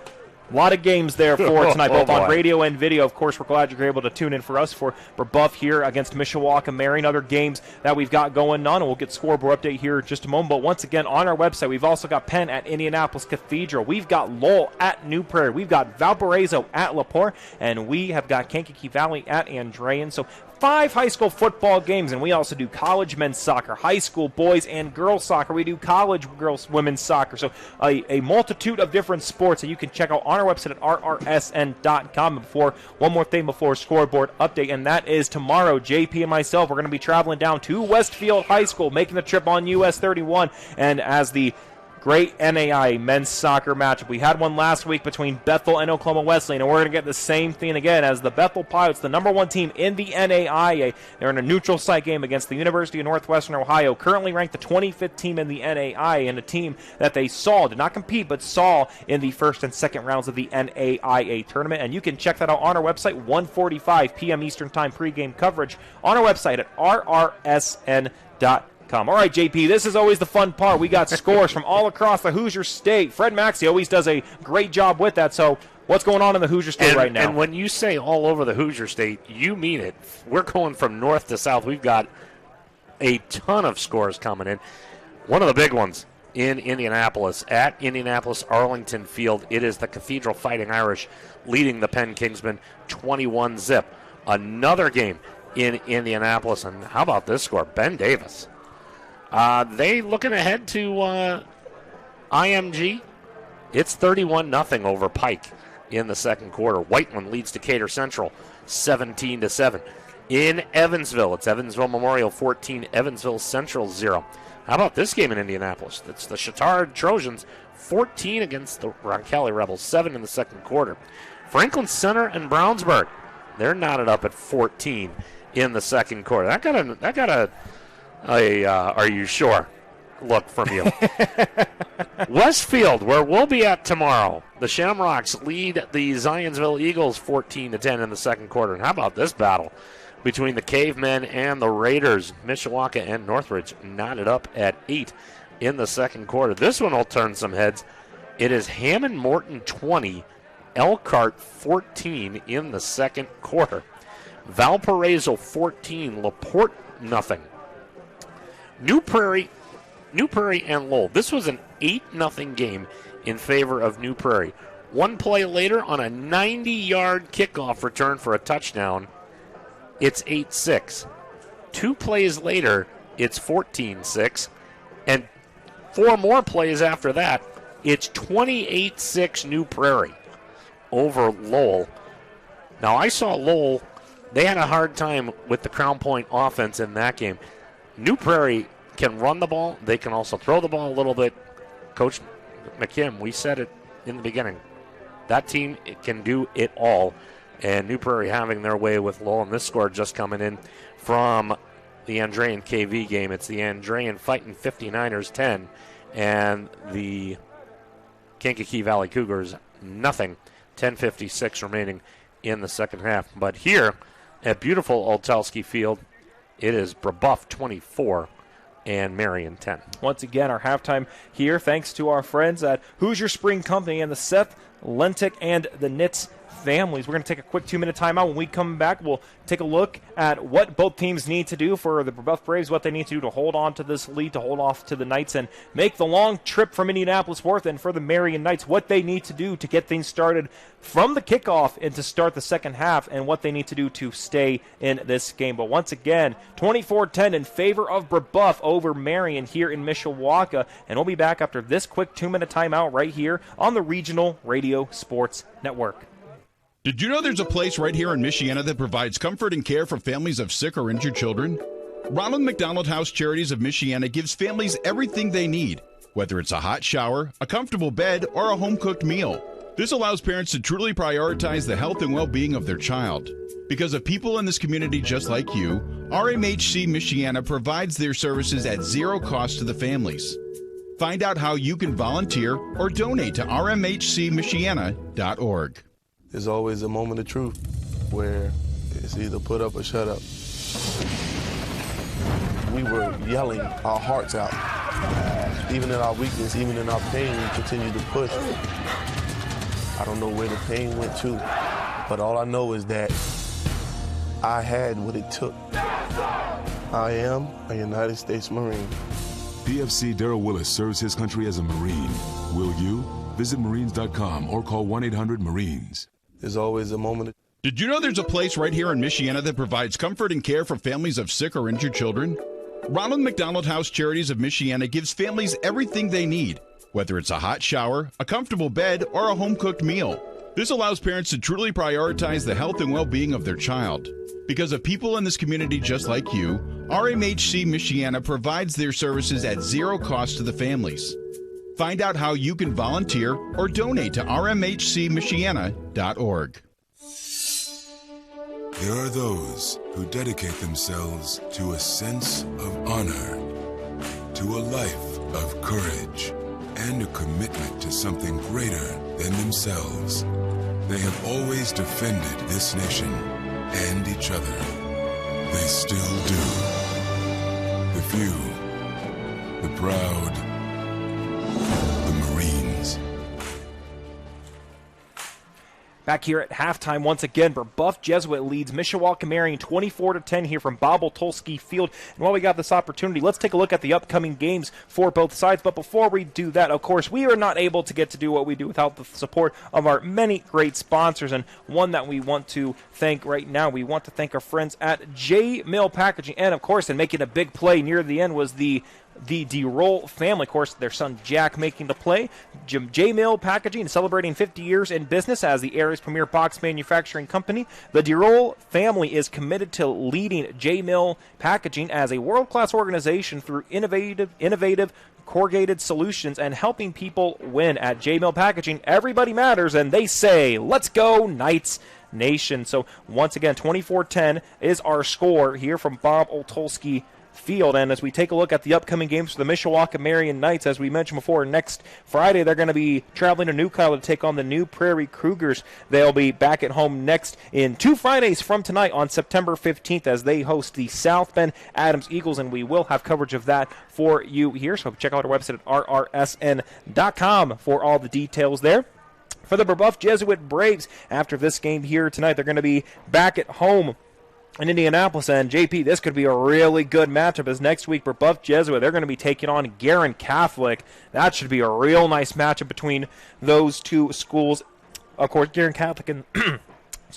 lot of games there for tonight, both on radio and video. Of course, we're glad you're able to tune in for us for Brebeuf here against Mishawaka, Marian, other games that we've got going on, and we'll get scoreboard update here in just a moment. But once again, on our website, we've also got Penn at Indianapolis Cathedral. We've got Lowell at New Prairie. We've got Valparaiso at LaPorte, and we have got Kankakee Valley at Andrean. So 5 high school football games, and we also do college men's soccer, high school boys and girls soccer. We do college girls women's soccer. So a multitude of different sports that you can check out on our website at rrsn.com. Before one more thing before scoreboard update, and that is tomorrow, JP and myself, we're going to be traveling down to Westfield High School, making the trip on US 31, and as the great NAI men's soccer matchup. We had one last week between Bethel and Oklahoma Wesleyan, and we're going to get the same thing again as the Bethel Pirates, the number 1 team in the NAIA. They're in a neutral site game against the University of Northwestern Ohio, currently ranked the 25th team in the NAIA, and a team that they did not compete, but saw in the first and second rounds of the NAIA tournament. And you can check that out on our website, 1:45 p.m. Eastern Time pregame coverage on our website at rrsn.com. All right, JP, this is always the fun part. We got scores from all across the Hoosier State. Fred Maxey always does a great job with that. So what's going on in the Hoosier State right now? And when you say all over the Hoosier State, you mean it. We're going from north to south. We've got a ton of scores coming in. One of the big ones in Indianapolis, at Indianapolis Arlington Field, it is the Cathedral Fighting Irish leading the Penn Kingsmen 21-0. Another game in Indianapolis, and how about this score? Ben Davis. They looking ahead to IMG. It's 31-0 over Pike in the second quarter. Whiteland leads Decatur Central 17-7. In Evansville, it's Evansville Memorial 14, Evansville Central 0. How about this game in Indianapolis? It's the Chittard Trojans 14 against the Roncalli Rebels, 7 in the second quarter. Franklin Center and Brownsburg, they're knotted up at 14 in the second quarter. That got a are you sure look from you. Westfield, where we'll be at tomorrow, the Shamrocks lead the Zionsville Eagles 14-10 in the second quarter. And how about this battle between the Cavemen and the Raiders? Mishawaka and Northridge knotted up at 8 in the second quarter. This one will turn some heads. It is Hammond Morton 20, Elkhart 14 in the second quarter. Valparaiso 14, LaPorte nothing. New Prairie and Lowell. This was an 8-0 game in favor of New Prairie. One play later, on a 90-yard kickoff return for a touchdown, it's 8-6. 2 plays later, it's 14-6. And 4 more plays after that, it's 28-6 New Prairie over Lowell. Now, I saw Lowell, they had a hard time with the Crown Point offense in that game. New Prairie can run the ball. They can also throw the ball a little bit. Coach McKim, we said it in the beginning. That team can do it all. And New Prairie having their way with Lowell. And this score just coming in from the Andrean KV game. It's the Andrean fighting 59ers 10. And the Kankakee Valley Cougars nothing. 10:56 remaining in the second half. But here at beautiful Old Telsky Field, it is Brebeuf 24 and Marian 10. Once again, our halftime here, thanks to our friends at Hoosier Spring Company and the Seth Lentick and the Knits families. We're going to take a quick 2-minute timeout. When we come back, we'll take a look at what both teams need to do for the Brebeuf Braves, what they need to do to hold on to this lead, to hold off to the Knights, and make the long trip from Indianapolis North. And for the Marian Knights, what they need to do to get things started from the kickoff and to start the second half, and what they need to do to stay in this game. But once again, 24-10 in favor of Brebeuf over Marian here in Mishawaka. And we'll be back after this quick 2-minute timeout right here on the Regional Radio Sports Network. Did you know there's a place right here in Michiana that provides comfort and care for families of sick or injured children? Ronald McDonald House Charities of Michiana gives families everything they need, whether it's a hot shower, a comfortable bed, or a home-cooked meal. This allows parents to truly prioritize the health and well-being of their child. Because of people in this community just like you, RMHC Michiana provides their services at zero cost to the families. Find out how you can volunteer or donate to rmhcmichiana.org. There's always a moment of truth where it's either put up or shut up. We were yelling our hearts out. Even in our weakness, even in our pain, we continued to push. I don't know where the pain went to, but all I know is that I had what it took. I am a United States Marine. PFC Darrell Willis serves his country as a Marine. Will you? Visit Marines.com or call 1-800-MARINES. There's always a moment. Did you know there's a place right here in Michiana that provides comfort and care for families of sick or injured children? Ronald McDonald House Charities of Michiana gives families everything they need, whether it's a hot shower, a comfortable bed, or a home-cooked meal. This allows parents to truly prioritize the health and well-being of their child. Because of people in this community just like you, RMHC Michiana provides their services at zero cost to the families. Find out how you can volunteer or donate to rmhcmichiana.org. There are those who dedicate themselves to a sense of honor, to a life of courage, and a commitment to something greater than themselves. They have always defended this nation and each other. They still do. The few, the proud, the Marines. Back here at halftime, once again, Brebeuf Jesuit leads Mishawaka Marian 24-10 here from Bob-Oltolsky Field. And while we got this opportunity, let's take a look at the upcoming games for both sides. But before we do that, of course, we are not able to get to do what we do without the support of our many great sponsors. And one that we want to thank right now, we want to thank our friends at J Mill Packaging. And, of course, in making a big play near the end was the DeRoll family. Of course, their son Jack making the play. J Mill Packaging celebrating 50 years in business as the area's premier box manufacturing company. The DeRoll family is committed to leading J Mill Packaging as a world-class organization through innovative corrugated solutions and helping people win. At J Mill Packaging, everybody matters, and they say, let's go Knights Nation. So once again, 24-10 is our score here from Bob-Oltolsky Field. And as we take a look at the upcoming games for the Mishawaka Marian Knights, as we mentioned before, next Friday they're going to be traveling to New Kyle to take on the New Prairie Cougars. They'll be back at home next in 2 Fridays from tonight on September 15th as they host the South Bend Adams Eagles, and we will have coverage of that for you here. So check out our website at rrsn.com for all the details there. For the Brebeuf Jesuit Braves, after this game here tonight, they're going to be back at home in Indianapolis. And JP, this could be a really good matchup as next week Brebeuf Jesuit, they're going to be taking on Guerin Catholic. That should be a real nice matchup between those two schools. Of course, Guerin Catholic and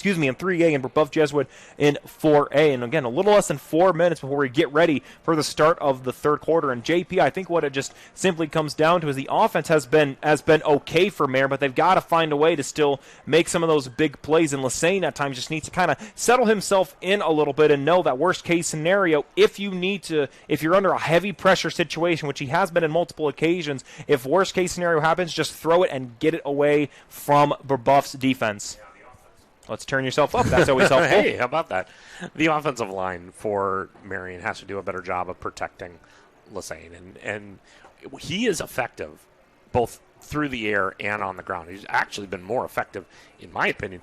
in 3A, and Brebeuf Jesuit in 4A. And again, a little less than 4 minutes before we get ready for the start of the third quarter. And JP, I think what it just simply comes down to is the offense has been okay for Marian, but they've got to find a way to still make some of those big plays. And Lassane at times just needs to kind of settle himself in a little bit and know that worst case scenario, if you're under a heavy pressure situation, which he has been in multiple occasions, if worst case scenario happens, just throw it and get it away from Brebeuf's defense. Let's turn yourself up. That's always helpful. Hey, how about that? The offensive line for Marian has to do a better job of protecting Lassane, and he is effective both through the air and on the ground. He's actually been more effective, in my opinion,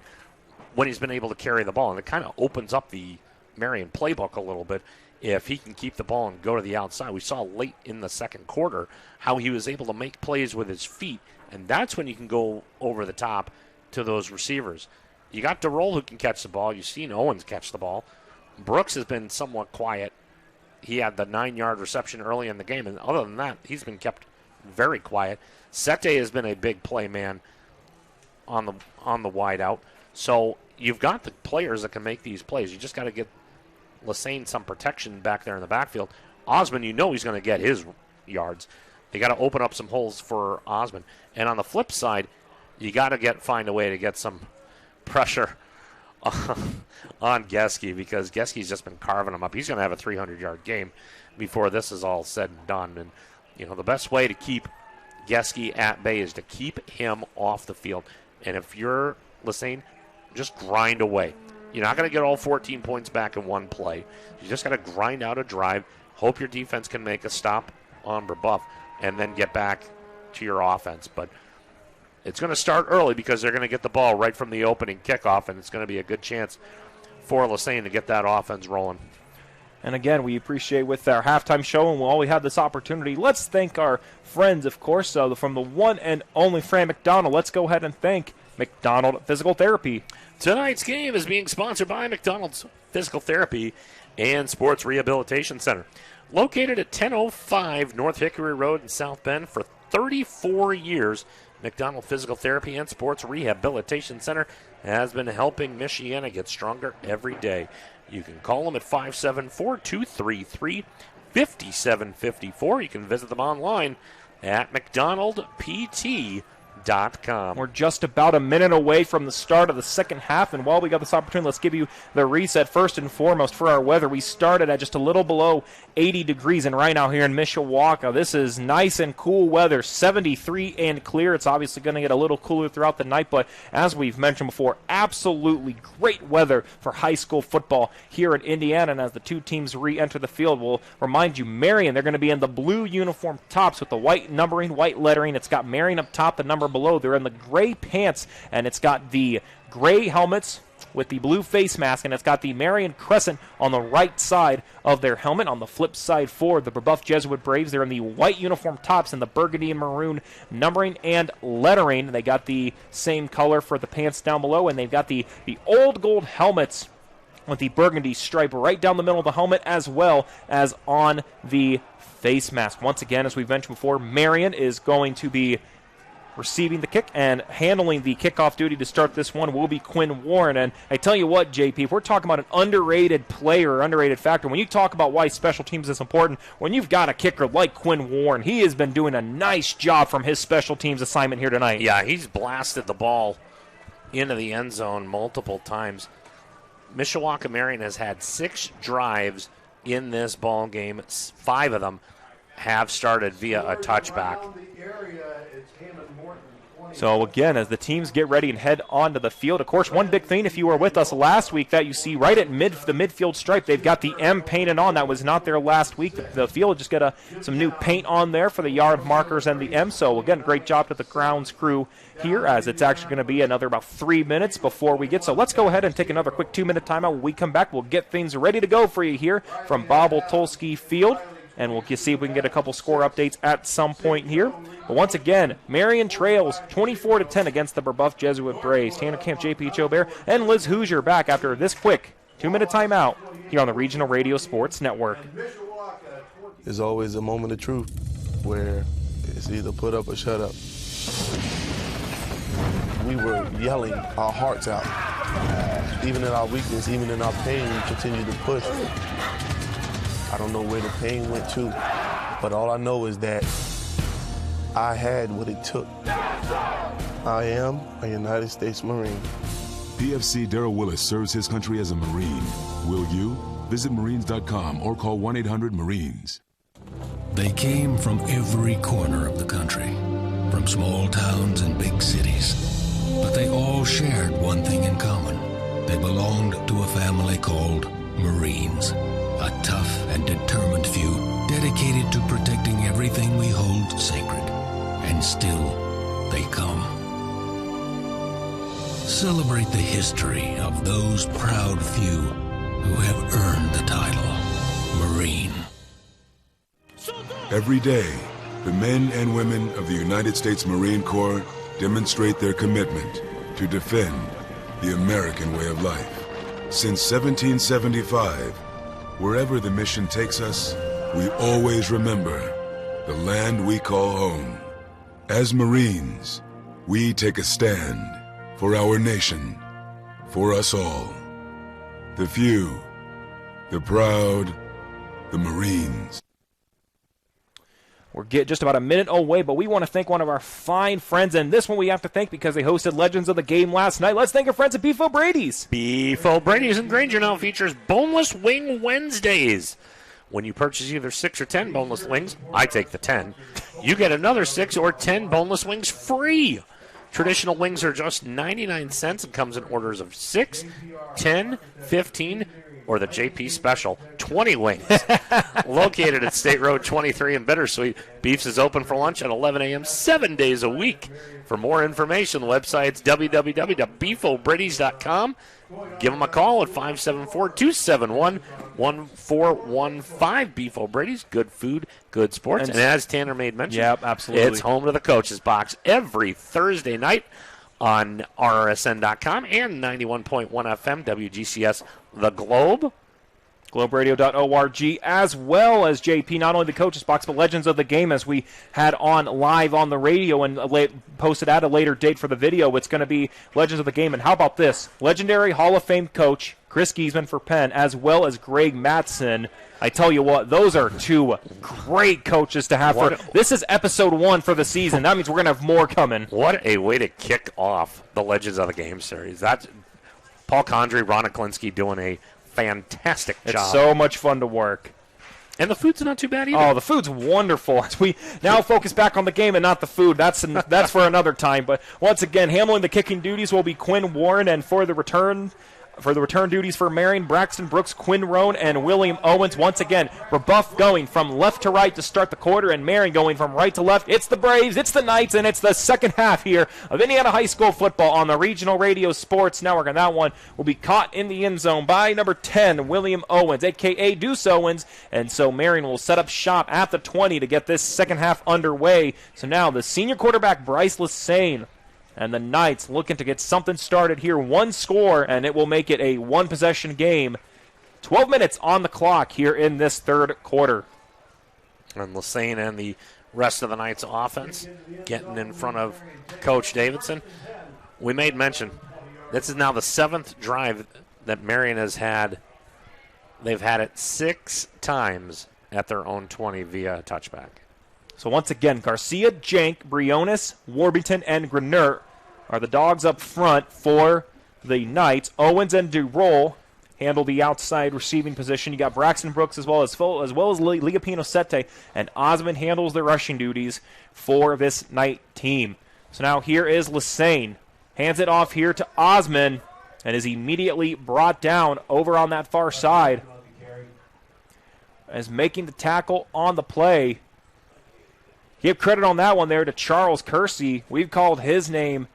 when he's been able to carry the ball, and it kind of opens up the Marian playbook a little bit if he can keep the ball and go to the outside. We saw late in the second quarter how he was able to make plays with his feet, and that's when you can go over the top to those receivers. You got DeRoll who can catch the ball. You've seen Owens catch the ball. Brooks has been somewhat quiet. He had the 9-yard reception early in the game, and other than that, he's been kept very quiet. Sete has been a big play man on the wide out. So you've got the players that can make these plays. You just got to get Lassane some protection back there in the backfield. Osmond, you know he's going to get his yards. They got to open up some holes for Osmond. And on the flip side, you got to find a way to get some pressure on Geske, because Geske's just been carving him up. He's going to have a 300-yard game before this is all said and done. And, the best way to keep Geske at bay is to keep him off the field. And if you're Lassane, just grind away. You're not going to get all 14 points back in one play. You just got to grind out a drive, hope your defense can make a stop on Brebeuf, and then get back to your offense. But it's going to start early because they're going to get the ball right from the opening kickoff, and it's going to be a good chance for Lassane to get that offense rolling. And again, we appreciate with our halftime show, and while we have this opportunity, let's thank our friends, of course, from the one and only Fran McDonald. Let's go ahead and thank McDonald Physical Therapy. Tonight's game is being sponsored by McDonald's Physical Therapy and Sports Rehabilitation Center. Located at 1005 North Hickory Road in South Bend for 34 years, McDonald Physical Therapy and Sports Rehabilitation Center has been helping Michiana get stronger every day. You can call them at 574-233-5754. You can visit them online at mcdonaldpt.com. We're just about a minute away from the start of the second half, and while we got this opportunity, let's give you the reset. First and foremost, for our weather, we started at just a little below 80 degrees, and right now here in Mishawaka, this is nice and cool weather, 73 and clear. It's obviously going to get a little cooler throughout the night, but as we've mentioned before, absolutely great weather for high school football here in Indiana. And as the two teams re-enter the field, we'll remind you, Marian, they're going to be in the blue uniform tops with the white numbering, white lettering. It's got Marian up top, the number below. They're in the gray pants, and it's got the gray helmets with the blue face mask, and it's got the Marian crescent on the right side of their helmet. On the flip side for the Brebeuf Jesuit Braves, they're in the white uniform tops and the burgundy and maroon numbering and lettering. They got the same color for the pants down below, and they've got the old gold helmets with the burgundy stripe right down the middle of the helmet, as well as on the face mask. Once again, as we've mentioned before, Marian is going to be receiving the kick, and handling the kickoff duty to start this one will be Quinn Warren. And I tell you what, JP, if we're talking about an underrated player, underrated factor, when you talk about why special teams is important, when you've got a kicker like Quinn Warren, he has been doing a nice job from his special teams assignment here tonight. Yeah, he's blasted the ball into the end zone multiple times. Mishawaka Marian has had 6 drives in this ball game. 5 of them have started via a touchback. So again, as the teams get ready and head onto the field, of course, one big thing, if you were with us last week, that you see right at the midfield stripe, they've got the M painted on. That was not there last week. The field just got some new paint on there for the yard markers and the M. So again, great job to the grounds crew here, as it's actually going to be another about 3 minutes before we get. So let's go ahead and take another quick 2-minute timeout. When we come back, we'll get things ready to go for you here from Bob Tolsky Field. And we'll see if we can get a couple score updates at some point here. But once again, Marian trails 24-10 against the Brebeuf Jesuit Braves. Tanner Camp, JP Chobert, and Liz Hoosier back after this quick 2-minute timeout here on the Regional Radio Sports Network. There's always a moment of truth where it's either put up or shut up. we were yelling our hearts out. Even in our weakness, even in our pain, we continued to push. I don't know where the pain went to, but all I know is that I had what it took. I am a United States Marine. PFC Darrell Willis serves his country as a Marine. Will you? Visit Marines.com or call 1-800-MARINES. They came from every corner of the country, from small towns and big cities. But they all shared one thing in common. They belonged to a family called Marines, a tough and determined few dedicated to protecting everything we hold sacred. And still, they come. Celebrate the history of those proud few who have earned the title Marine. Every day, the men and women of the United States Marine Corps demonstrate their commitment to defend the American way of life. Since 1775, wherever the mission takes us, we always remember the land we call home. As Marines, we take a stand for our nation, for us all. The few, the proud, the Marines. We're just about a minute away, but we want to thank one of our fine friends, and this one we have to thank because they hosted Legends of the Game last night. Let's thank our friends at Beef O'Brady's. Beef O'Brady's in Granger now features Boneless Wing Wednesdays. When you purchase either 6 or 10 boneless wings, I take the 10, you get another 6 or 10 boneless wings free. Traditional wings are just 99 cents and comes in orders of 6, 10, 15, or the JP Special, 20 wings. Located at State Road 23 in Bittersweet, Beef's is open for lunch at 11 a.m. 7 days a week. For more information, the website's www.beefobradys.com. Give them a call at 574-271-1415. Beef O'Brady's, good food, good sports. And as Tanner Maid mentioned, yep, absolutely, it's home to the Coach's Box every Thursday night on RSN.com and 91.1 FM, WGCS The Globe. GlobeRadio.org, as well as JP, not only the Coach's Box, but Legends of the Game, as we had on live on the radio and posted at a later date for the video. It's going to be Legends of the Game. And how about this? Legendary Hall of Fame coach Chris Giesman for Penn, as well as Greg Mattson. I tell you what, those are two great coaches to have. This is episode 1 for the season. That means we're going to have more coming. What a way to kick off the Legends of the Game series. That's Paul Condrey, Ron Aklinski doing a fantastic job. It's so much fun to work. And the food's not too bad either. Oh, the food's wonderful. As we now focus back on the game and not the food. That's for another time. But once again, handling the kicking duties will be Quinn Warren, and for the return duties for Marian, Braxton Brooks, Quinn Roan, and William Owens. Once again, Brebeuf going from left to right to start the quarter, and Marian going from right to left. It's the Braves, it's the Knights, and it's the second half here of Indiana High School football on the Regional Radio Sports Network. And that one will be caught in the end zone by number 10, William Owens, a.k.a. Deuce Owens. And so Marian will set up shop at the 20 to get this second half underway. So now the senior quarterback, Bryce Lassane, and the Knights looking to get something started here. One score, and it will make it a one-possession game. 12 minutes on the clock here in this third quarter. And Lassane and the rest of the Knights' offense getting in front of Coach Davidson. We made mention, this is now the 7th drive that Marian has had. They've had it 6 times at their own 20 via touchback. So once again, Garcia, Jank, Briones, Warbington, and Grenert are the dogs up front for the Knights. Owens and DeRoll handle the outside receiving position. You got Braxton Brooks as well as Ligapino Sete, and Osmond handles the rushing duties for this Knight team. So now here is Lassane. Hands it off here to Osmond, and is immediately brought down over on that far side. As making the tackle on the play. Give credit on that one there to Charles Kersey. We've called his name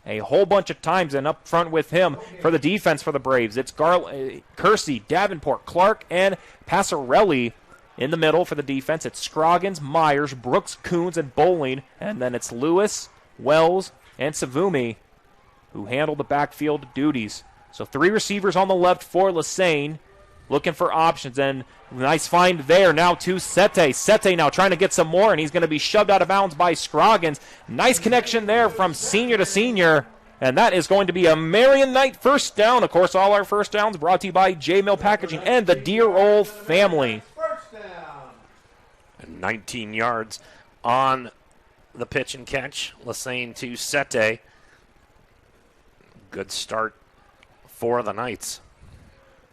a whole bunch of times, and up front with him for the defense for the Braves, it's Kersey, Davenport, Clark, and Passarelli in the middle for the defense. It's Scroggins, Myers, Brooks, Coons, and Bowling, and then it's Lewis, Wells, and Savumi who handle the backfield duties. So 3 receivers on the left for Lassane, looking for options, and nice find there now to Sete. Sete now trying to get some more, and he's going to be shoved out of bounds by Scroggins. Nice connection there from senior to senior. And that is going to be a Marian Knight first down. Of course, all our first downs brought to you by J-Mill Packaging and the Dear Old family. And 19 yards on the pitch and catch. Lassane to Sete. Good start for the Knights.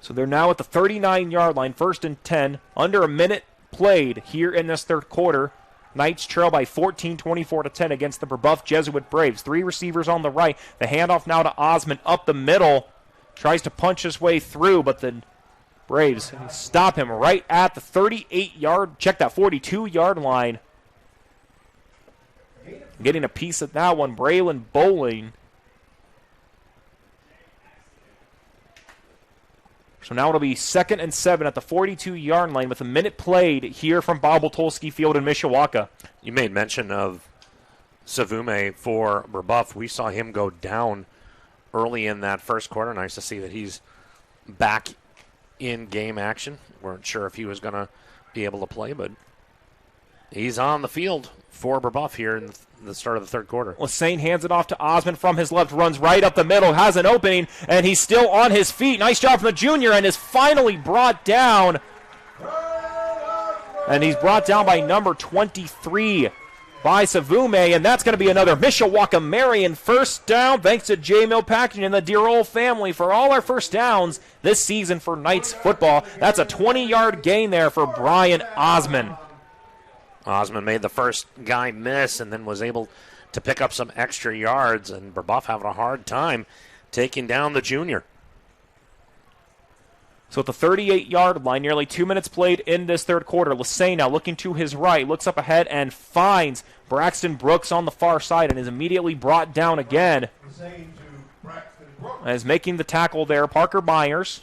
So they're now at the 39-yard line, 1st and 10. Under a minute played here in this third quarter. Knights trail by 14, 24-10 against the Brebeuf Jesuit Braves. 3 receivers on the right. The handoff now to Osmond up the middle. Tries to punch his way through, but the Braves stop him right at the 38-yard, check that, 42-yard line. Getting a piece of that one, Braylon Bowling. So now it'll be 2nd and 7 at the 42-yard line with a minute played here from Bob Tolsky Field in Mishawaka. You made mention of Savume for Brebeuf. We saw him go down early in that first quarter. Nice to see that he's back in game action. Weren't sure if he was going to be able to play, but he's on the field for Brebeuf here in the start of the third quarter. Lassane hands it off to Osmond from his left, runs right up the middle, has an opening, and he's still on his feet. Nice job from the junior, and is finally brought down. And he's brought down by number 23 by Savume, and that's going to be another Mishawaka Marian first down, thanks to J-Mill Packaging and the Dear Old family for all our first downs this season for Knights football. That's a 20-yard gain there for Brian Osmond. Osmond made the first guy miss and then was able to pick up some extra yards, and Brebeuf having a hard time taking down the junior. So at the 38-yard line, nearly 2 minutes played in this third quarter. Lassane now looking to his right, looks up ahead and finds Braxton Brooks on the far side and is immediately brought down again. As making the tackle there, Parker Myers.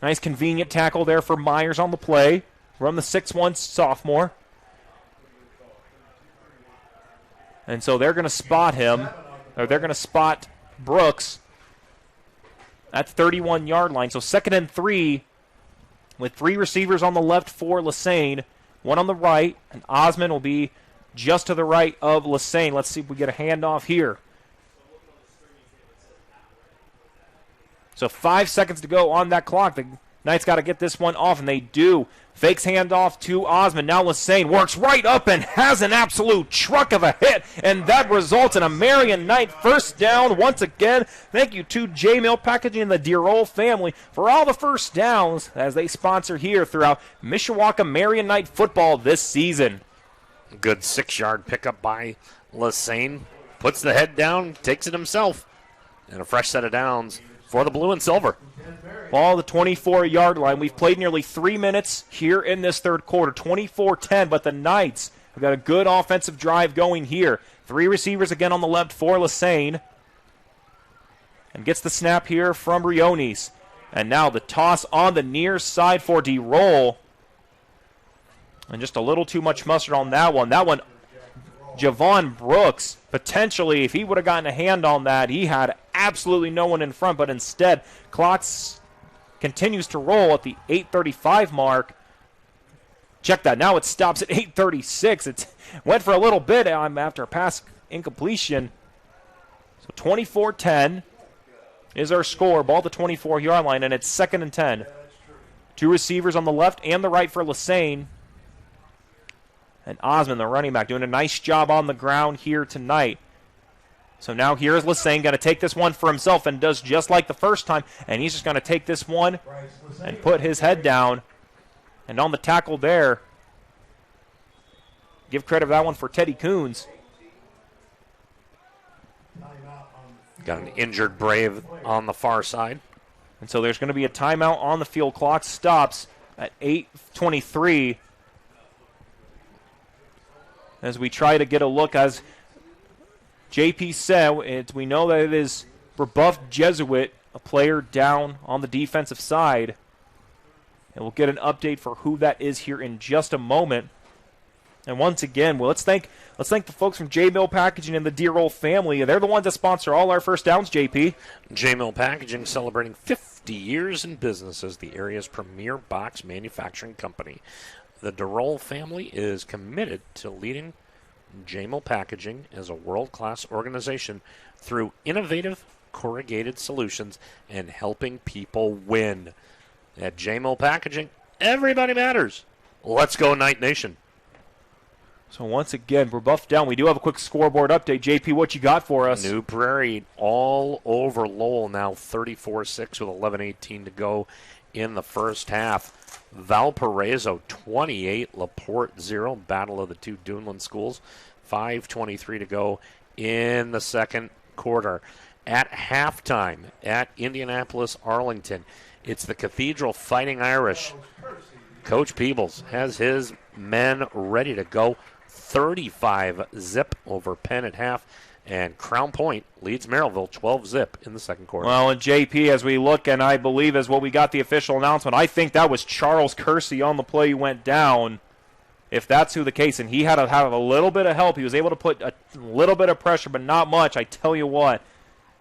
Nice convenient tackle there for Myers on the play. From the 6'1 sophomore. And so they're going to spot him, or they're going to spot Brooks at the 31-yard line. So 2nd and 3 with 3 receivers on the left for Lassane, 1 on the right, and Osmond will be just to the right of Lassane. Let's see if we get a handoff here. So 5 seconds to go on that clock. The Knights got to get this one off, and they do. Fakes handoff to Osmond. Now Lassane works right up and has an absolute truck of a hit, and that results in a Marian Knight first down once again. Thank you to J-Mill Packaging and the Dear Old family for all the first downs as they sponsor here throughout Mishawaka Marian Knight football this season. Good 6-yard pickup by Lassane. Puts the head down, takes it himself. And a fresh set of downs for the blue and silver. Ball the 24-yard line. We've played nearly 3 minutes here in this third quarter, 24-10, but the Knights have got a good offensive drive going here. 3 receivers again on the left for Lassane. And gets the snap here from Briones. And now the toss on the near side for D-Roll. And just a little too much mustard on that one. That one, Javon Brooks, potentially, if he would have gotten a hand on that, he had absolutely no one in front, but instead, clocks continues to roll at the 8:35 mark. Check that. Now it stops at 8:36. It went for a little bit after a pass incompletion. So 24-10 is our score. Ball at the 24-yard line, and it's 2nd and 10. 2 receivers on the left and the right for Lassane. And Osmond, the running back, doing a nice job on the ground here tonight. So now here's Lassane, going to take this one for himself and does just like the first time. And he's just going to take this one and put his head down. And on the tackle there, give credit for that one for Teddy Coons. Got an injured Brave on the far side. And so there's going to be a timeout on the field. Clock stops at 8:23. As we try to get a look, as JP said, we know that it is Brebeuf Jesuit, a player down on the defensive side. And we'll get an update for who that is here in just a moment. And once again, well, let's thank the folks from J-Mill Packaging and the Dear Old family. They're the ones that sponsor all our first downs, JP. J-Mill Packaging celebrating 50 years in business as the area's premier box manufacturing company. The Dear Old family is committed to leading JMO Packaging is a world-class organization through innovative corrugated solutions and helping people win. At JMO Packaging, everybody matters. Let's go, Knight Nation. So once again, Brebeuf down. We do have a quick scoreboard update. JP, what you got for us? New Prairie all over Lowell now, 34-6 with 11:18 to go in the first half. Valparaiso 28, LaPorte 0. Battle of the two Duneland schools. 5:23 to go in the second quarter. At halftime at Indianapolis Arlington, it's the Cathedral Fighting Irish. Coach Peebles has his men ready to go. 35-zip over Penn at half, and Crown Point leads Merrillville 12-zip in the second quarter. Well, and JP, as we look, and I believe as what we got the official announcement, I think that was Charles Kersey on the play who went down, if that's who the case, and he had to have a little bit of help. He was able to put a little bit of pressure, but not much. I tell you what,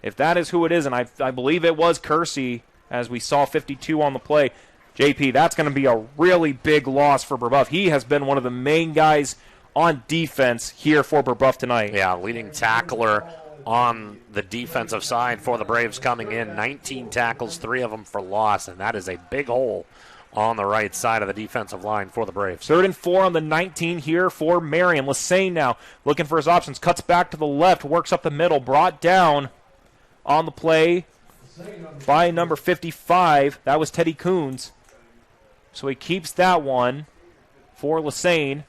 if that is who it is, and I believe it was Kersey, as we saw 52 on the play, JP, that's going to be a really big loss for Brebeuf. He has been one of the main guys on defense here for Brebeuf tonight. Yeah, leading tackler on the defensive side for the Braves coming in. 19 tackles, 3 of them for loss, and that is a big hole on the right side of the defensive line for the Braves. 3rd and 4 on the 19 here for Marian. Lassane now looking for his options. Cuts back to the left, works up the middle, brought down on the play by number 55. That was Teddy Coons. So he keeps that one for Lassane.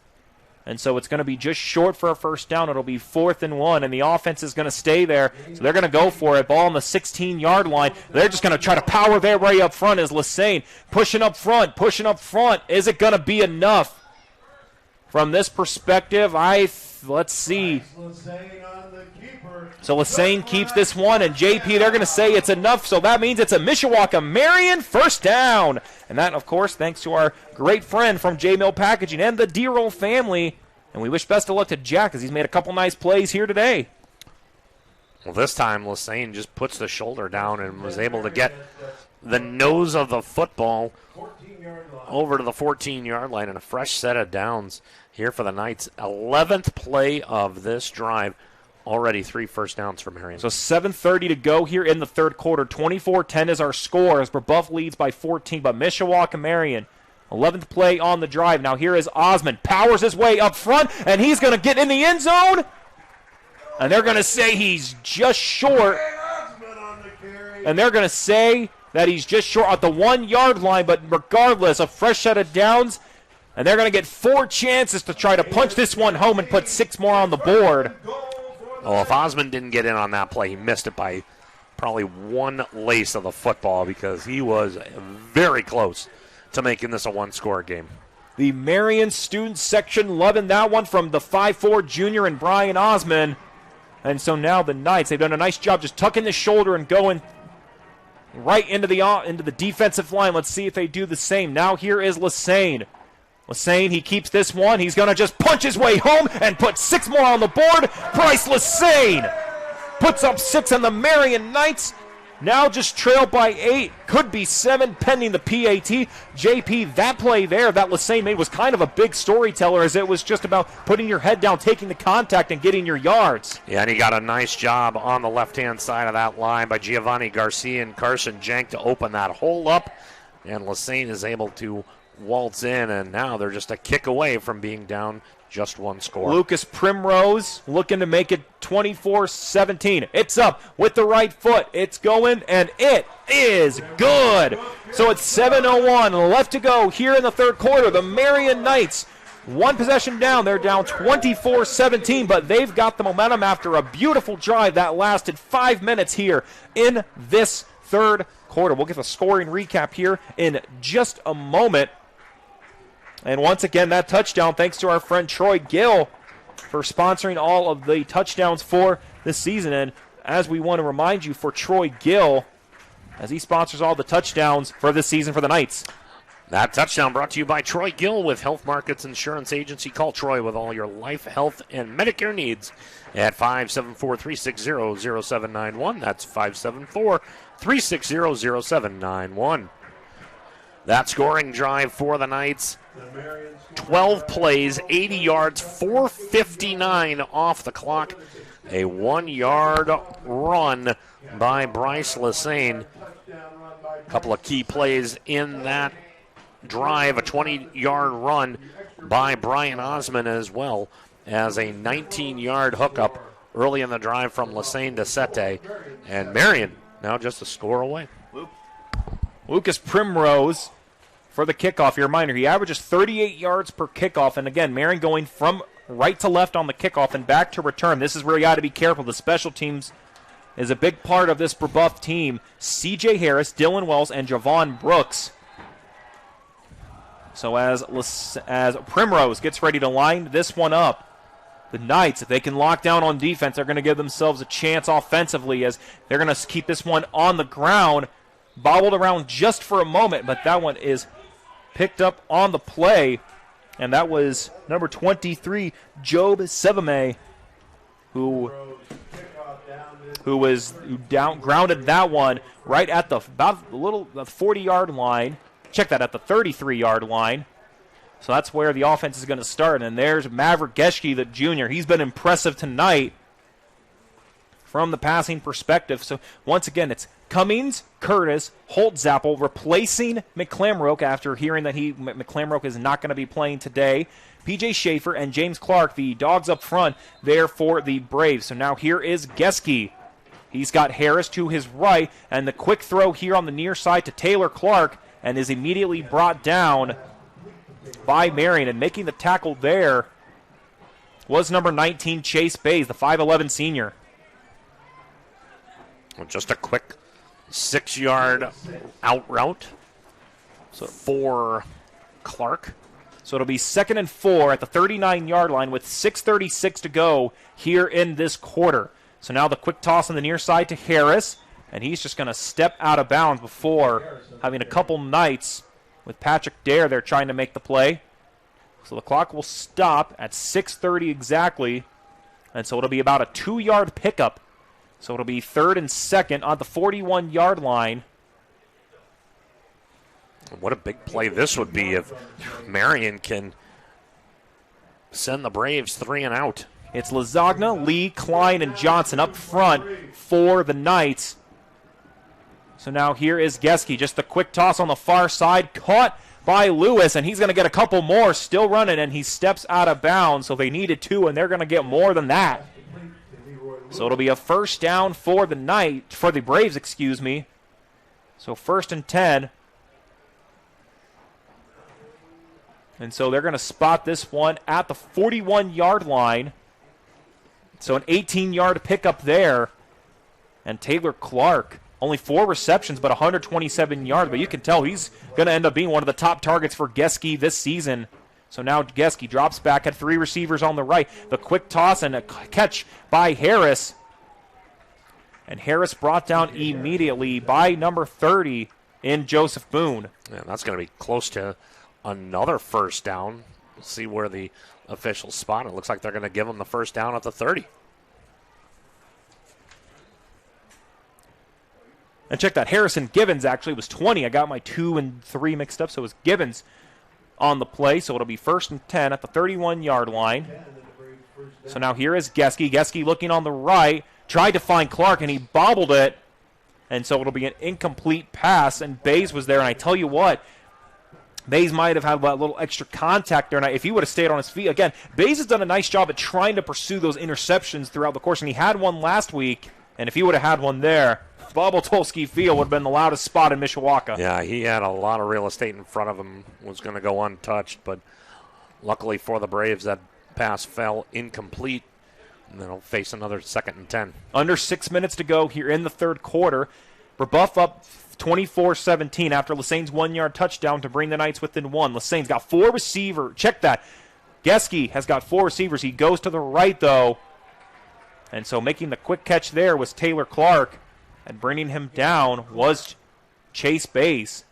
And so it's going to be just short for a first down. It'll be 4th and 1, and the offense is going to stay there. So they're going to go for it. Ball on the 16-yard line. They're just going to try to power their way up front as Lassane pushing up front. Is it going to be enough? From this perspective, let's see. So Lassane keeps this one, and JP, they're going to say it's enough, so that means it's a Mishawaka Marian first down. And that, of course, thanks to our great friend from J-Mill Packaging and the D-Roll family. And we wish best of luck to Jack, as he's made a couple nice plays here today. Well, this time Lassane just puts the shoulder down and was able to get the nose of the football over to the 14-yard line, and a fresh set of downs here for the Knights. 11th play of this drive. Already 3 first downs for Marian. So 7:30 to go here in the third quarter. 24-10 is our score as Brebeuf leads by 14. But Mishawaka Marian, 11th play on the drive. Now here is Osmond. Powers his way up front, and he's going to get in the end zone. And they're going to say he's just short. And they're going to say that he's just short at the 1-yard line. But regardless, a fresh set of downs. And they're going to get 4 chances to try to punch this one home and put 6 more on the board. Well, if Osmond didn't get in on that play, he missed it by probably 1 lace of the football, because he was very close to making this a 1-score game. The Marian student section loving that one from the 5'4 junior and Brian Osmond. And so now the Knights, they've done a nice job just tucking the shoulder and going right into the defensive line. Let's see if they do the same. Now here is Lassane. Lassane, he keeps this one. He's going to just punch his way home and put 6 more on the board. Bryce Lassane puts up 6 on the Marian Knights. Now just trailed by 8. Could be 7 pending the PAT. JP, that play there that Lassane made was kind of a big storyteller, as it was just about putting your head down, taking the contact, and getting your yards. Yeah, and he got a nice job on the left-hand side of that line by Giovanni Garcia and Carson Jank to open that hole up. And Lassane is able to waltz in, and now they're just a kick away from being down just 1 score. Lucas Primrose looking to make it 24-17. It's up with the right foot. It's going, and it is good. So it's 7:01 left to go here in the third quarter. The Marian Knights, 1 possession down. They're down 24-17, but they've got the momentum after a beautiful drive that lasted 5 minutes here in this third quarter. We'll get the scoring recap here in just a moment. And once again, that touchdown, thanks to our friend Troy Gill for sponsoring all of the touchdowns for this season. And as we want to remind you, for Troy Gill, as he sponsors all the touchdowns for this season for the Knights. That touchdown brought to you by Troy Gill with Health Markets Insurance Agency. Call Troy with all your life, health, and Medicare needs at 574-360-0791. That's 574-360-0791. That scoring drive for the Knights 12 plays, 80 yards, 4:59 off the clock. A 1-yard run by Bryce Lassane. A couple of key plays in that drive, a 20-yard run by Brian Osman as well as a 19-yard hookup early in the drive from Lassane to Sete. And Marian now just a score away. Lucas Primrose for the kickoff. Your reminder, he averages 38 yards per kickoff. And again, Marian going from right to left on the kickoff and back to return. This is where you got to be careful. The special teams is a big part of this Brebeuf team. C.J. Harris, Dylan Wells, and Javon Brooks. So as Primrose gets ready to line this one up, the Knights, if they can lock down on defense, they're going to give themselves a chance offensively as they're going to keep this one on the ground. Bobbled around just for a moment, but that one is picked up on the play. And that was number 23, Job Sevame, who grounded that one right at the 40-yard line. Check that, at the 33-yard line. So that's where the offense is going to start. And there's Maverick Geschke, the junior. He's been impressive tonight from the passing perspective. So once again, it's Cummings, Curtis, Holtzappel replacing McClamroke after hearing that McClamroke is not going to be playing today. P.J. Schaefer and James Clark, the dogs up front, there for the Braves. So now here is Geschke. He's got Harris to his right, and the quick throw here on the near side to Taylor Clark, and is immediately brought down by Marian. And making the tackle there was number 19, Chase Bays, the 5'11 senior. Just a quick 6-yard out route for Clark. So it'll be 2nd and 4 at the 39-yard line with 6:36 to go here in this quarter. So now the quick toss on the near side to Harris, and he's just going to step out of bounds before having a couple Knights with Patrick Dare there trying to make the play. So the clock will stop at 6:30 exactly, and so it'll be about a 2-yard pickup. So it'll be 3rd and 2nd on the 41-yard line. What a big play this would be if Marian can send the Braves 3 and out. It's Lasagna, Lee, Klein, and Johnson up front for the Knights. So now here is Geschke. Just a quick toss on the far side. Caught by Lewis, and he's going to get a couple more. Still running, and he steps out of bounds. So they needed 2, and they're going to get more than that. So it'll be a first down for the Braves, excuse me. So 1st and 10. And so they're going to spot this one at the 41-yard line. So an 18-yard pickup there. And Taylor Clark, only 4 receptions, but 127 yards. But you can tell he's going to end up being one of the top targets for Geschke this season. So now Geschke drops back at 3 receivers on the right. The quick toss and a catch by Harris. And Harris brought down immediately by number 30 in Joseph Boone. Yeah, that's going to be close to another first down. We'll see where the officials spot. It looks like they're going to give him the first down at the 30. And check that. Harrison Gibbons actually was 20. I got my 2 and 3 mixed up, so it was Gibbons on the play. So it'll be 1st and 10 at the 31-yard line. So now here is Geschke. Geschke looking on the right. Tried to find Clark, and he bobbled it. And so it'll be an incomplete pass, and Bays was there. And I tell you what, Bays might have had a little extra contact there. And if he would have stayed on his feet, again, Bays has done a nice job at trying to pursue those interceptions throughout the course. And he had one last week, and if he would have had one there, Bob-Tolsky Field would have been the loudest spot in Mishawaka. Yeah, he had a lot of real estate in front of him, was going to go untouched, but luckily for the Braves, that pass fell incomplete, and they'll face another 2nd and 10. Under 6 minutes to go here in the third quarter. Brebeuf up 24-17 after Lassane's 1-yard touchdown to bring the Knights within 1. Lassane's got 4 receivers. Check that. Geschke has got 4 receivers. He goes to the right, though. And so making the quick catch there was Taylor Clark. And bringing him down was Chase Bays.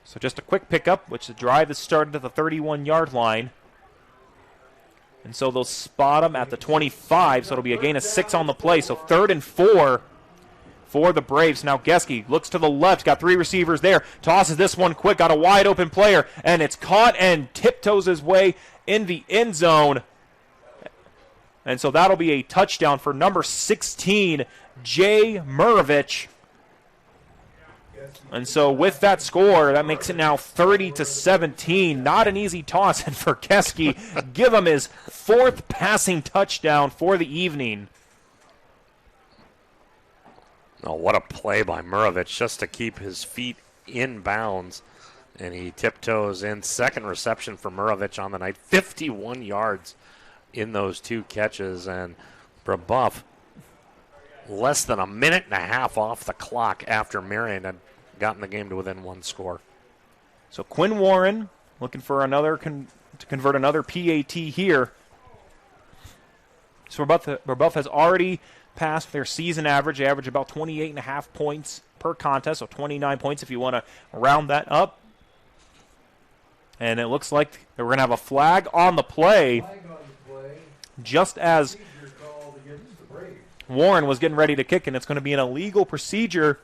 So just a quick pickup, which the drive has started at the 31-yard line. And so they'll spot him at the 25, so it'll be a gain of 6 on the play. So 3rd and 4 for the Braves. Now Geske looks to the left, got 3 receivers there, tosses this one quick, got a wide open player, and it's caught and tiptoes his way in the end zone. And so that'll be a touchdown for number 16, Jay Murovich. And so with that score, that makes it now 30-17. Not an easy toss, and for Geske, give him his 4th passing touchdown for the evening. Oh, what a play by Murovich just to keep his feet in bounds. And he tiptoes in. 2nd reception for Murovich on the night. 51 yards in those 2 catches. And Brebeuf less than a minute and a half off the clock after Marian had gotten the game to within 1 score. So Quinn Warren looking for another to convert another PAT here. So Brebeuf has already passed their season average. They average about 28.5 points per contest, so 29 points if you want to round that up. And it looks like we're going to have a flag on the play just as Warren was getting ready to kick, and it's going to be an illegal procedure.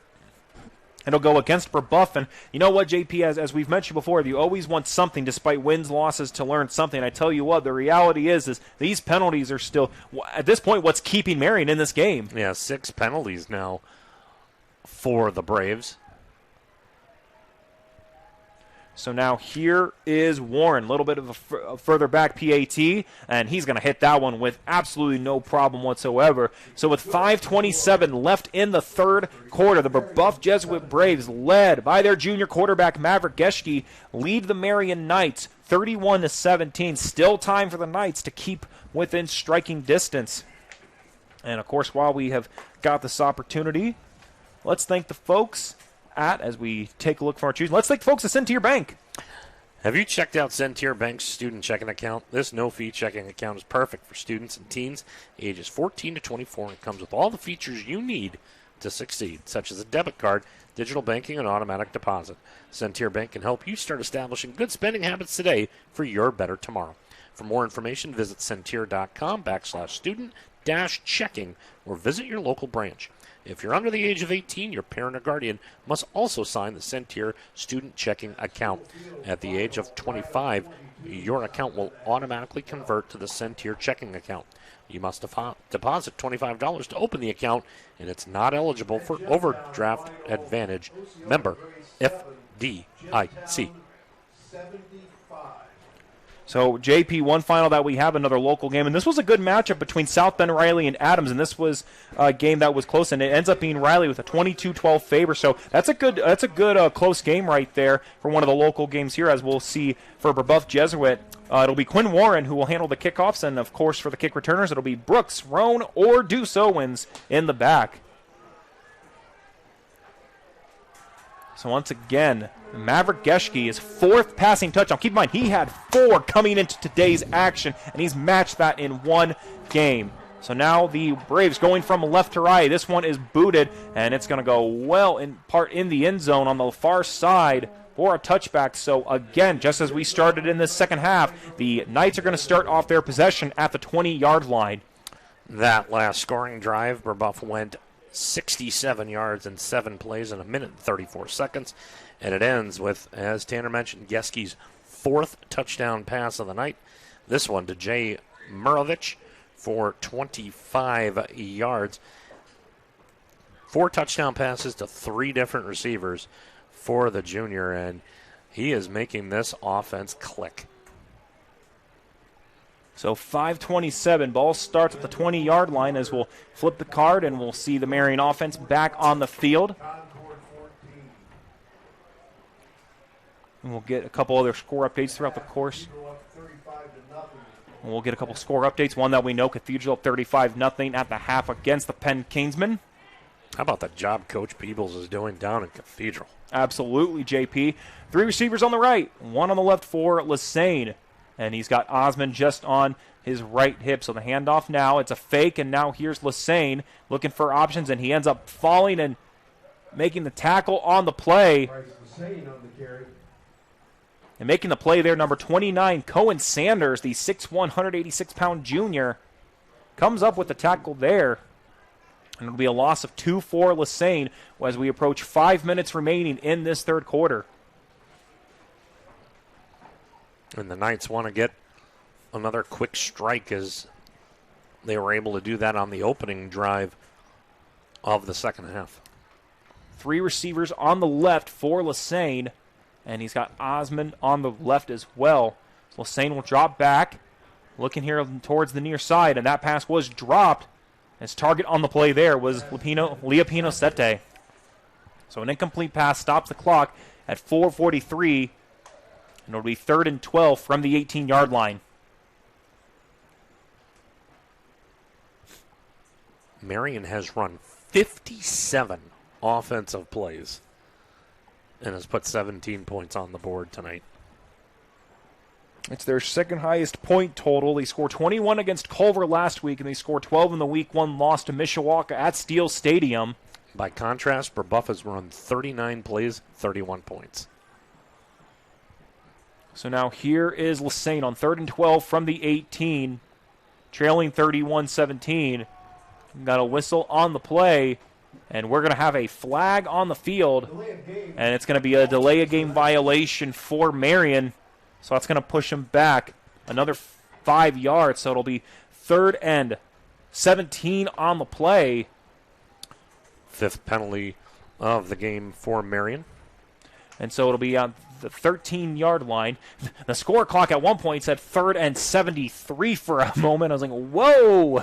It'll go against Brebeuf. And you know what, JP, as we've mentioned before, you always want something despite wins, losses to learn something. I tell you what, the reality is these penalties are still, at this point, what's keeping Marian in this game. Yeah, 6 penalties now for the Braves. So now here is Warren, a little bit of a further back PAT, and he's going to hit that one with absolutely no problem whatsoever. So with 5:27 left in the 3rd quarter, the Brebeuf Jesuit Braves, led by their junior quarterback Maverick Geske, lead the Marian Knights 31-17. Still time for the Knights to keep within striking distance. And, of course, while we have got this opportunity, let's thank the folks as we take a look for our choosing. Let's thank the folks at Centier Bank. Have you checked out Centier Bank's student checking account? This no-fee checking account is perfect for students and teens ages 14 to 24 and comes with all the features you need to succeed, such as a debit card, digital banking, and automatic deposit. Centier Bank can help you start establishing good spending habits today for your better tomorrow. For more information, visit Centier.com/student-checking or visit your local branch. If you're under the age of 18, your parent or guardian must also sign the Centier student checking account. At the age of 25, your account will automatically convert to the Centier checking account. You must deposit $25 to open the account, and it's not eligible for overdraft advantage. Member FDIC. So, JP, one final that we have, another local game, and this was a good matchup between South Bend Riley and Adams, and this was a game that was close, and it ends up being Riley with a 22-12 favor. So that's a good close game right there for one of the local games here, as we'll see for Brebeuf Jesuit. It'll be Quinn Warren who will handle the kickoffs, and of course for the kick returners, it'll be Brooks, Roan, or Deuce Owens in the back. So once again, Maverick Geske, his 4th passing touchdown. Keep in mind, he had 4 coming into today's action, and he's matched that in one game. So now the Braves going from left to right. This one is booted, and it's going to go well in the end zone on the far side for a touchback. So again, just as we started in this second half, the Knights are going to start off their possession at the 20-yard line. That last scoring drive, Brebeuf went 67 yards in 7 plays in a minute and 34 seconds. And it ends with, as Tanner mentioned, Geske's 4th touchdown pass of the night. This one to Jay Murovich for 25 yards. 4 touchdown passes to 3 different receivers for the junior, and he is making this offense click. So 5:27, ball starts at the 20-yard line as we'll flip the card and we'll see the Marian offense back on the field. And we'll get a couple other score updates throughout the course. And we'll get a couple score updates. One that we know, Cathedral up 35-0 at the half against the Penn Kingsmen. How about the job Coach Peebles is doing down in Cathedral? Absolutely, JP. 3 receivers on the right, 1 on the left for Lassane. And he's got Osmond just on his right hip. So the handoff now, it's a fake, and now here's Lassane looking for options, and he ends up falling and making the tackle on the play. And making the play there, number 29, Cohen Sanders, the 6'1", 186-pound junior, comes up with the tackle there. And it'll be a loss of 2 for Lasagne as we approach 5 minutes remaining in this third quarter. And the Knights want to get another quick strike as they were able to do that on the opening drive of the second half. 3 receivers on the left for Lasagne, and he's got Osmond on the left as well. So Lasagne will drop back, looking here towards the near side, and that pass was dropped. His target on the play there was Leopino Sete. So an incomplete pass stops the clock at 4:43, and it'll be 3rd and 12 from the 18-yard line. Marian has run 57 offensive plays and has put 17 points on the board tonight. It's their second highest point total. They scored 21 against Culver last week, and they scored 12 in the Week 1 loss to Mishawaka at Steel Stadium. By contrast, Brebeuf has run 39 plays, 31 points. So now here is Lasagne on 3rd and 12 from the 18, trailing 31-17. Got a whistle on the play, and we're going to have a flag on the field, and it's going to be a delay of game violation for Marian. So that's going to push him back another 5 yards. So it'll be 3rd and 17 on the play. 5th penalty of the game for Marian. And so it'll be on the 13-yard line. The score clock at one point said 3rd and 73 for a moment. I was like, whoa!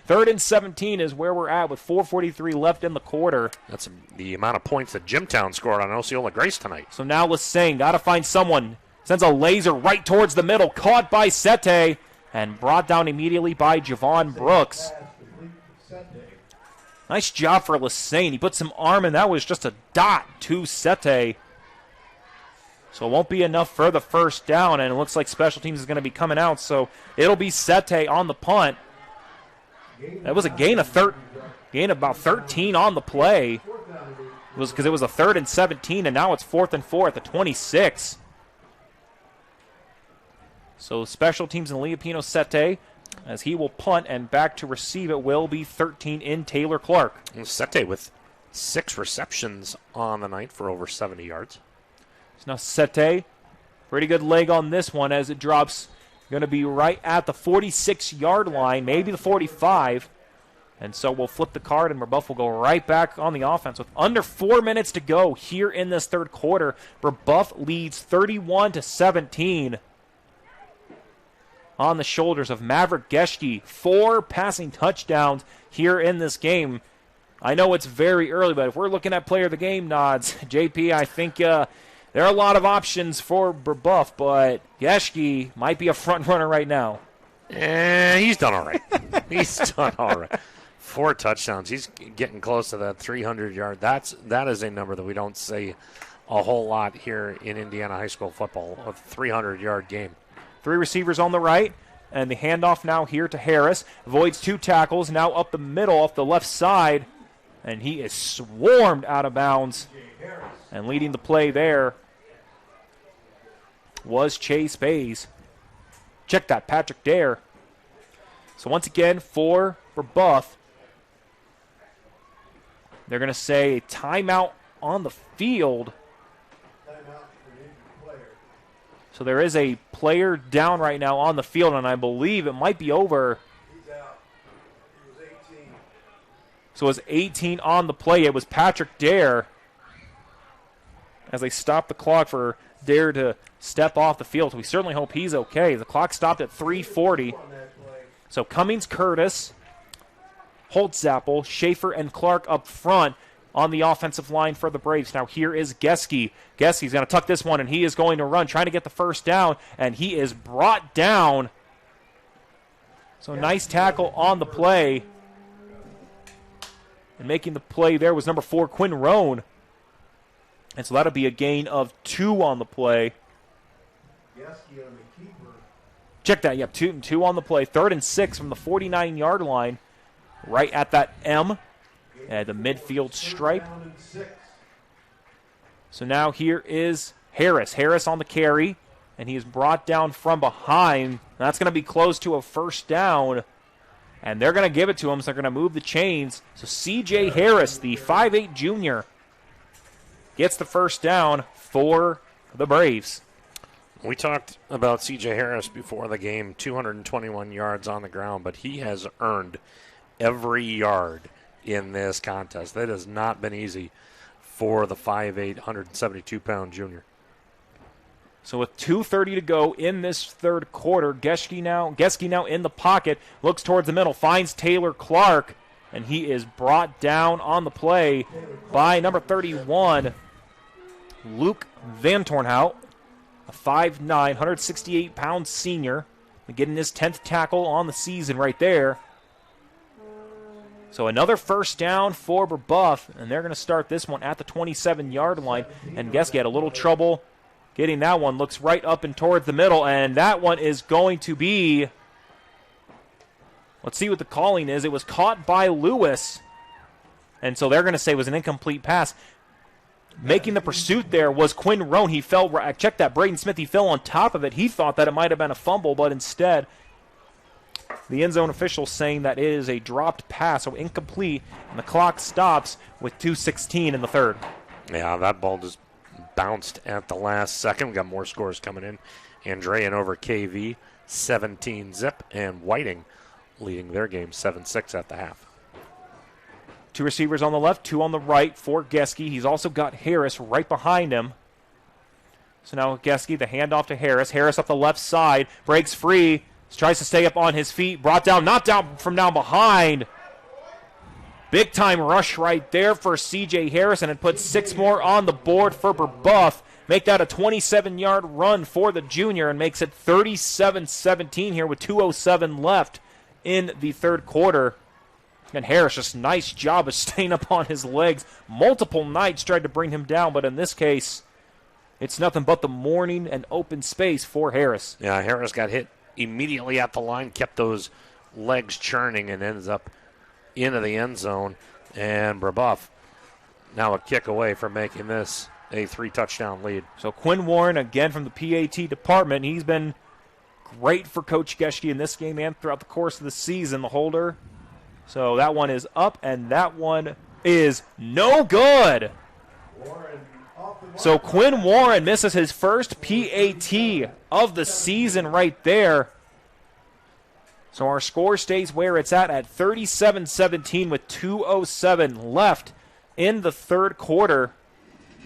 3rd and 17 is where we're at with 4:43 left in the quarter. That's the amount of points that Jimtown scored on Osceola Grace tonight. So now Lasagne got to find someone. Sends a laser right towards the middle, caught by Sete, and brought down immediately by Javon Brooks. Nice job for Lasagne. He put some arm in. That was just a dot to Sete. So it won't be enough for the first down, and it looks like special teams is going to be coming out. So it'll be Sete on the punt. That was a gain of about 13 on the play. It was because it was a 3rd and 17, and now it's 4th and 4 at the 26. So special teams in Leopino Sete, as he will punt, and back to receive it will be 13 in Taylor Clark. Sete with 6 receptions on the night for over 70 yards. So now Sete, pretty good leg on this one as it drops. Going to be right at the 46-yard line, maybe the 45. And so we'll flip the card, and Brebeuf will go right back on the offense. With under 4 minutes to go here in this third quarter, Brebeuf leads 31-17. On the shoulders of Maverick Geschke. 4 passing touchdowns here in this game. I know it's very early, but if we're looking at player of the game nods, JP, I think there are a lot of options for Brebeuf, but Geschke might be a front runner right now. He's done all right. He's done all right. 4 touchdowns. He's getting close to that 300-yard. That is a number that we don't see a whole lot here in Indiana high school football, a 300-yard game. 3 receivers on the right, and the handoff now here to Harris. Avoids 2 tackles, now up the middle off the left side, and he is swarmed out of bounds. And leading the play there was Chase Bays. Check that, Patrick Dare. So once again, for Brebeuf, they're going to say a timeout on the field. So there is a player down right now on the field, and I believe it might be over. He's out. He was 18. So it was 18 on the play. It was Patrick Dare as they stopped the clock for Dare to step off the field. So we certainly hope he's okay. The clock stopped at 3:40. So Cummings, Curtis, Holtzappel, Schaefer, and Clark up front on the offensive line for the Braves. Now here is Geschke. Geske's going to tuck this one, and he is going to run, trying to get the first down, and he is brought down. So nice tackle on the play. And making the play there was number 4, Quinn Roan. And so that'll be a gain of 2 on the play. Check that, yep, 2 on the play. 3rd and 6 from the 49-yard line, right at that M. At the midfield stripe. So now here is Harris. Harris on the carry, and he is brought down from behind. That's going to be close to a first down. and they're going to give it to him, so they're going to move the chains. So C.J. Harris, the 5'8 junior, gets the first down for the Braves. We talked about C.J. Harris before the game, 221 yards on the ground, but he has earned every yard in this contest. That has not been easy for the 5'8", 172-pound junior. So with 2:30 to go in this third quarter, Geschke now in the pocket, looks towards the middle, finds Taylor Clark, and he is brought down on the play by number 31, Luke Van Tornhout, a 5'9", 168-pound senior, getting his 10th tackle on the season right there. So another first down for Brebeuf, and they're going to start this one at the 27-yard line, and Geschke had a little trouble getting that one. Looks right up and towards the middle, and that one is going to be, let's see what the calling is. It was caught by Lewis, and so they're going to say it was an incomplete pass. Making the pursuit there was Quinn Roan. He fell, I checked that, Braden Smith, he fell on top of it. He thought that it might have been a fumble, but instead, the end zone official saying that it is a dropped pass, so incomplete, and the clock stops with 2:16 in the third. Yeah, that ball just bounced at the last second. We got more scores coming in. Andrean over KV, 17-zip, and Whiting leading their game 7-6 at the half. Two receivers on the left, two on the right for Geschke. He's also got Harris right behind him. So now Geschke, the handoff to Harris. Harris up the left side, breaks free, tries to stay up on his feet, brought down, not down from down behind. Big time rush right there for C.J. Harris, and it puts 6 more on the board for Brebeuf. Make that a 27-yard run for the junior and makes it 37-17 here with 2:07 left in the third quarter. And Harris, just nice job of staying up on his legs. Multiple nights tried to bring him down, but in this case, it's nothing but the morning and open space for Harris. Yeah, Harris got hit immediately at the line, kept those legs churning, and ends up into the end zone. And Brebeuf now a kick away from making this a 3-touchdown lead. So Quinn Warren, again from the PAT department, he's been great for Coach Geschke in this game and throughout the course of the season, the holder. So that one is up, and that one is no good. So Quinn Warren misses his first PAT of the season right there. So our score stays where it's at 37-17 with 2:07 left in the third quarter.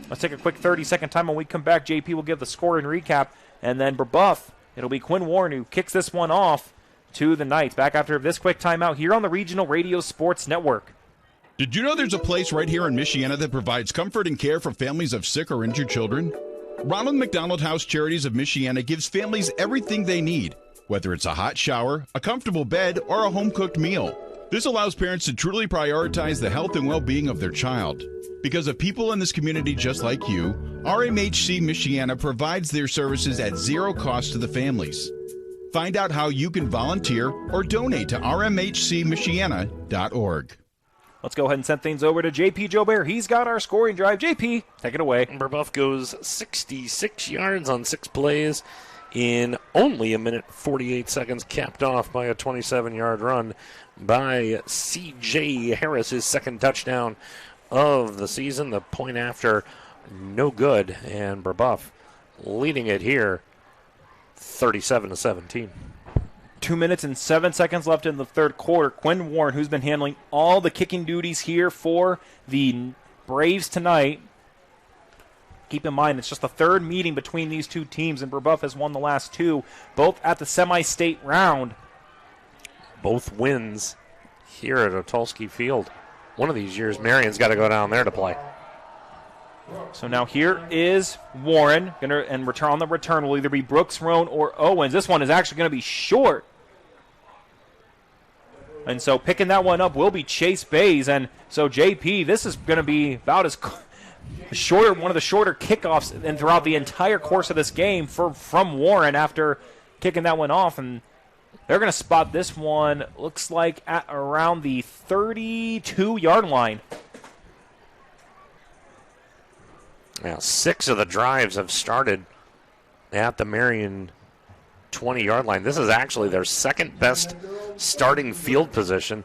Let's take a quick 30-second time. When we come back, JP will give the score and recap. And then Brebeuf, it'll be Quinn Warren who kicks this one off to the Knights. Back after this quick timeout here on the Regional Radio Sports Network. Did you know there's a place right here in Mishawaka that provides comfort and care for families of sick or injured children? Ronald McDonald House Charities of Mishawaka gives families everything they need, whether it's a hot shower, a comfortable bed, or a home-cooked meal. This allows parents to truly prioritize the health and well-being of their child. Because of people in this community just like you, RMHC Mishawaka provides their services at zero cost to the families. Find out how you can volunteer or donate to rmhcmishawaka.org. Let's go ahead and send things over to JP Jobert. He's got our scoring drive. JP, take it away. Brebeuf goes 66 yards on 6 plays in only a minute 48 seconds, capped off by a 27-yard run by C.J. Harris, his second touchdown of the season. The point after, no good, and Brebeuf leading it here 37-17. 2 minutes and 7 seconds left in the third quarter. Quinn Warren, who's been handling all the kicking duties here for the Braves tonight. Keep in mind, it's just the third meeting between these two teams, and Brebeuf has won the last 2, both at the semi-state round. Both wins here at Otulski Field. One of these years, Marian's got to go down there to play. So now here is Warren, and return on the return will either be Brooks, Roan, or Owens. This one is actually going to be short. And so picking that one up will be Chase Bays. And so, JP, this is going to be about as shorter, one of the shorter kickoffs and throughout the entire course of this game from Warren after kicking that one off. And they're going to spot this one, looks like, at around the 32-yard line. Now, 6 of the drives have started at the Marian 20-yard line. This is actually their second best starting field position.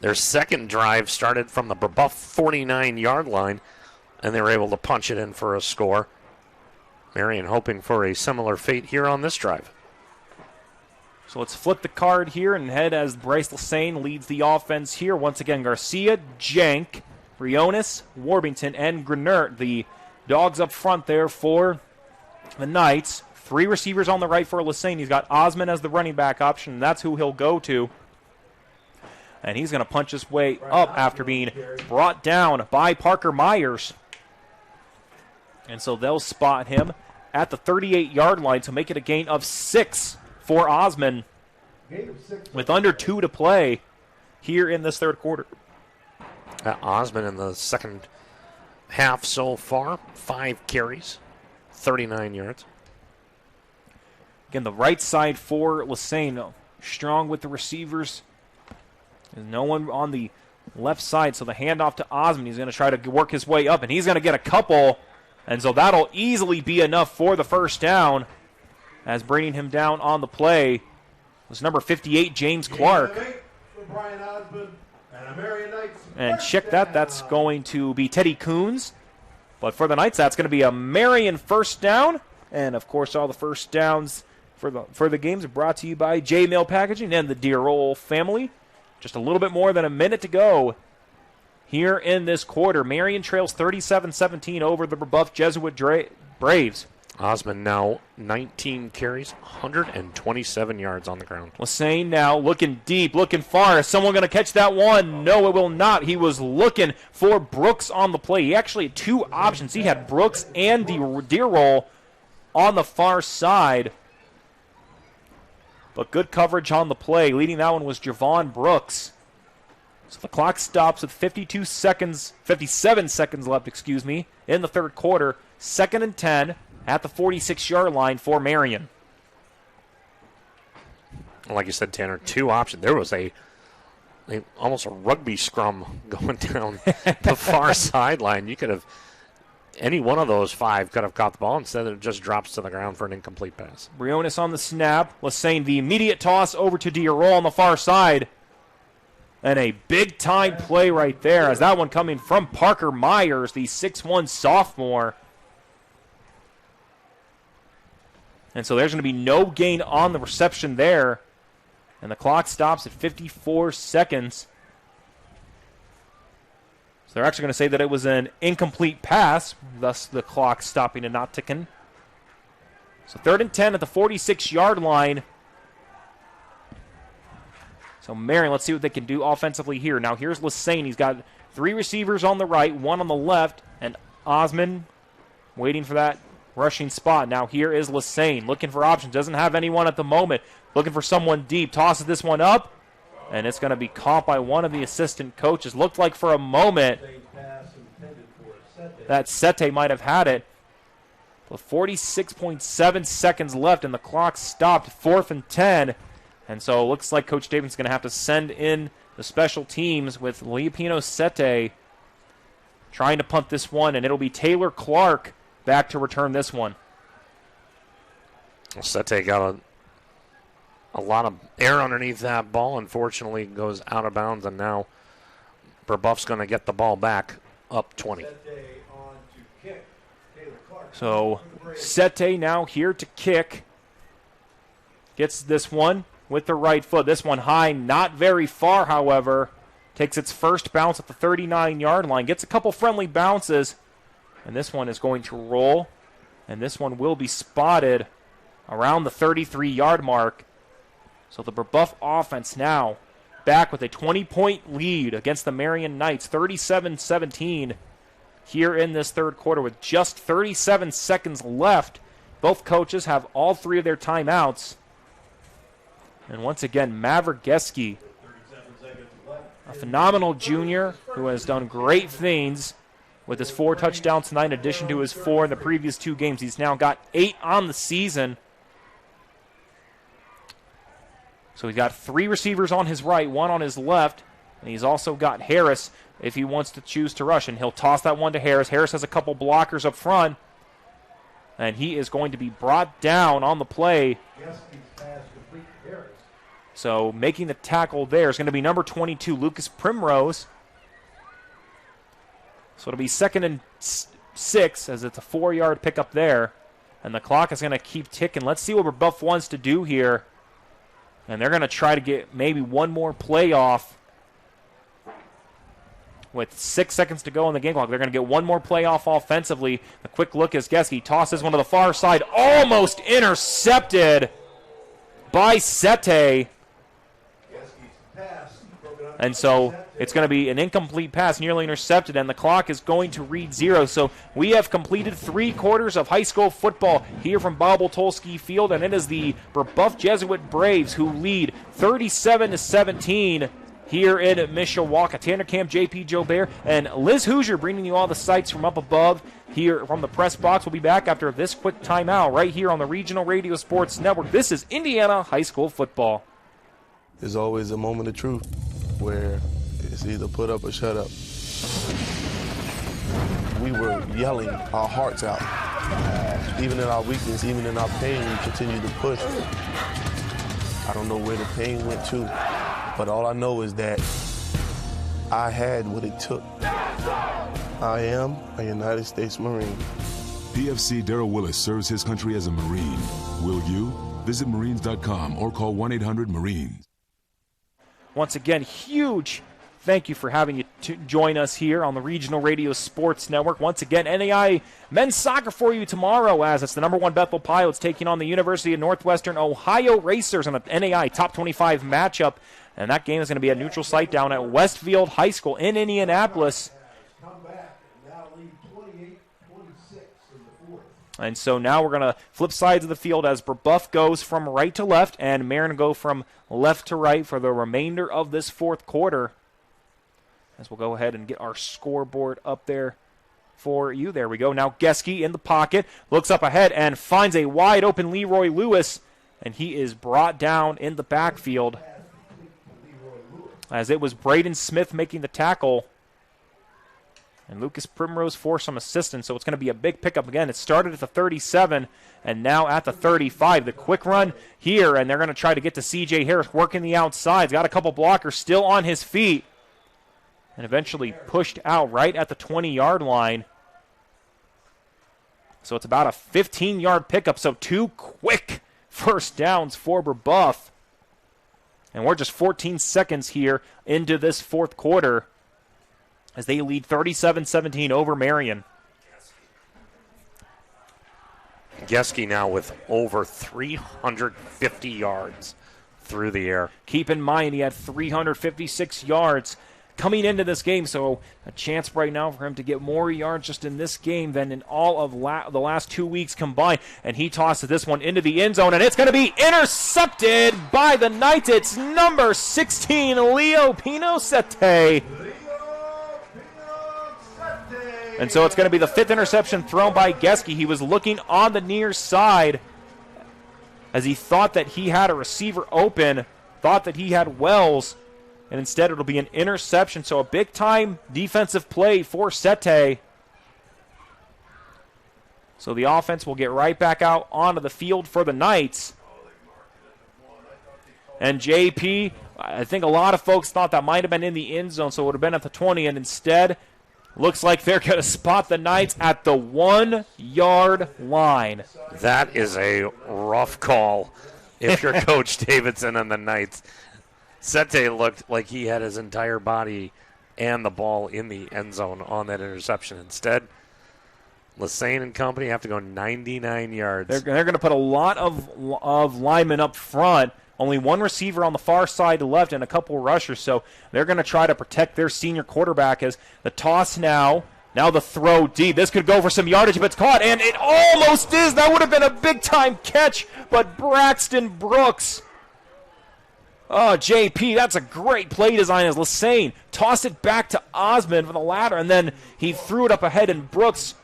Their second drive started from the Brebeuf 49-yard line, and they were able to punch it in for a score. Marian hoping for a similar fate here on this drive. So let's flip the card here and head as Bryce Lassane leads the offense here. Once again, Garcia, Jank, Briones, Warbington, and Grenert, the dogs up front there for the Knights. 3 receivers on the right for Lassane. He's got Osmond as the running back option, and that's who he'll go to. And he's going to punch his way up after being brought down by Parker Myers. And so they'll spot him at the 38-yard line to make it a gain of 6 for Osmond with under 2 to play here in this third quarter. Osmond in the second half so far, 5 carries, 39 yards. Again, the right side for Lassane, strong with the receivers. There's no one on the left side, so the handoff to Osmond. He's going to try to work his way up, and he's going to get a couple, and so that'll easily be enough for the first down, as bringing him down on the play was number 58, James Clark. And check that, that's going to be Teddy Coons. But for the Knights, that's going to be a Marian first down. And, of course, all the first downs for the games are brought to you by J-Mail Packaging and the Deer Roll family. Just a little bit more than a minute to go here in this quarter. Marian trails 37-17 over the Brebeuf Jesuit Braves. Osmond now 19 carries, 127 yards on the ground. Lassane now looking deep, looking far. Is someone going to catch that one? No, it will not. He was looking for Brooks on the play. He actually had 2 options. He had Brooks and Deer Roll on the far side. But good coverage on the play. Leading that one was Javon Brooks. So the clock stops with 57 seconds left, in the third quarter. 2nd and 10 at the 46-yard line for Marian. Like you said, Tanner, 2 options. There was almost a rugby scrum going down the far sideline. You could have, any one of those 5 could have caught the ball. Instead, it just drops to the ground for an incomplete pass. Briones on the snap. Lassane, the immediate toss over to Deer Roll on the far side. And a big-time play right there, as that one coming from Parker Myers, the 6'1 sophomore. And so there's going to be no gain on the reception there. And the clock stops at 54 seconds. So they're actually going to say that it was an incomplete pass, thus the clock stopping and not ticking. So 3rd and 10 at the 46-yard line. So Marian, let's see what they can do offensively here. Now here's Lassane. He's got 3 receivers on the right, 1 on the left, and Osmond waiting for that rushing spot. Now here is Lassane looking for options. Doesn't have anyone at the moment. Looking for someone deep. Tosses this one up, and it's going to be caught by one of the assistant coaches. Looked like for a moment that Sete might have had it. With 46.7 seconds left, and the clock stopped. 4th and 10. And so it looks like Coach David's going to have to send in the special teams with Leopino Sete trying to punt this one, and it'll be Taylor Clark back to return this one. Sete got a lot of air underneath that ball. Unfortunately, goes out of bounds, and now Brebeuf's going to get the ball back up 20. So Sete now here to kick. Gets this one with the right foot. This one high, not very far, however. Takes its first bounce at the 39-yard line. Gets a couple friendly bounces. And this one is going to roll. And this one will be spotted around the 33-yard mark. So the Brebeuf offense now back with a 20-point lead against the Marian Knights. 37-17 here in this third quarter with just 37 seconds left. Both coaches have all 3 of their timeouts. And once again, Maverick Geske, a phenomenal junior who has done great things with his 4 touchdowns tonight in addition to his 4 in the previous 2 games. He's now got 8 on the season. So he's got 3 receivers on his right, 1 on his left, and he's also got Harris if he wants to choose to rush. And he'll toss that one to Harris. Harris has a couple blockers up front. And he is going to be brought down on the play. So making the tackle there is going to be number 22, Lucas Primrose. So it'll be 2nd and 6 as it's a 4-yard pickup there. And the clock is going to keep ticking. Let's see what Brebeuf wants to do here. And they're going to try to get maybe one more play off. With 6 seconds to go in the game clock, they're going to get one more play off offensively. A quick look as Geske tosses one to the far side. Almost intercepted by Sete. And so it's going to be an incomplete pass, nearly intercepted, and the clock is going to read 0. So we have completed 3 quarters of high school football here from Bob-Tolsky Field, and it is the Brebeuf Jesuit Braves who lead 37-17 here in Mishawaka. Tanner Camp, JP Jobert, and Liz Hoosier bringing you all the sights from up above here from the press box. We'll be back after this quick timeout right here on the Regional Radio Sports Network. This is Indiana High School Football. There's always a moment of truth where it's either put up or shut up. We were yelling our hearts out. Even in our weakness, even in our pain, we continued to push. I don't know where the pain went to, but all I know is that I had what it took. I am a United States Marine. PFC Darrell Willis serves his country as a Marine. Will you? Visit Marines.com or call 1-800-MARINES. Once again, huge thank you for having you join us here on the Regional Radio Sports Network. Once again, NAI men's soccer for you tomorrow as it's the number 1 Bethel Pilots taking on the University of Northwestern Ohio Racers on a NAI Top 25 matchup. And that game is going to be a neutral site down at Westfield High School in Indianapolis. And so now we're going to flip sides of the field as Brebeuf goes from right to left and Marian go from left to right for the remainder of this 4th quarter. As we'll go ahead and get our scoreboard up there for you. There we go. Now Geske in the pocket, looks up ahead and finds a wide open Leroy Lewis, and he is brought down in the backfield as it was Braden Smith making the tackle. And Lucas Primrose for some assistance, so it's going to be a big pickup again. It started at the 37 and now at the 35. The quick run here, and they're going to try to get to C.J. Harris working the outside. He's got a couple blockers still on his feet and eventually pushed out right at the 20-yard line. So it's about a 15-yard pickup, so 2 quick first downs for Brebeuf. And we're just 14 seconds here into this 4th quarter as they lead 37-17 over Marian. Geske now with over 350 yards through the air. Keep in mind he had 356 yards coming into this game, so a chance right now for him to get more yards just in this game than in all of the last 2 weeks combined. And he tosses this one into the end zone, and it's going to be intercepted by the Knights. It's number 16, Leo Pinocete. And so it's going to be the 5th interception thrown by Geske. He was looking on the near side as he thought that he had a receiver open, thought that he had Wells, and instead it'll be an interception. So a big-time defensive play for Sete. So the offense will get right back out onto the field for the Knights. And JP, I think a lot of folks thought that might have been in the end zone, so it would have been at the 20, and instead looks like they're going to spot the Knights at the 1-yard line. That is a rough call if you're Coach Davidson and the Knights. Sete looked like he had his entire body and the ball in the end zone on that interception. Instead, Lassane and company have to go 99 yards. They're going to put a lot of linemen up front. Only one receiver on the far side left and a couple rushers, so they're going to try to protect their senior quarterback as the toss now the throw deep. This could go for some yardage if it's caught, and it almost is. That would have been a big-time catch, but Braxton Brooks. Oh, JP, that's a great play design as Lassane tossed it back to Osmond for the ladder, and then he threw it up ahead, and Brooks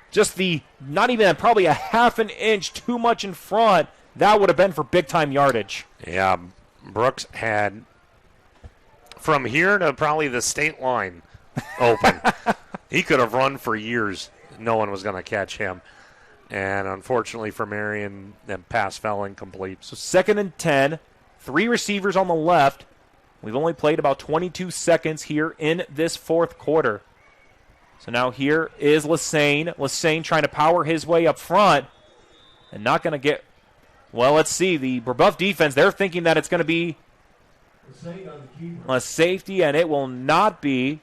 just not even probably a half an inch too much in front. That would have been for big-time yardage. Yeah, Brooks had from here to probably the state line open. He could have run for years. No one was going to catch him. And unfortunately for Marian, that pass fell incomplete. So 2nd and 10, 3 receivers on the left. We've only played about 22 seconds here in this fourth quarter. So now here is Lassane. Lassane trying to power his way up front and not going to get, well, let's see. The Brebeuf defense, they're thinking that it's going to be a safety, and it will not be.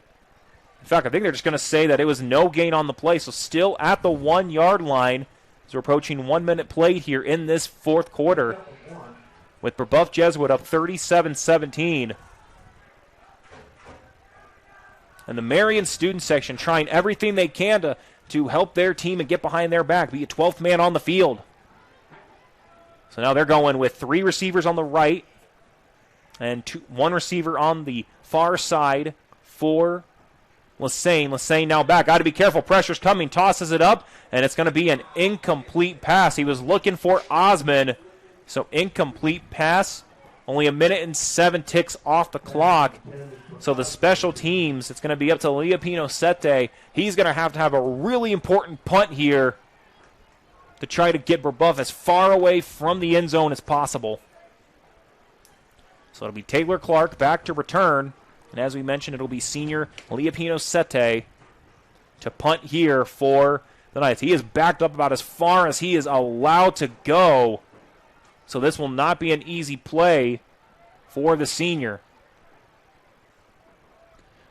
In fact, I think they're just going to say that it was no gain on the play. So still at the 1-yard line. So we're approaching 1 minute played here in this fourth quarter with Brebeuf Jesuit up 37-17. And the Marian student section trying everything they can to help their team and get behind their back, be a 12th man on the field. So now they're going with 3 receivers on the right and 1 receiver on the far side for Lassane. Lassane now back. Got to be careful. Pressure's coming. Tosses it up, and it's going to be an incomplete pass. He was looking for Osman. So incomplete pass. Only 1 minute and 7 ticks off the clock. So the special teams, it's going to be up to Leopino Sete. He's going to have a really important punt here to try to get Brebeuf as far away from the end zone as possible. So it'll be Taylor Clark back to return. And as we mentioned, it'll be senior Leopino Sete to punt here for the Knights. He is backed up about as far as he is allowed to go. So this will not be an easy play for the senior.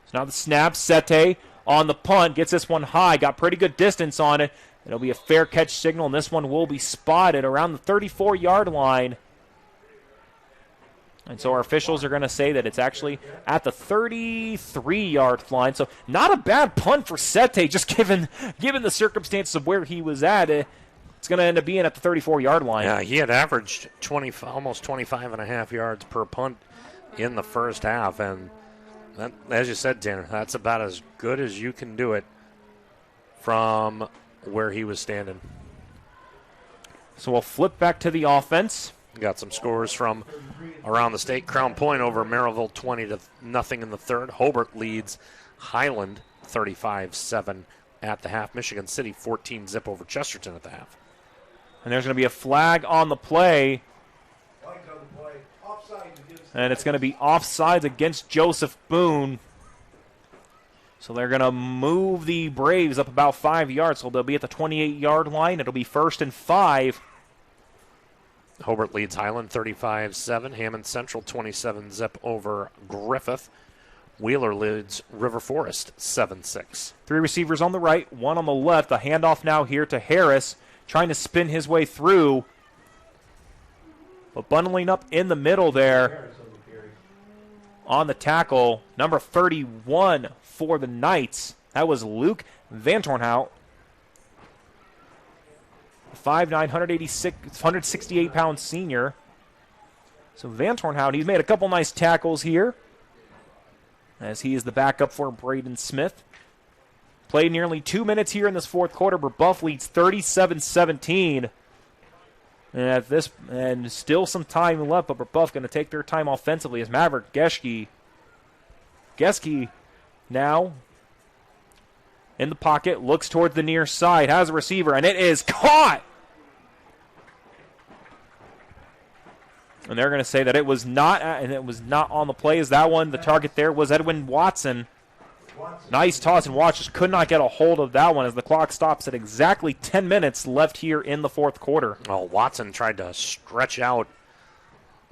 So now the snap, Sete on the punt, gets this one high, got pretty good distance on it. It'll be a fair catch signal, and this one will be spotted around the 34-yard line. And so our officials are going to say that it's actually at the 33-yard line. So not a bad punt for Sete, just given the circumstances of where he was at. It's going to end up being at the 34-yard line. Yeah, he had averaged almost 25 and a half yards per punt in the first half. And that, as you said, Tanner, that's about as good as you can do it from where he was standing. So we'll flip back to the offense. Got some scores from around the state. Crown Point over Merrillville 20-0 in the third. Hobart leads Highland 35-7 at the half. Michigan City 14-0 over Chesterton at the half. And there's going to be a flag on the play. And it's going to be offsides against Joseph Boone. So they're going to move the Braves up about 5 yards. So they'll be at the 28-yard line. It'll be 1st and 5. Hobart leads Highland 35-7. Hammond Central 27-0 over Griffith. Wheeler leads River Forest 7-6. 3 receivers on the right, 1 on the left. A handoff now here to Harris, trying to spin his way through. But bundling up in the middle there on the tackle, number 31 for the Knights. That was Luke Vantornhout. 5'9", 168-pound senior. So Vantornhout, he's made a couple nice tackles here, as he is the backup for Braden Smith. Played nearly 2 minutes here in this fourth quarter. Brebeuf leads 37-17. And still some time left, but Brebeuf going to take their time offensively as Maverick Geschke now in the pocket, looks towards the near side, has a receiver, and it is caught! And they're going to say that it was not on the play. As that one, the target there was Edwin Watson. Nice toss, and Watts just could not get a hold of that one as the clock stops at exactly 10 minutes left here in the fourth quarter. Oh, Watson tried to stretch out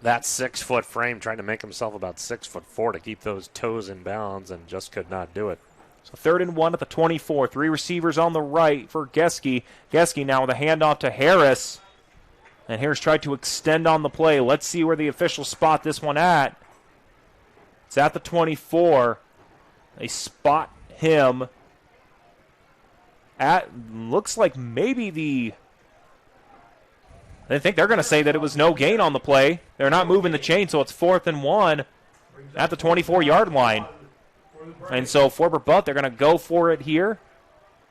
that 6-foot frame, trying to make himself about 6'4" to keep those toes in bounds, and just could not do it. So 3rd and 1 at the 24. 3 receivers on the right for Geschke. Geschke now with a handoff to Harris. And Harris tried to extend on the play. Let's see where the officials spot this one at. It's at the 24. They spot him at, looks like maybe I think they're going to say that it was no gain on the play. They're not moving the chain, so it's 4th and 1 at the 24-yard line. And so for Brebeuf, they're going to go for it here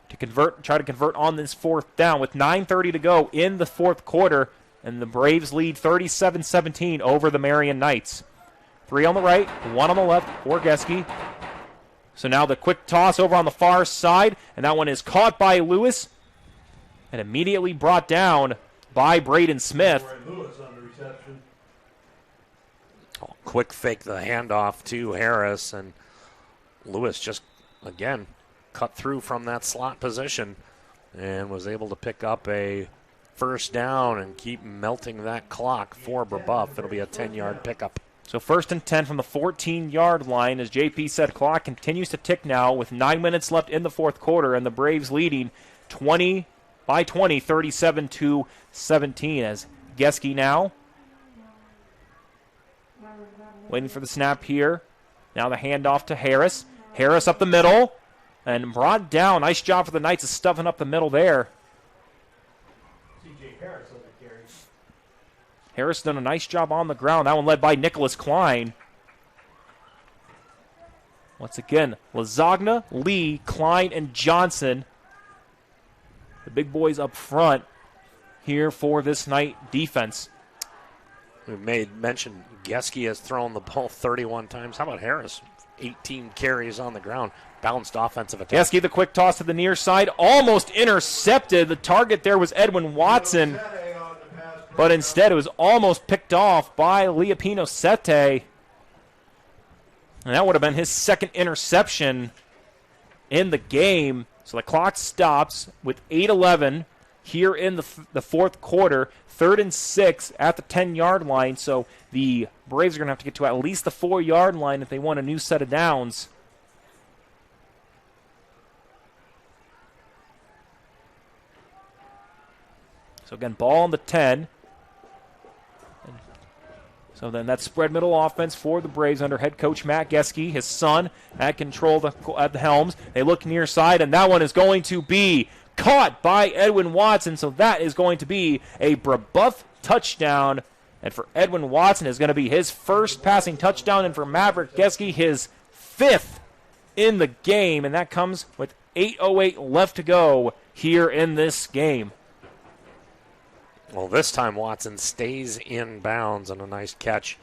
to try to convert on this 4th down with 9:30 to go in the fourth quarter. And the Braves lead 37-17 over the Marian Knights. 3 on the right, 1 on the left for Geschke. So now the quick toss over on the far side, and that one is caught by Lewis. and immediately brought down by Braden Smith. Quick fake the handoff to Harris, and Lewis just, again, cut through from that slot position and was able to pick up a first down and keep melting that clock for Brebeuf. It'll be a 10-yard pickup. So 1st and 10 from the 14-yard line. As JP said, clock continues to tick now with 9 minutes left in the fourth quarter, and the Braves leading 37-17 as Geske now waiting for the snap here. Now the handoff to Harris. Harris up the middle and brought down. Nice job for the Knights of stuffing up the middle there. Harris done a nice job on the ground. That one led by Nicholas Klein. Once again, Lasagna, Lee, Klein, and Johnson. The big boys up front here for this Knight defense. We made mention Geske has thrown the ball 31 times. How about Harris? 18 carries on the ground. Balanced offensive attack. Geske, the quick toss to the near side. Almost intercepted. The target there was Edwin Watson. But instead, it was almost picked off by Leopino Sete. And that would have been his second interception in the game. So the clock stops with 8:11 here in the fourth quarter. 3rd and 6 at the 10-yard line. So the Braves are going to have to get to at least the 4-yard line if they want a new set of downs. So again, ball on the 10. So then that spread middle offense for the Braves under head coach Matt Geske, his son, at control at the helms. They look near side, and that one is going to be caught by Edwin Watson. So that is going to be a Brebeuf touchdown. And for Edwin Watson, is going to be his first passing touchdown, and for Maverick Geske, his 5th in the game. And that comes with 8:08 left to go here in this game. Well, this time Watson stays in bounds on a nice catch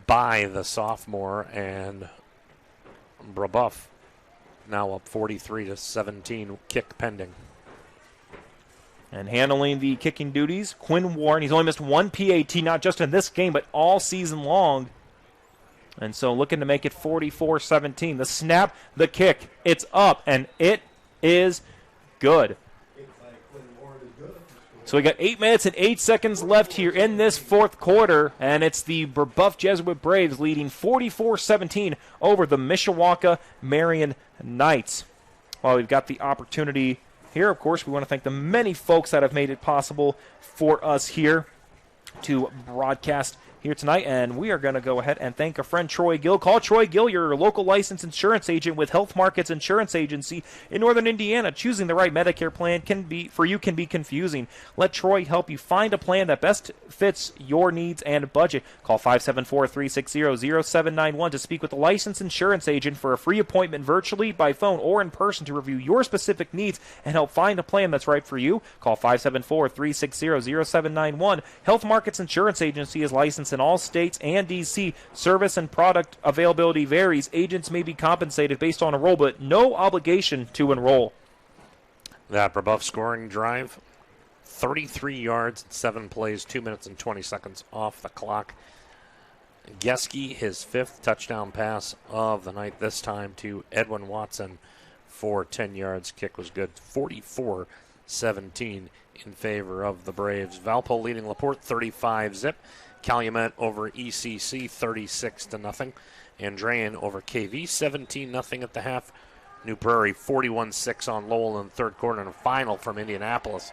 by the sophomore, and Brebeuf now up 43-17, kick pending. And handling the kicking duties, Quinn Warren. He's only missed one PAT, not just in this game, but all season long. And so looking to make it 44-17. The snap, the kick, it's up, and it is good. So we got 8 minutes and 8 seconds left here in this fourth quarter, and it's the Brebeuf Jesuit Braves leading 44-17 over the Mishawaka Marian Knights. While we've got the opportunity here, of course, we want to thank the many folks that have made it possible for us here to broadcast here tonight, and we are going to go ahead and thank our friend Troy Gill. Call Troy Gill, your local licensed insurance agent with Health Markets Insurance Agency in Northern Indiana. Choosing the right Medicare plan can be confusing. Let Troy help you find a plan that best fits your needs and budget. Call 574-360-0791 to speak with a licensed insurance agent for a free appointment virtually, by phone, or in person to review your specific needs and help find a plan that's right for you. Call 574-360-0791. Health Markets Insurance Agency is licensed in all states and D.C. Service and product availability varies. Agents may be compensated based on enroll, but no obligation to enroll. That Brebeuf scoring drive, 33 yards, 7 plays, 2 minutes and 20 seconds off the clock. Geske, his 5th touchdown pass of the night, this time to Edwin Watson for 10 yards. Kick was good. 44-17 in favor of the Braves. Valpo leading LaPorte 35-zip. Calumet over ECC 36-0. Andrean over KV 17-0 at the half. New Prairie 41-6 on Lowell in the third quarter, and a final from Indianapolis.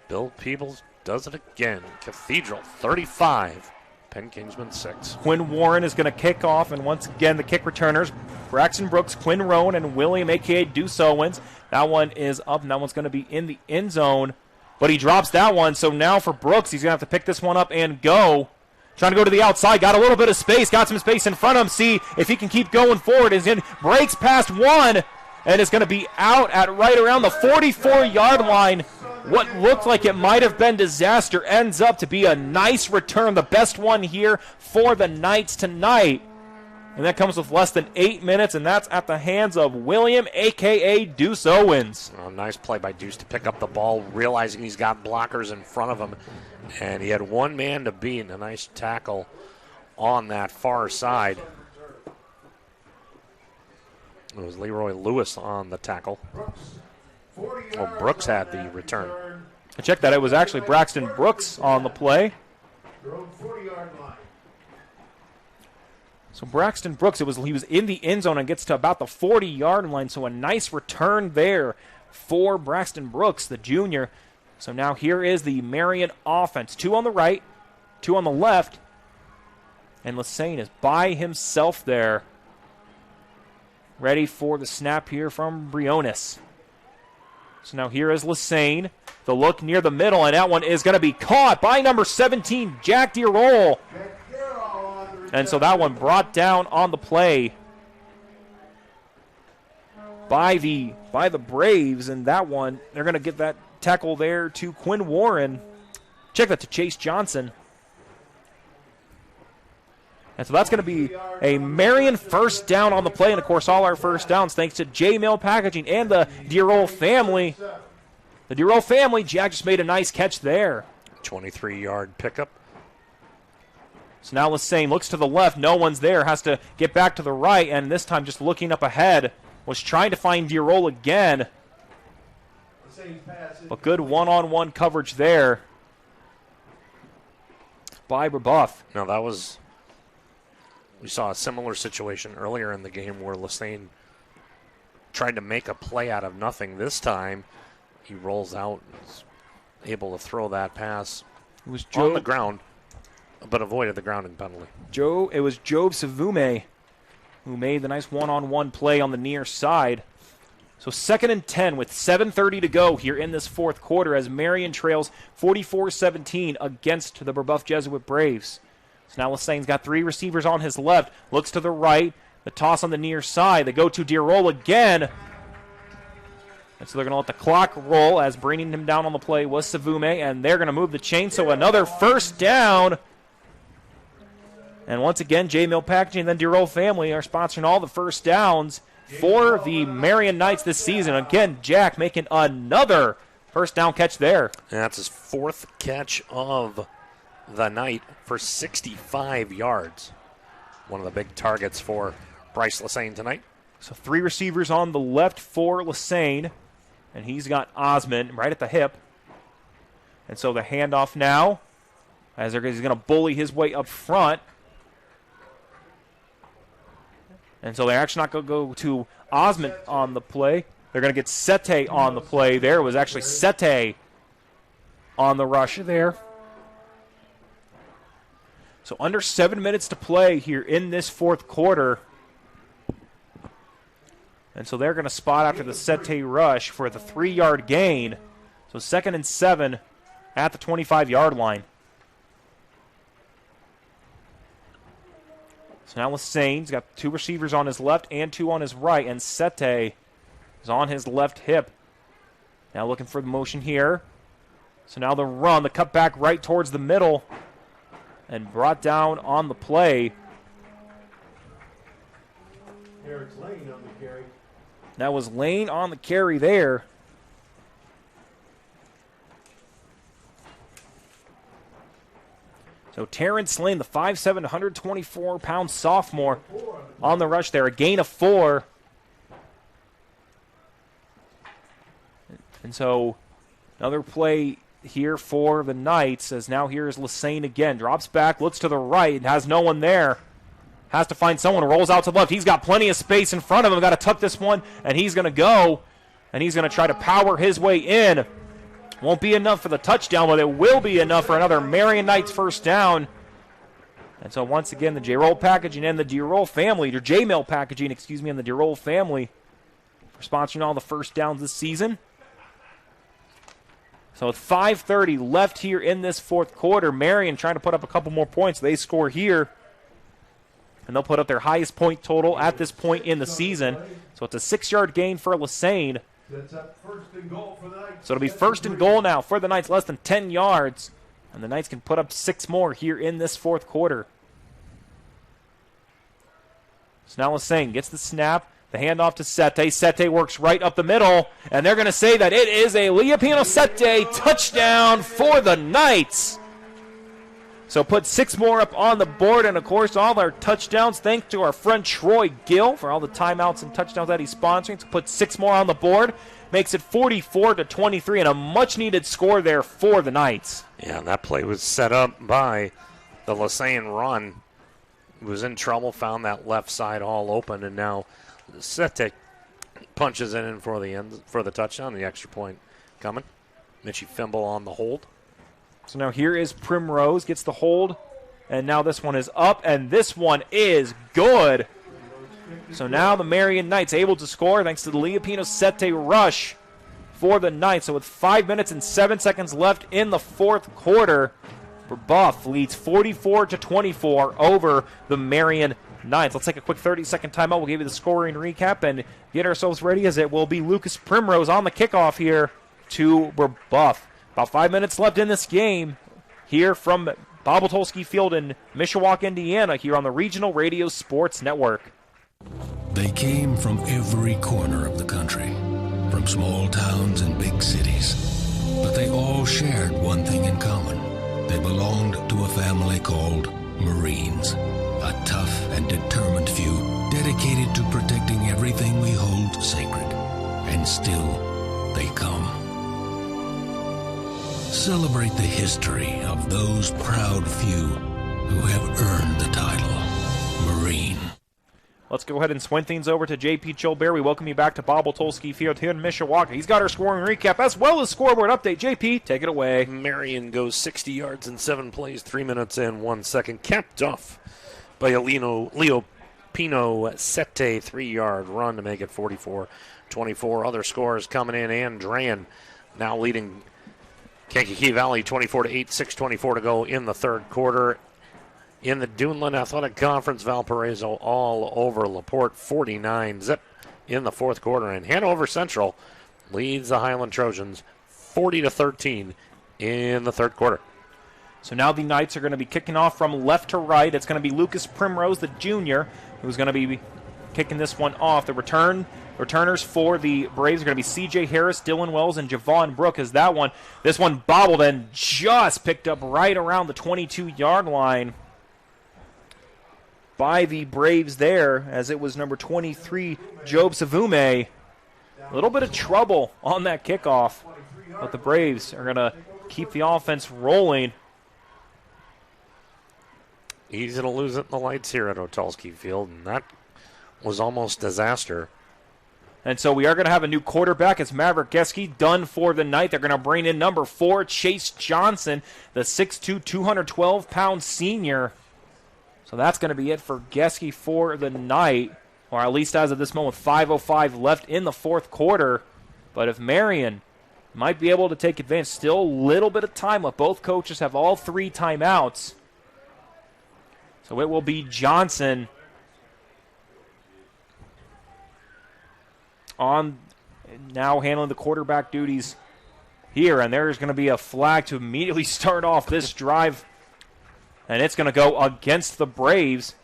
Bill Peebles does it again. Cathedral 35, Penn Kingsman 6. Quinn Warren is going to kick off, and once again the kick returners, Braxton Brooks, Quinn Rowan, and William a.k.a. Deuce Owens. That one is up, and that one's going to be in the end zone. But he drops that one, so now for Brooks, he's going to have to pick this one up and go. Trying to go to the outside, got a little bit of space, got some space in front of him. See if he can keep going forward. Breaks past one, and is going to be out at right around the 44-yard line. What looked like it might have been disaster ends up to be a nice return, the best one here for the Knights tonight. And that comes with less than 8 minutes, and that's at the hands of William, a.k.a. Deuce Owens. Oh, nice play by Deuce to pick up the ball, realizing he's got blockers in front of him. And he had one man to beat, and a nice tackle on that far side. It was Leroy Lewis on the tackle. Oh, Brooks had the return. I checked that. It was actually Braxton Brooks on the play. So Braxton Brooks, he was in the end zone and gets to about the 40-yard line. So a nice return there for Braxton Brooks, the junior. So now here is the Marian offense. 2 on the right, 2 on the left. And Lesane is by himself there. Ready for the snap here from Briones. So now here is Lesane. The look near the middle, and that one is going to be caught by number 17, Jack DeRoll. And so that one brought down on the play by the Braves, and that one, they're going to get that tackle there to Quinn Warren. Check that to Chase Johnson. And so that's going to be a Marian first down on the play, and of course all our first downs thanks to J-Mail Packaging and the DeRoll family. The DeRoll family, Jack just made a nice catch there. 23-yard pickup. So now Lesane looks to the left. No one's there. Has to get back to the right. And this time just looking up ahead. Was trying to find DeRoll again. But good one-on-one coverage there by Brebeuf. No, that was... We saw a similar situation earlier in the game where Lesane tried to make a play out of nothing. This time, he rolls out and is able to throw that pass on the ground, but avoided the grounding penalty. It was Job Savume who made the nice one-on-one play on the near side. So 2nd and 10 with 7:30 to go here in this fourth quarter as Marian trails 44-17 against the Brebeuf Jesuit Braves. So now Lesane's got 3 receivers on his left, looks to the right, the toss on the near side. They go to DeRoll again. And so they're going to let the clock roll as bringing him down on the play was Savume, and they're going to move the chain. So another first down. And once again, J-Mill Packaging and then DeRoll family are sponsoring all the first downs for the Marian Knights this season. Again, Jack making another first down catch there. And that's his 4th catch of the night for 65 yards. One of the big targets for Bryce Lesane tonight. So 3 receivers on the left for Lesane, and he's got Osmond right at the hip. And so the handoff now, as he's going to bully his way up front. And so they're actually not going to go to Osmond on the play. They're going to get Sete on the play there. It was actually Sete on the rush there. So under 7 minutes to play here in this fourth quarter. And so they're going to spot after the Sete rush for the 3-yard gain. So 2nd and 7 at the 25-yard line. So now Lesane's got 2 receivers on his left and 2 on his right. And Sete is on his left hip. Now looking for the motion here. So now the run, the cut back right towards the middle. And brought down on the play. That was Lane on the carry there. So Terrence Lane, the 5'7", 124-pound sophomore on the rush there. A gain of 4. And so another play here for the Knights, as now here's Lesane again. Drops back, looks to the right, has no one there. Has to find someone, rolls out to the left. He's got plenty of space in front of him. Got to tuck this one, and he's going to go. And he's going to try to power his way in. Won't be enough for the touchdown, but it will be enough for another Marian Knights first down. And so once again, the J-Roll Packaging and the DeRoll family, or J-Mail Packaging, and the DeRoll family for sponsoring all the first downs this season. So with 5:30 left here in this fourth quarter, Marian trying to put up a couple more points. They score here, and they'll put up their highest point total at this point in the season. So it's a 6-yard gain for Lesane. So it'll be 1st and goal now for the Knights, less than 10 yards. And the Knights can put up 6 more here in this fourth quarter. So now Lassane gets the snap, the handoff to Sete. Sete works right up the middle, and they're going to say that it is a Leopino Sete touchdown for the Knights. So put 6 more up on the board, and of course all our touchdowns, thanks to our friend Troy Gill for all the timeouts and touchdowns that he's sponsoring. So put 6 more on the board, makes it 44-23, and a much-needed score there for the Knights. Yeah, and that play was set up by the Lassane run. He was in trouble, found that left side all open, and now Sete punches it in for the touchdown, the extra point coming. Mitchie Fimble on the hold. So now here is Primrose, gets the hold, and now this one is up, and this one is good. So now the Marian Knights able to score thanks to the Leopino Sete rush for the Knights. So with 5 minutes and 7 seconds left in the fourth quarter, Brebeuf leads 44-24 over the Marian Knights. Let's take a quick 30-second timeout. We'll give you the scoring recap and get ourselves ready, as it will be Lucas Primrose on the kickoff here to Brebeuf. About 5 minutes left in this game here from Bob Tolsky Field in Mishawaka, Indiana, here on the Regional Radio Sports Network. They came from every corner of the country, from small towns and big cities. But they all shared one thing in common. They belonged to a family called Marines, a tough and determined few dedicated to protecting everything we hold sacred. And still, they come. Celebrate the history of those proud few who have earned the title Marine. Let's go ahead and swing things over to J.P. Chilbear. We welcome you back to Bob Tolsky Field here in Mishawaka. He's got our scoring recap as well as scoreboard update. J.P., take it away. Marian goes 60 yards in 7 plays, 3 minutes and 1 second. Capped off by a Leopino Sete 3-yard run to make it 44-24. Other scores coming in. Andran now leading Kankakee Valley 24-8, 6:24 to go in the third quarter. In the Duneland Athletic Conference, Valparaiso all over LaPorte, 49-zip in the fourth quarter. And Hanover Central leads the Highland Trojans 40-13 in the third quarter. So now the Knights are going to be kicking off from left to right. It's going to be Lucas Primrose, the junior, who's going to be kicking this one off. The returners for the Braves are going to be C.J. Harris, Dylan Wells, and Javon Brook. This one bobbled and just picked up right around the 22-yard line by the Braves there, as it was number 23, Job Savume. A little bit of trouble on that kickoff, but the Braves are going to keep the offense rolling. Easy to lose it in the lights here at Otulski Field, and that was almost disaster. And so we are going to have a new quarterback. It's Maverick Geske done for the night. They're going to bring in number 4, Chase Johnson, the 6'2", 212-pound senior. So that's going to be it for Geske for the night, or at least as of this moment, 5:05 left in the fourth quarter. But if Marian might be able to take advantage, still a little bit of time left. Both coaches have all 3 timeouts. So it will be Johnson on now handling the quarterback duties here. And there's going to be a flag to immediately start off this drive. And it's going to go against the Braves.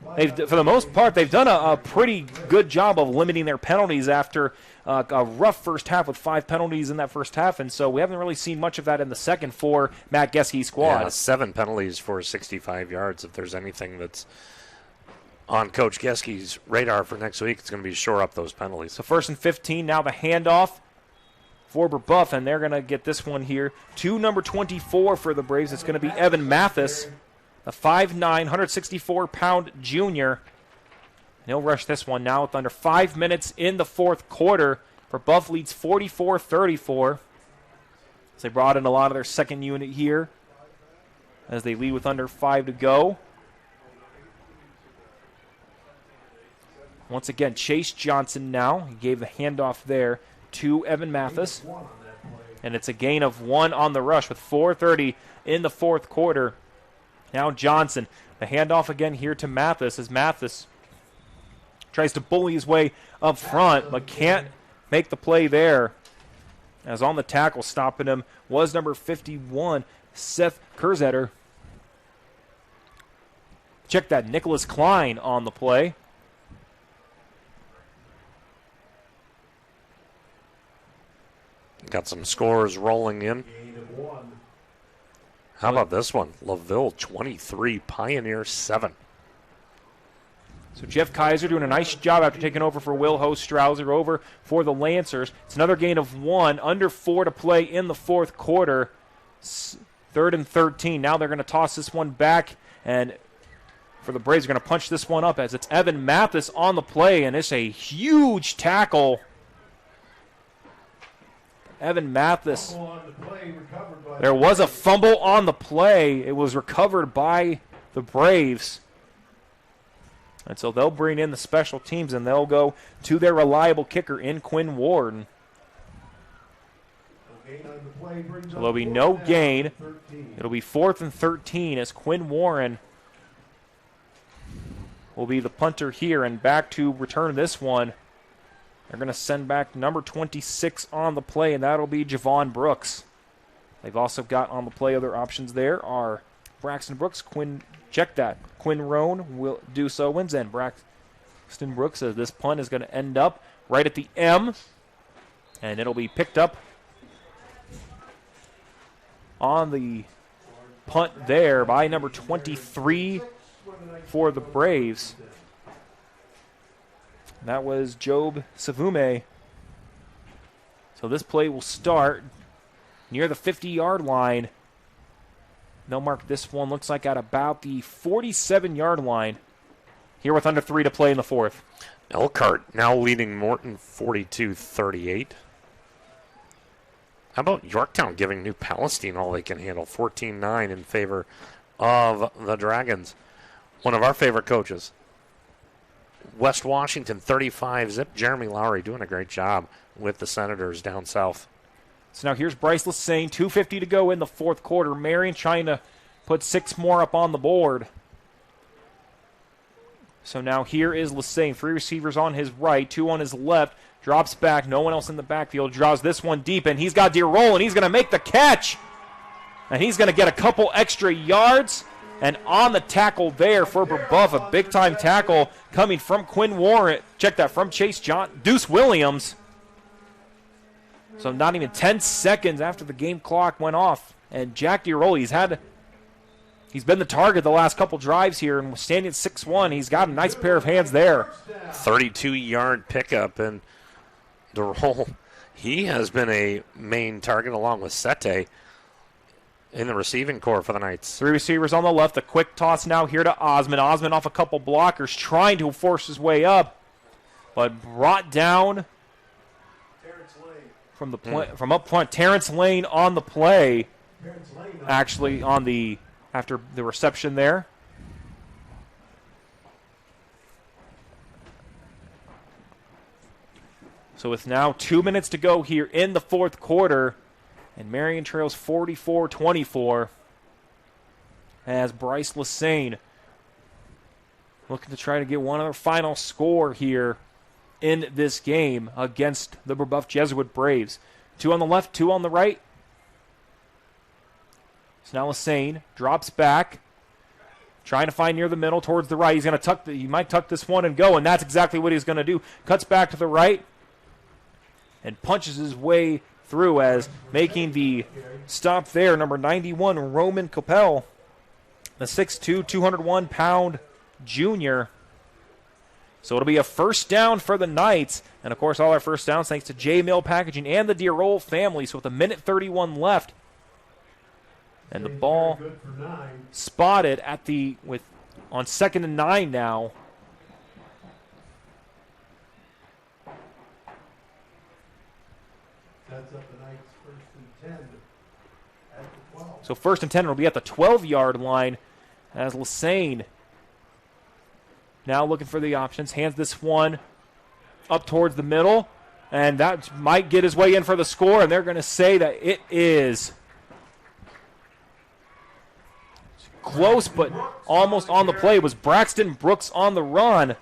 For the most part, they've done a pretty good job of limiting their penalties after a rough first half with 5 penalties in that first half. And so we haven't really seen much of that in the second for Matt Geske's squad. Yeah, 7 penalties for 65 yards. If there's anything that's on Coach Geske's radar for next week, it's going to be shore up those penalties. So 1st and 15, now the handoff for Brebeuf, and they're going to get this one here to number 24 for the Braves. It's going to be Evan Mathis, a 5'9", 164-pound junior. And he'll rush this one now with under 5 minutes in the fourth quarter. Brebeuf leads 44-34. As they brought in a lot of their second unit here as they lead with under 5 to go. Once again, Chase Johnson now. He gave the handoff there to Evan Mathis. And it's a gain of 1 on the rush with 4:30 in the fourth quarter. Now Johnson, the handoff again here to Mathis as Mathis tries to bully his way up front, but can't make the play there. As on the tackle stopping him was number 51, Seth Kurzetter. Check that, Nicholas Klein on the play. Got some scores rolling in. How about this one? LaVille 23, Pioneer 7. So Jeff Kaiser doing a nice job after taking over for Will Ho-Strauser over for the Lancers. It's another gain of 1, under 4 to play in the fourth quarter. 3rd and 13. Now they're going to toss this one back, and for the Braves, they're going to punch this one up as it's Evan Mathis on the play, and it's a huge tackle. Evan Mathis. There was a fumble on the play. It was recovered by the Braves. And so they'll bring in the special teams, and they'll go to their reliable kicker in Quinn Ward. So there'll be no gain. It'll be 4th and 13 as Quinn Warren will be the punter here, and back to return this one. They're going to send back number 26 on the play, and that'll be Javon Brooks. They've also got on the play other options there are Braxton Brooks, Quinn Roan will do so wins, and Braxton Brooks says this punt is going to end up right at the M, and it'll be picked up on the punt there by number 23 for the Braves. That was Job Savume. So this play will start near the 50-yard line. They'll mark this one, looks like at about the 47-yard line. Here with under 3 to play in the fourth. Elkhart now leading Morton 42-38. How about Yorktown giving New Palestine all they can handle? 14-9 in favor of the Dragons. One of our favorite coaches. West Washington 35-zip. Jeremy Lowry doing a great job with the Senators down south. So now here's Bryce Lassane, 2:50 to go in the fourth quarter. Marian trying to put 6 more up on the board. So now here is Lassane. 3 receivers on his right, 2 on his left. Drops back, no one else in the backfield. Draws this one deep, and he's got DeRoll, and he's going to make the catch. And he's going to get a couple extra yards. And on the tackle there for Brebeuf, a big-time tackle coming from Quinn Warren. Check that, from Deuce Williams. So not even 10 seconds after the game clock went off. And Jack DeRoll, he's been the target the last couple drives here, and standing at 6'1", he's got a nice pair of hands there. 32-yard pickup, and DeRoll, he has been a main target along with Sete in the receiving corps for the Knights. 3 receivers on the left. A quick toss now here to Osmond. Osmond off a couple blockers, trying to force his way up, but brought down from the from up front. Terrence Lane on the play, actually after the reception there. So with now 2 minutes to go here in the fourth quarter, and Marian trails 44-24 as Bryce Lassane looking to try to get one other final score here in this game against the Brebeuf Jesuit Braves. 2 on the left, 2 on the right. So now Lassane drops back, trying to find near the middle towards the right. He's going to he might tuck this one and go, and that's exactly what he's going to do. Cuts back to the right and punches his way through as making the stop there, number 91, Roman Coppell, the 6'2", 201-pound junior. So it'll be a first down for the Knights. And, of course, all our first downs thanks to J Mill Packaging and the DeRoll family. So with 1:31 left, and the ball spotted at on 2nd and 9 now. That's up the Knights 1st and 10 at the 12. So 1st and 10 will be at the 12-yard line as Lassane now looking for the options. Hands this one up towards the middle, and that might get his way in for the score, and they're going to say that it is close, but almost on the play. It was Braxton Brooks on the run.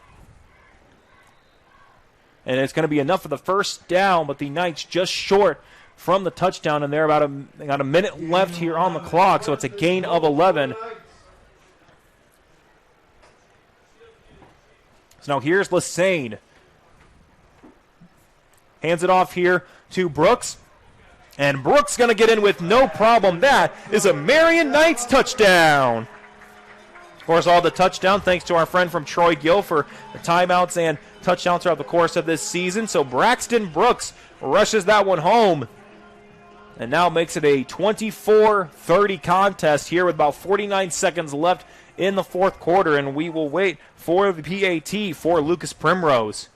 And it's going to be enough for the first down, but the Knights just short from the touchdown, and they're they got a minute left here on the clock, so it's a gain of 11. So now here's Lassane. Hands it off here to Brooks. And Brooks going to get in with no problem. That is a Marian Knights touchdown. Of course, all the touchdown thanks to our friend from Troy Gill for the timeouts and touchdowns throughout the course of this season. So Braxton Brooks rushes that one home and now makes it a 24-30 contest here with about 49 seconds left in the fourth quarter, and we will wait for the PAT for Lucas Primrose.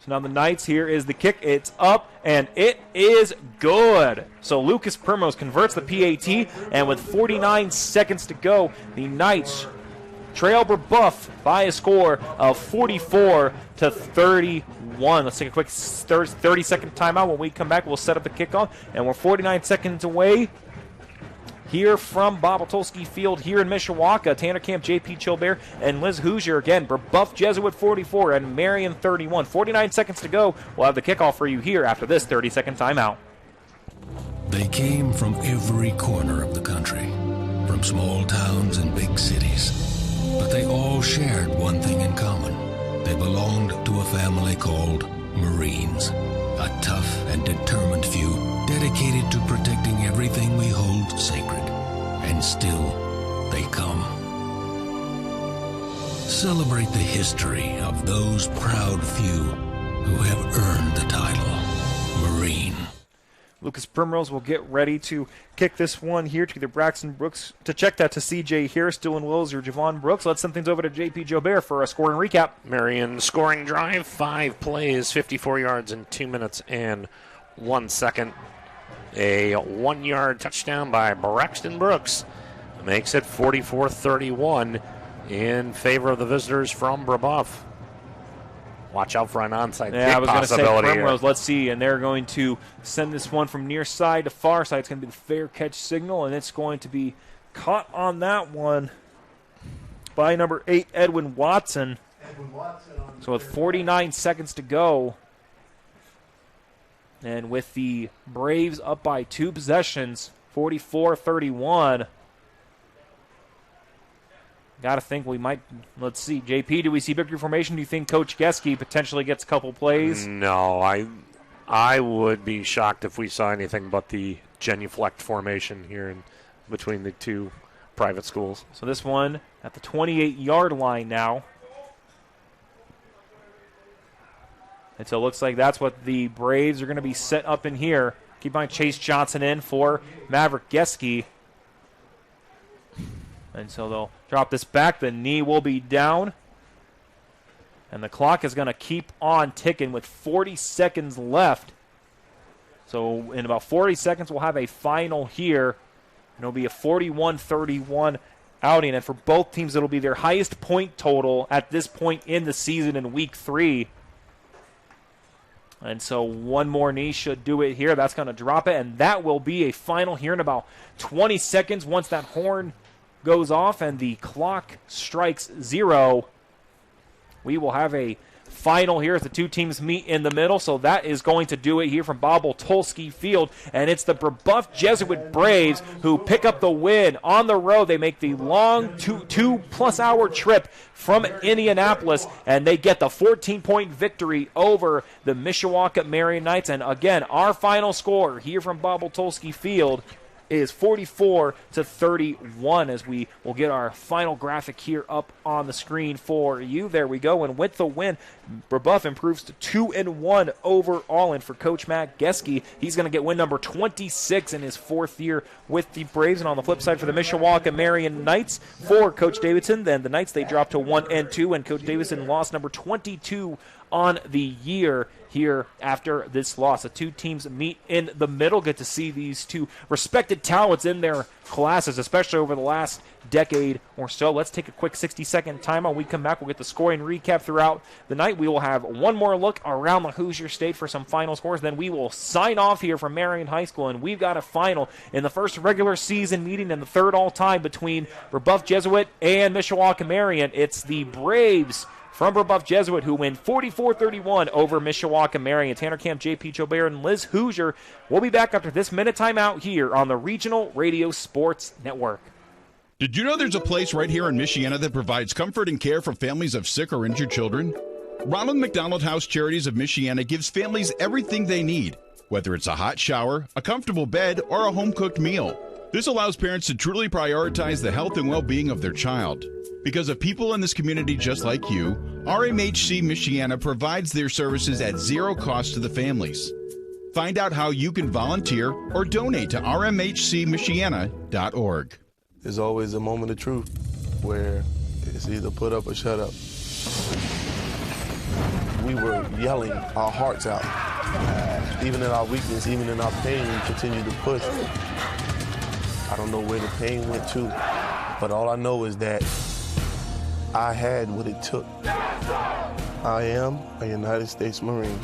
So now the Knights, here is the kick. It's up, and it is good. So Lucas Primrose converts the PAT, and with 49 seconds to go, the Knights trail Brebeuf by a score of 44-31. Let's take a quick 30-second timeout. When we come back, we'll set up the kickoff, and we're 49 seconds away here from Bob Otulski Field here in Mishawaka. Tanner Camp, J.P. Chilbert, and Liz Hoosier again. Brebeuf Jesuit 44 and Marian 31. 49 seconds to go. We'll have the kickoff for you here after this 30-second timeout. They came from every corner of the country, from small towns and big cities. But they all shared one thing in common. They belonged to a family called Marines, a tough and determined few dedicated to protecting everything we hold sacred. And still, they come. Celebrate the history of those proud few who have earned the title Marine. Lucas Primrose will get ready to kick this one here to either Braxton Brooks. To check that to CJ Harris, Dylan Wills, or Javon Brooks. Let's send things over to JP Jobert for a scoring recap. Marian scoring drive, 5 plays, 54 yards in 2 minutes and 1 second. A 1-yard touchdown by Braxton Brooks makes it 44-31 in favor of the visitors from Brebeuf. Watch out for an onside kick I was going to say Primrose. Here. Let's see, and they're going to send this one from near side to far side. It's going to be the fair catch signal, and it's going to be caught on that one by number 8, Edwin Watson. So with 49 seconds to go, and with the Braves up by 2 possessions, 44-31. Got to think we might, let's see, JP, do we see victory formation? Do you think Coach Geske potentially gets a couple plays? No, I would be shocked if we saw anything but the genuflect formation here in between the two private schools. So this one at the 28-yard line now. And so it looks like that's what the Braves are going to be set up in here. Keep in mind Chase Johnson in for Maverick Geske. And so they'll drop this back. The knee will be down. And the clock is going to keep on ticking with 40 seconds left. So in about 40 seconds, we'll have a final here. And it'll be a 41-31 outing. And for both teams, it'll be their highest point total at this point in the season in Week 3. And so one more knee should do it here. That's going to drop it. And that will be a final here in about 20 seconds once that horn goes off and the clock strikes 0. We will have a final here as the two teams meet in the middle. So that is going to do it here from Bob Otulski Field. And it's the Brebeuf Jesuit Braves who pick up the win on the road. They make the long two-plus hour trip from Indianapolis, and they get the 14-point victory over the Mishawaka Marian Knights. And again, our final score here from Bob Otulski Field is 44-31 as we will get our final graphic here up on the screen for you. There we go. And with the win, Brebeuf improves to 2-1 overall. And for Coach Matt Geske, he's going to get win number 26 in his 4th year with the Braves. And on the flip side for the Mishawaka Marian Knights, for Coach Davidson, then the Knights, they dropped to 1-2, and Coach Davidson lost number 22 on the year here after this loss. The two teams meet in the middle. Get to see these two respected talents in their classes, especially over the last decade or so. Let's take a quick 60-second timeout. When we come back, we'll get the scoring recap throughout the night. We will have one more look around the Hoosier State for some final scores. Then we will sign off here from Marian High School, and we've got a final in the first regular season meeting and the third all-time between Brebeuf Jesuit and Mishawaka Marian. It's the Braves from Brebeuf Jesuit who win 44-31 over Mishawaka Marian. Tanner Camp, J.P. Jobert, and Liz Hoosier. We'll be back after this minute timeout here on the Regional Radio Sports Network. Did you know there's a place right here in Michiana that provides comfort and care for families of sick or injured children? Ronald McDonald House Charities of Michiana gives families everything they need, whether it's a hot shower, a comfortable bed, or a home-cooked meal. This allows parents to truly prioritize the health and well-being of their child. Because of people in this community just like you, RMHC Michiana provides their services at zero cost to the families. Find out how you can volunteer or donate to rmhcmichiana.org. There's always a moment of truth where it's either put up or shut up. We were yelling our hearts out. Even in our weakness, even in our pain, we continued to push. I don't know where the pain went to, but all I know is that I had what it took. I am a United States Marine.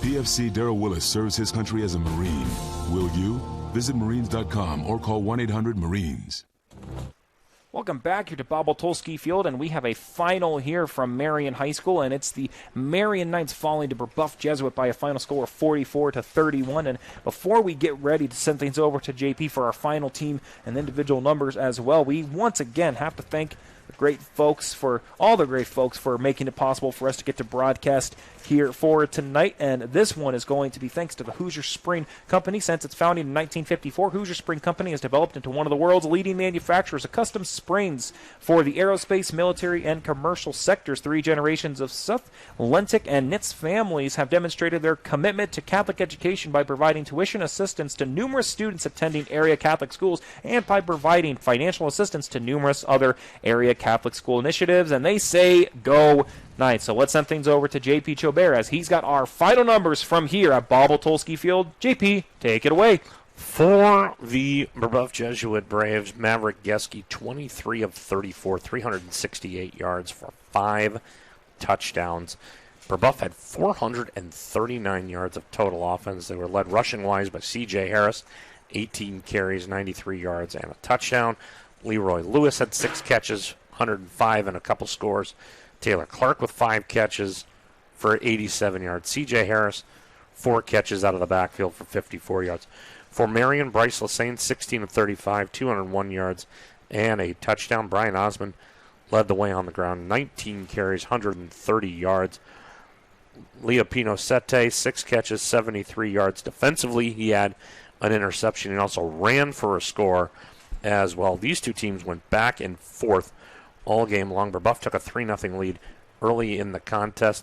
PFC Darrell Willis serves his country as a Marine. Will you? Visit Marines.com or call 1-800-MARINES. Welcome back here to Bob Boltolsky Field, and we have a final here from Marian High School, and it's the Marian Knights falling to Brebeuf Jesuit by a final score of 44-31. And before we get ready to send things over to JP for our final team and individual numbers as well, we once again have to thank all the great folks for making it possible for us to get to broadcast here for tonight. And this one is going to be thanks to the Hoosier Spring Company. Since its founding in 1954, Hoosier Spring Company has developed into one of the world's leading manufacturers of custom springs for the aerospace, military, and commercial sectors. 3 generations of Seth, Lentic, and Nitz families have demonstrated their commitment to Catholic education by providing tuition assistance to numerous students attending area Catholic schools and by providing financial assistance to numerous other area Catholic school initiatives. And they say go Knights. So let's send things over to JP Chobert as he's got our final numbers from here at Bob Boltolsky Field. JP, take it away. For the Brebeuf Jesuit Braves, Maverick Geske, 23 of 34, 368 yards for 5 touchdowns. Brebeuf had 439 yards of total offense. They were led rushing-wise by C.J. Harris, 18 carries, 93 yards, and a touchdown. Leroy Lewis had 6 catches, 105 and a couple scores. Taylor Clark with 5 catches for 87 yards. C.J. Harris, 4 catches out of the backfield for 54 yards. For Marian, Bryce Lassane, 16 of 35, 201 yards, and a touchdown. Brian Osmond led the way on the ground, 19 carries, 130 yards. Leo Pino Sete, 6 catches, 73 yards. Defensively, he had an interception. He also ran for a score as well. These two teams went back and forth all game long. Brebeuf took a 3-0 lead early in the contest,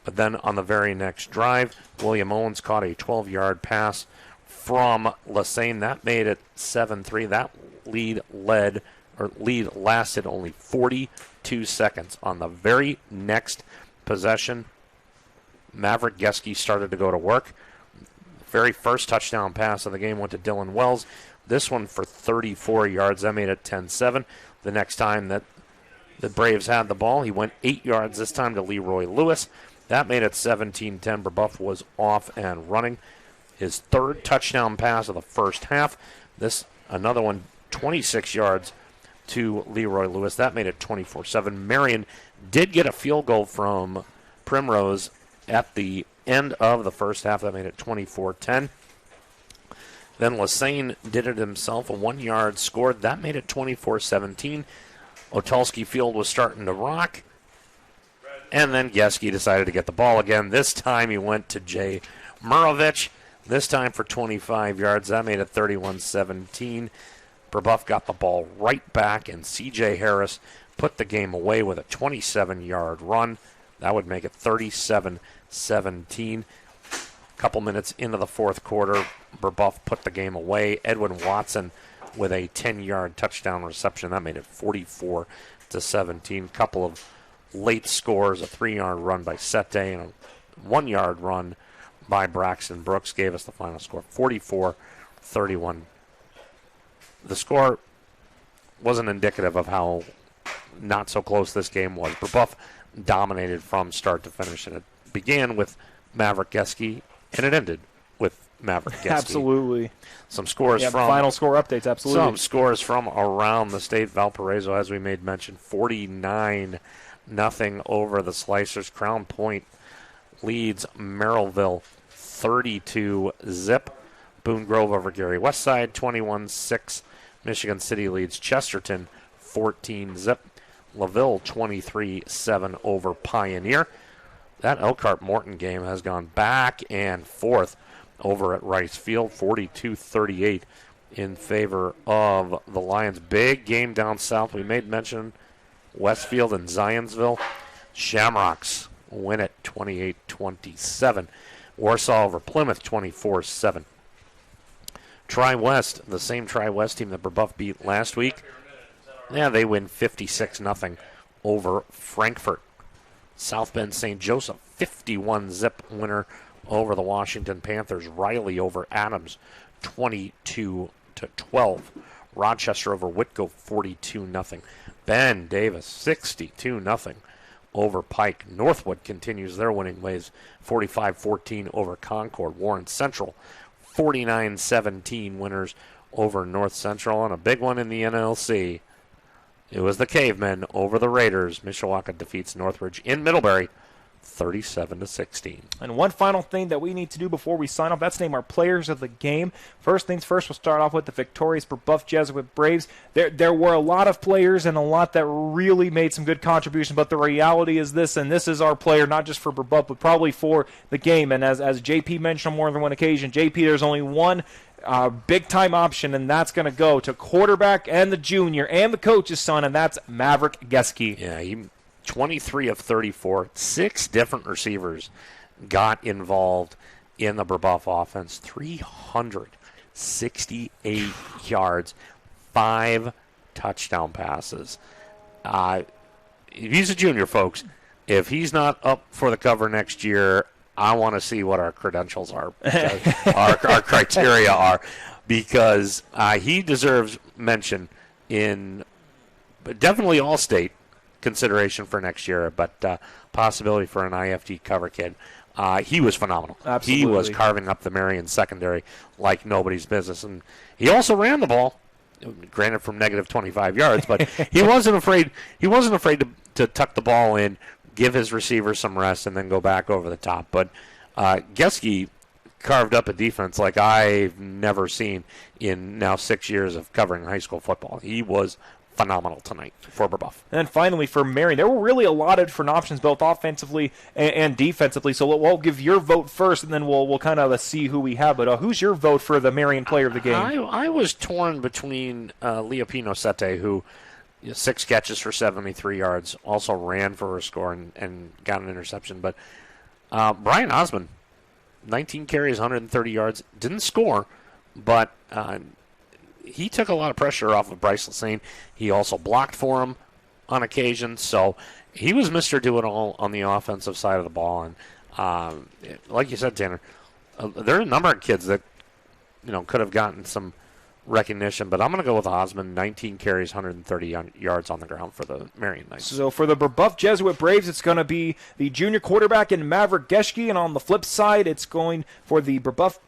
but then on the very next drive, William Owens caught a 12-yard pass from Lassane. That made it 7-3. That lead lasted only 42 seconds. On the very next possession, Maverick Geske started to go to work. Very first touchdown pass of the game went to Dylan Wells. This one for 34 yards. That made it 10-7. The next time that the Braves had the ball, he went 8 yards, this time to Leroy Lewis. That made it 17-10. Brebeuf was off and running. His 3rd touchdown pass of the first half. Another one, 26 yards to Leroy Lewis. That made it 24-7. Marian did get a field goal from Primrose at the end of the first half. That made it 24-10. Then Lassane did it himself, a 1-yard scored. That made it 24-17. Otulski Field was starting to rock. And then Geske decided to get the ball again. This time he went to Jay Murovich. This time for 25 yards. That made it 31-17. Brebeuf got the ball right back, and C.J. Harris put the game away with a 27-yard run. That would make it 37-17. A couple minutes into the fourth quarter, Brebeuf put the game away. Edwin Watson with a 10-yard touchdown reception. That made it 44-17. Couple of late scores, a 3-yard run by Sete and a 1-yard run by Braxton Brooks gave us the final score, 44-31. The score wasn't indicative of how not so close this game was. Brebeuf dominated from start to finish, and it began with Maverick Geske, and it ended with Maverick Geske. Absolutely. Some scores from final score updates. Absolutely. Some scores from around the state. Valparaiso, as we made mention, 49-0 over the Slicers. Crown Point leads Merrillville 32-0. Boone Grove over Gary Westside 21-6. Michigan City leads Chesterton 14-0. LaVille 23-7 over Pioneer. That Elkhart-Morton game has gone back and forth over at Rice Field, 42-38 in favor of the Lions. Big game down south. We made mention Westfield and Zionsville. Shamrocks win it 28-27. Warsaw over Plymouth 24-7. Tri-West, the same Tri-West team that Brebeuf beat last week, they win 56-0 over Frankfurt. South Bend St. Joseph, 51-zip winner over the Washington Panthers. Riley over Adams, 22-12. Rochester over Whitko, 42-0. Ben Davis, 62-0 over Pike. Northwood continues their winning ways, 45-14 over Concord. Warren Central, 49-17 winners over North Central. And a big one in the NLC. It was the Cavemen over the Raiders. Mishawaka defeats Northridge in Middlebury 37-16. And one final thing that we need to do before we sign off, that's name our players of the game. First things first, we'll start off with the victorious Brebeuf Jesuit Braves. There were a lot of players and a lot that really made some good contributions, but the reality is this, and this is our player, not just for Brebeuf, but probably for the game. And as JP mentioned on more than one occasion, JP, there's only one big-time option, and that's going to go to quarterback and the junior and the coach's son, and that's Maverick Geske. Yeah, he 23 of 34. 6 different receivers got involved in the Brebeuf offense. 368 yards, 5 touchdown passes. He's a junior, folks. If he's not up for the cover next year, I want to see what our credentials are, our criteria are, because he deserves mention in definitely All-State consideration for next year, but possibility for an IFT cover kid. He was phenomenal. Absolutely. He was carving up the Marian secondary like nobody's business, and he also ran the ball, granted from negative 25 yards, but he wasn't afraid. He wasn't afraid to tuck the ball in, give his receiver some rest, and then go back over the top. But Geske carved up a defense like I've never seen in now 6 years of covering high school football. He was phenomenal tonight for Brebeuf. And finally for Marian, there were really a lot of different options both offensively and defensively, so we'll give your vote first, and then we'll kind of see who we have. But who's your vote for the Marian player of the game? I was torn between Leopino Sete, who 6 catches for 73 yards, also ran for a score and got an interception. But Brian Osmond, 19 carries, 130 yards, didn't score, but he took a lot of pressure off of Bryce Lassane. He also blocked for him on occasion, so he was Mr. Do-It-All on the offensive side of the ball. And like you said, Tanner, there are a number of kids that could have gotten some recognition, but I'm going to go with Osmond. 19 carries, 130 yards on the ground for the Marian Knights. So for the Brebeuf Jesuit Braves, it's going to be the junior quarterback in Maverick Geske, and on the flip side, it's going for the Brebeuf,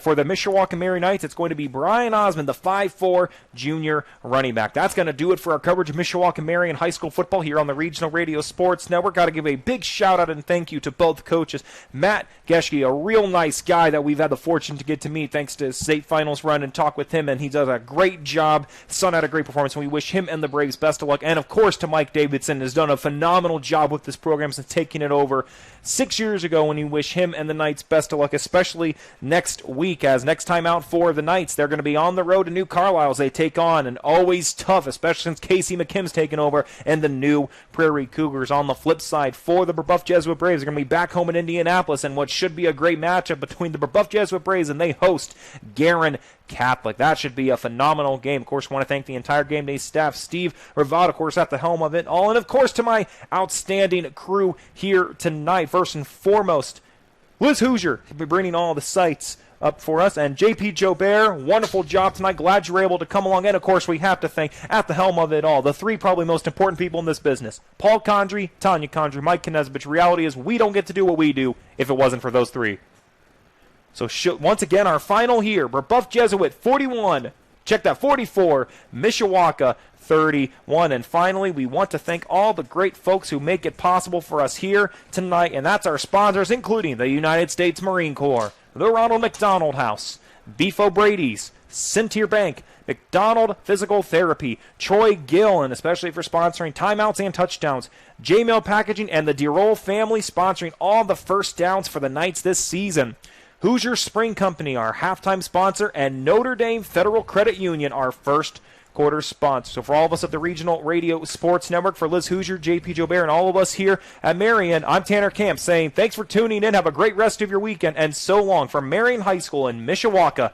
for the Mishawaka Marian Knights, it's going to be Brian Osmond, the 5'4 junior running back. That's going to do it for our coverage of Mishawaka Marian High School football here on the Regional Radio Sports Network. Got to give a big shout out and thank you to both coaches. Matt Geske, a real nice guy that we've had the fortune to get to meet thanks to his state finals run and talk with him, and he does a great job. Son had a great performance, and we wish him and the Braves best of luck. And, of course, to Mike Davidson, has done a phenomenal job with this program since taking it over 6 years ago, and we wish him and the Knights best of luck, especially next week, as next time out for the Knights, they're going to be on the road to New Carlisle as they take on, and always tough, especially since Casey McKim's taken over, and the new Prairie Cougars. On the flip side, for the Brebeuf Jesuit Braves, they're going to be back home in Indianapolis, and what should be a great matchup between the Brebeuf Jesuit Braves and they host Guerin Catholic. That should be a phenomenal game. Of course, I want to thank the entire game day staff. Steve Rivada, of course, at the helm of it all. And, of course, to my outstanding crew here tonight. First and foremost, Liz Hoosier will be bringing all the sights up for us. And JP Jobert, wonderful job tonight. Glad you were able to come along. And, of course, we have to thank, at the helm of it all, the 3 probably most important people in this business. Paul Condry, Tanya Condry, Mike Knezbich. Reality is we don't get to do what we do if it wasn't for those 3. So once again, our final here, Brebeuf Jesuit 41, check that, 44, Mishawaka 31. And finally, we want to thank all the great folks who make it possible for us here tonight, and that's our sponsors, including the United States Marine Corps, the Ronald McDonald House, Beef O'Brady's, Centier Bank, McDonald Physical Therapy, Troy Gill, and especially for sponsoring timeouts and touchdowns, J-Mill Packaging, and the DeRoll family sponsoring all the first downs for the Knights this season. Hoosier Spring Company, our halftime sponsor, and Notre Dame Federal Credit Union, our first quarter sponsor. So for all of us at the Regional Radio Sports Network, for Liz Hoosier, JP Jobert, and all of us here at Marian, I'm Tanner Camp saying thanks for tuning in. Have a great rest of your weekend, and so long from Marian High School in Mishawaka,